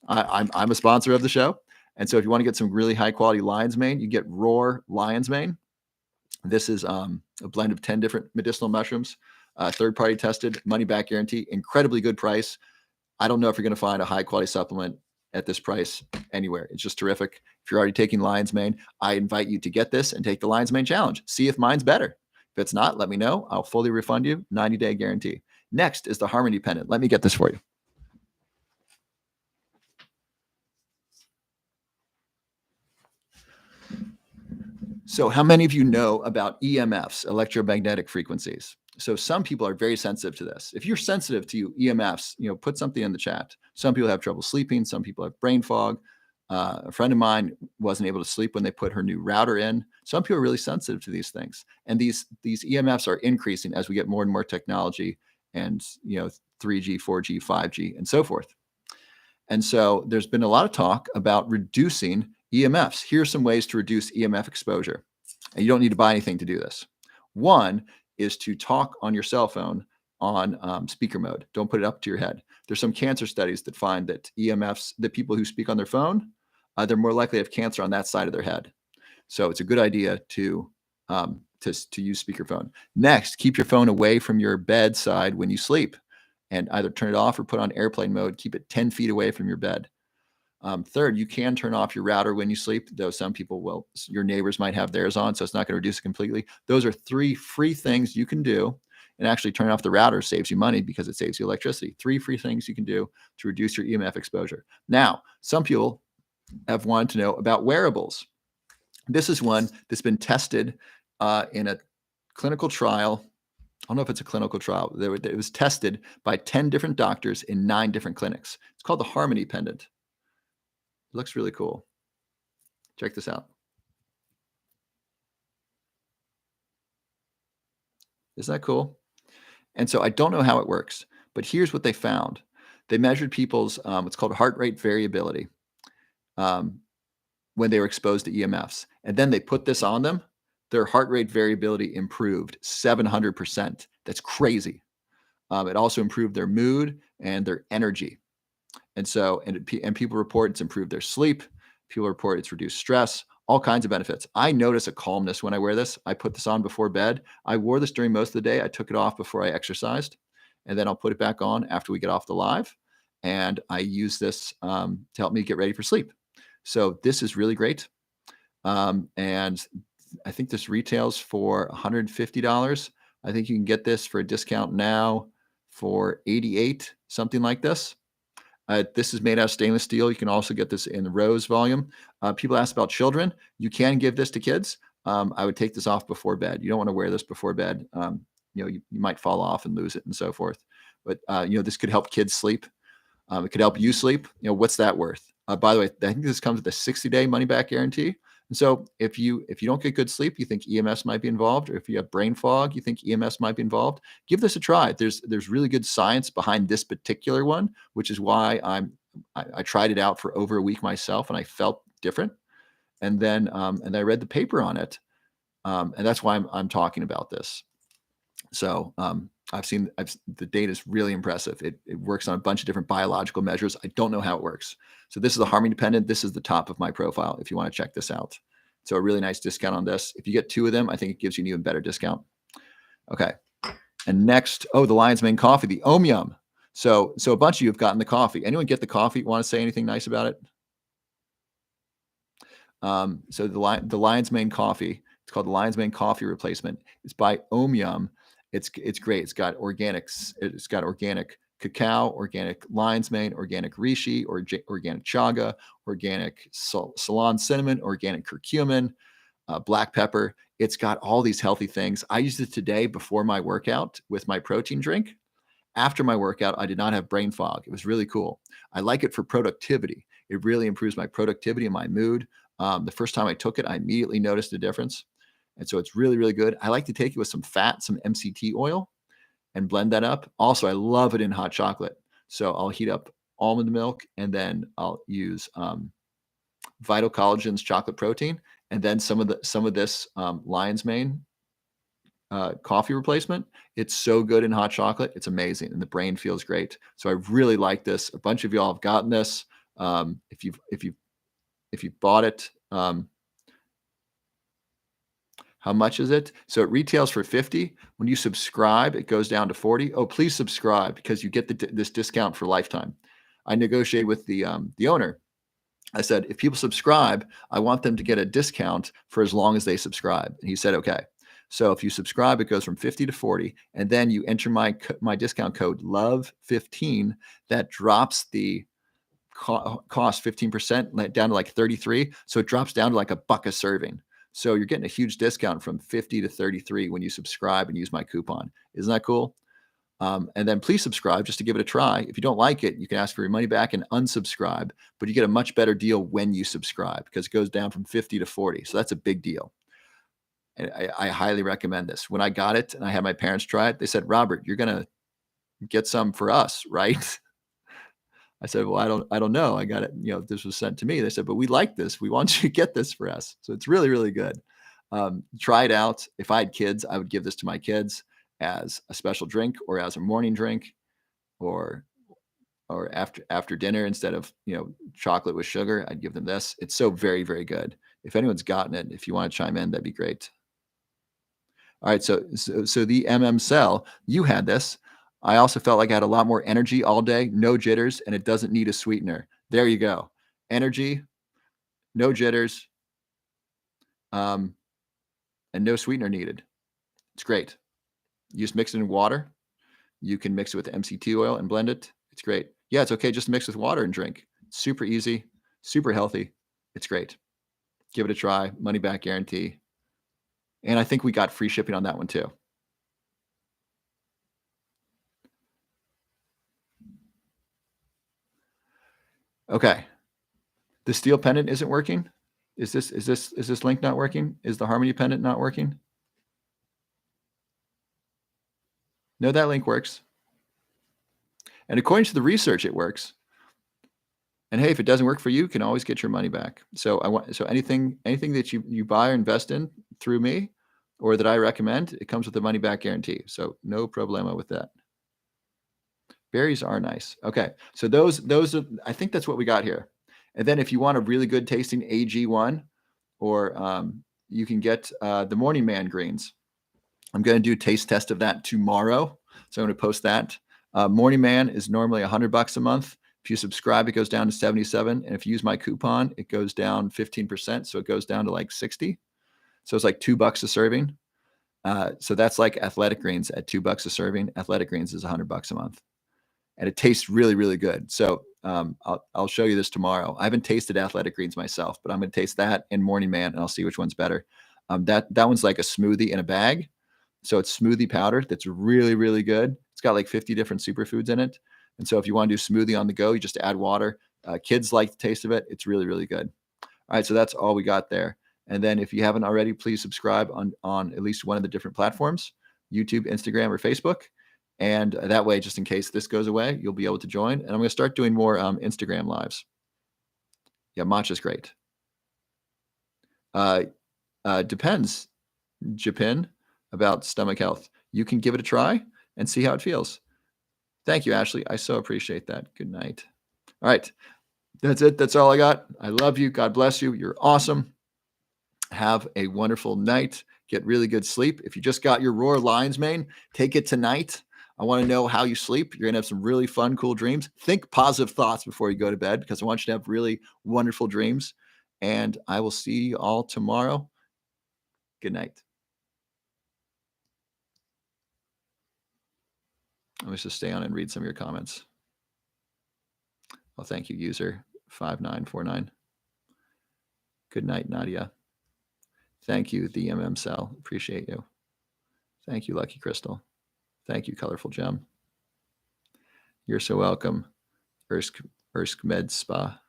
I'm a sponsor of the show, and so if you want to get some really high quality lion's mane, you get Roar Lion's Mane. This is a blend of 10 different medicinal mushrooms, third party tested, money back guarantee, incredibly good price. I don't know if you're going to find a high quality supplement at this price anywhere. It's just terrific. If you're already taking lion's mane, I invite you to get this and take the lion's mane challenge. See if mine's better. If it's not, let me know. I'll fully refund you. 90-day guarantee. Next is the Harmony Pendant. Let me get this for you. So how many of you know about EMFs, electromagnetic frequencies? So some people are very sensitive to this. If you're sensitive to EMFs, put something in the chat. Some people have trouble sleeping. Some people have brain fog. A friend of mine wasn't able to sleep when they put her new router in. Some people are really sensitive to these things. And these EMFs are increasing as we get more and more technology and 3G, 4G, 5G, and so forth. And so there's been a lot of talk about reducing EMFs. Here are some ways to reduce EMF exposure. And you don't need to buy anything to do this. One is to talk on your cell phone on speaker mode. Don't put it up to your head. There's some cancer studies that find that EMFs, the people who speak on their phone, they're more likely to have cancer on that side of their head. So it's a good idea to use speakerphone. Next, keep your phone away from your bedside when you sleep, and either turn it off or put on airplane mode. Keep it 10 feet away from your bed. Third, you can turn off your router when you sleep, though some people will. Your neighbors might have theirs on, so it's not going to reduce it completely. Those are 3 free things you can do. And actually, turning off the router saves you money because it saves you electricity. 3 free things you can do to reduce your EMF exposure. Now, some people have wanted to know about wearables. This is one that's been tested in a clinical trial. I don't know if it's a clinical trial. It was tested by 10 different doctors in 9 different clinics. It's called the Harmony Pendant. It looks really cool. Check this out. Isn't that cool? And so I don't know how it works, but here's what they found. They measured people's what's called heart rate variability when they were exposed to EMFs. And then they put this on them. Their heart rate variability improved 700%. That's crazy. It also improved their mood and their energy. And so, and people report it's improved their sleep. People report it's reduced stress. all kinds of benefits. I notice a calmness when I wear this. I put this on before bed. I wore this during most of the day. I took it off before I exercised, and then I'll put it back on after we get off the live. And I use this to help me get ready for sleep. So this is really great. And I think this retails for $150. I think you can get this for a discount now for 88, something like this. This is made out of stainless steel. You can also get this in the rose volume. People ask about children. You can give this to kids. I would take this off before bed. You don't want to wear this before bed. You might fall off and lose it and so forth. But this could help kids sleep. It could help you sleep. What's that worth? By the way, I think this comes with a 60-day money-back guarantee. And so if you don't get good sleep, you think EMS might be involved, or if you have brain fog, you think EMS might be involved, give this a try. There's really good science behind this particular one, which is why I tried it out for over a week myself, and I felt different. And then I read the paper on it, and that's why I'm talking about this. So the data is really impressive. It works on a bunch of different biological measures. I don't know how it works. So this is the Harmony Pendant. This is the top of my profile if you want to check this out. So a really nice discount on this. If you get 2 of them, I think it gives you an even better discount. Okay. And next, the Lion's Mane coffee, the Omnium. So a bunch of you have gotten the coffee. Anyone get the coffee? Want to say anything nice about it? So the Lion's Mane coffee, it's called the Lion's Mane coffee replacement. It's by Omnium. It's great. It's got organics. It's got organic cacao, organic lion's mane, organic reishi, or organic chaga, organic Ceylon cinnamon, organic curcumin, black pepper. It's got all these healthy things. I used it today before my workout with my protein drink. After my workout, I did not have brain fog. It was really cool. I like it for productivity. It really improves my productivity and my mood. The first time I took it, I immediately noticed a difference. And so it's really, really good. I like to take it with some fat, some MCT oil, and blend that up. Also, I love it in hot chocolate. So I'll heat up almond milk, and then I'll use Vital Collagen's chocolate protein, and then some of this Lion's Mane coffee replacement. It's so good in hot chocolate. It's amazing, and the brain feels great. So I really like this. A bunch of y'all have gotten this. If you bought it, how much is it? So it retails for $50. When you subscribe, it goes down to $40. Oh, please subscribe because you get this discount for lifetime. I negotiated with the owner. I said, if people subscribe, I want them to get a discount for as long as they subscribe. And he said, okay. So if you subscribe, it goes from 50 to 40, and then you enter my discount code LOVE15. That drops the cost 15% down to like 33. So it drops down to like $1 a serving. So you're getting a huge discount from 50 to 33 when you subscribe and use my coupon. Isn't that cool? And then please subscribe just to give it a try. If you don't like it, you can ask for your money back and unsubscribe, but you get a much better deal when you subscribe because it goes down from 50 to 40. So that's a big deal. And I highly recommend this. When I got it and I had my parents try it, they said, Robert, you're going to get some for us, right? I said, well, I don't know. I got it. This was sent to me. They said, but we like this. We want you to get this for us. So it's really, really good. Try it out. If I had kids, I would give this to my kids as a special drink or as a morning drink or after dinner instead of, chocolate with sugar. I'd give them this. It's so very, very good. If anyone's gotten it, if you want to chime in, that'd be great. All right. So the MM Cell, you had this. I also felt like I had a lot more energy all day, no jitters, and it doesn't need a sweetener. There you go. Energy, no jitters, and no sweetener needed. It's great. You just mix it in water. You can mix it with MCT oil and blend it. It's great. Yeah, it's okay. Just mix with water and drink. It's super easy, super healthy. It's great. Give it a try. Money back guarantee. And I think we got free shipping on that one too. Okay. The steel pendant isn't working. Is this link not working? Is the Harmony pendant not working? No, that link works. And according to the research, it works. And hey, if it doesn't work for you, you can always get your money back. So anything that you buy or invest in through me or that I recommend, it comes with a money back guarantee. So no problema with that. Berries are nice. Okay. So those are, I think that's what we got here. And then if you want a really good tasting AG1, or you can get the Morning Man greens. I'm going to do a taste test of that tomorrow. So I'm going to post that. Morning Man is normally $100 a month. If you subscribe, it goes down to 77. And if you use my coupon, it goes down 15%. So it goes down to like 60. So it's like $2 a serving. So that's like Athletic Greens at $2 a serving. Athletic Greens is $100 a month. And it tastes really, really good. So I'll show you this tomorrow. I haven't tasted Athletic Greens myself, but I'm going to taste that and Morning Man, and I'll see which one's better. That one's like a smoothie in a bag. So it's smoothie powder that's really, really good. It's got like 50 different superfoods in it. And so if you want to do smoothie on the go, you just add water. Kids like the taste of it. It's really, really good. All right, so that's all we got there. And then if you haven't already, please subscribe on at least one of the different platforms, YouTube, Instagram, or Facebook. And that way, just in case this goes away, you'll be able to join. And I'm going to start doing more Instagram lives. Yeah, matcha's great. Depends, Japan, about stomach health. You can give it a try and see how it feels. Thank you, Ashley. I so appreciate that. Good night. All right. That's it. That's all I got. I love you. God bless you. You're awesome. Have a wonderful night. Get really good sleep. If you just got your Roar Lion's Mane, take it tonight. I want to know how you sleep. You're going to have some really fun, cool dreams. Think positive thoughts before you go to bed, because I want you to have really wonderful dreams. And I will see you all tomorrow. Good night. Let me just stay on and read some of your comments. Well, thank you, user 5949. Good night, Nadia. Thank you, the Cell. Appreciate you. Thank you, Lucky Crystal. Thank you, Colorful Gem. You're so welcome, Ersk Med Spa.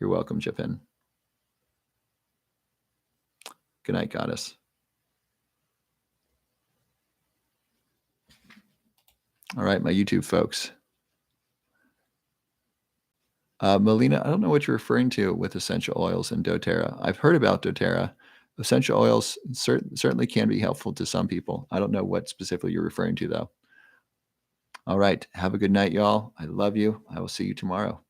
You're welcome, Japan. Good night, Goddess. All right, my YouTube folks. Melina, I don't know what you're referring to with essential oils and doTERRA. I've heard about doTERRA. Essential oils certainly can be helpful to some people. I don't know what specifically you're referring to, though. All right. Have a good night, y'all. I love you. I will see you tomorrow.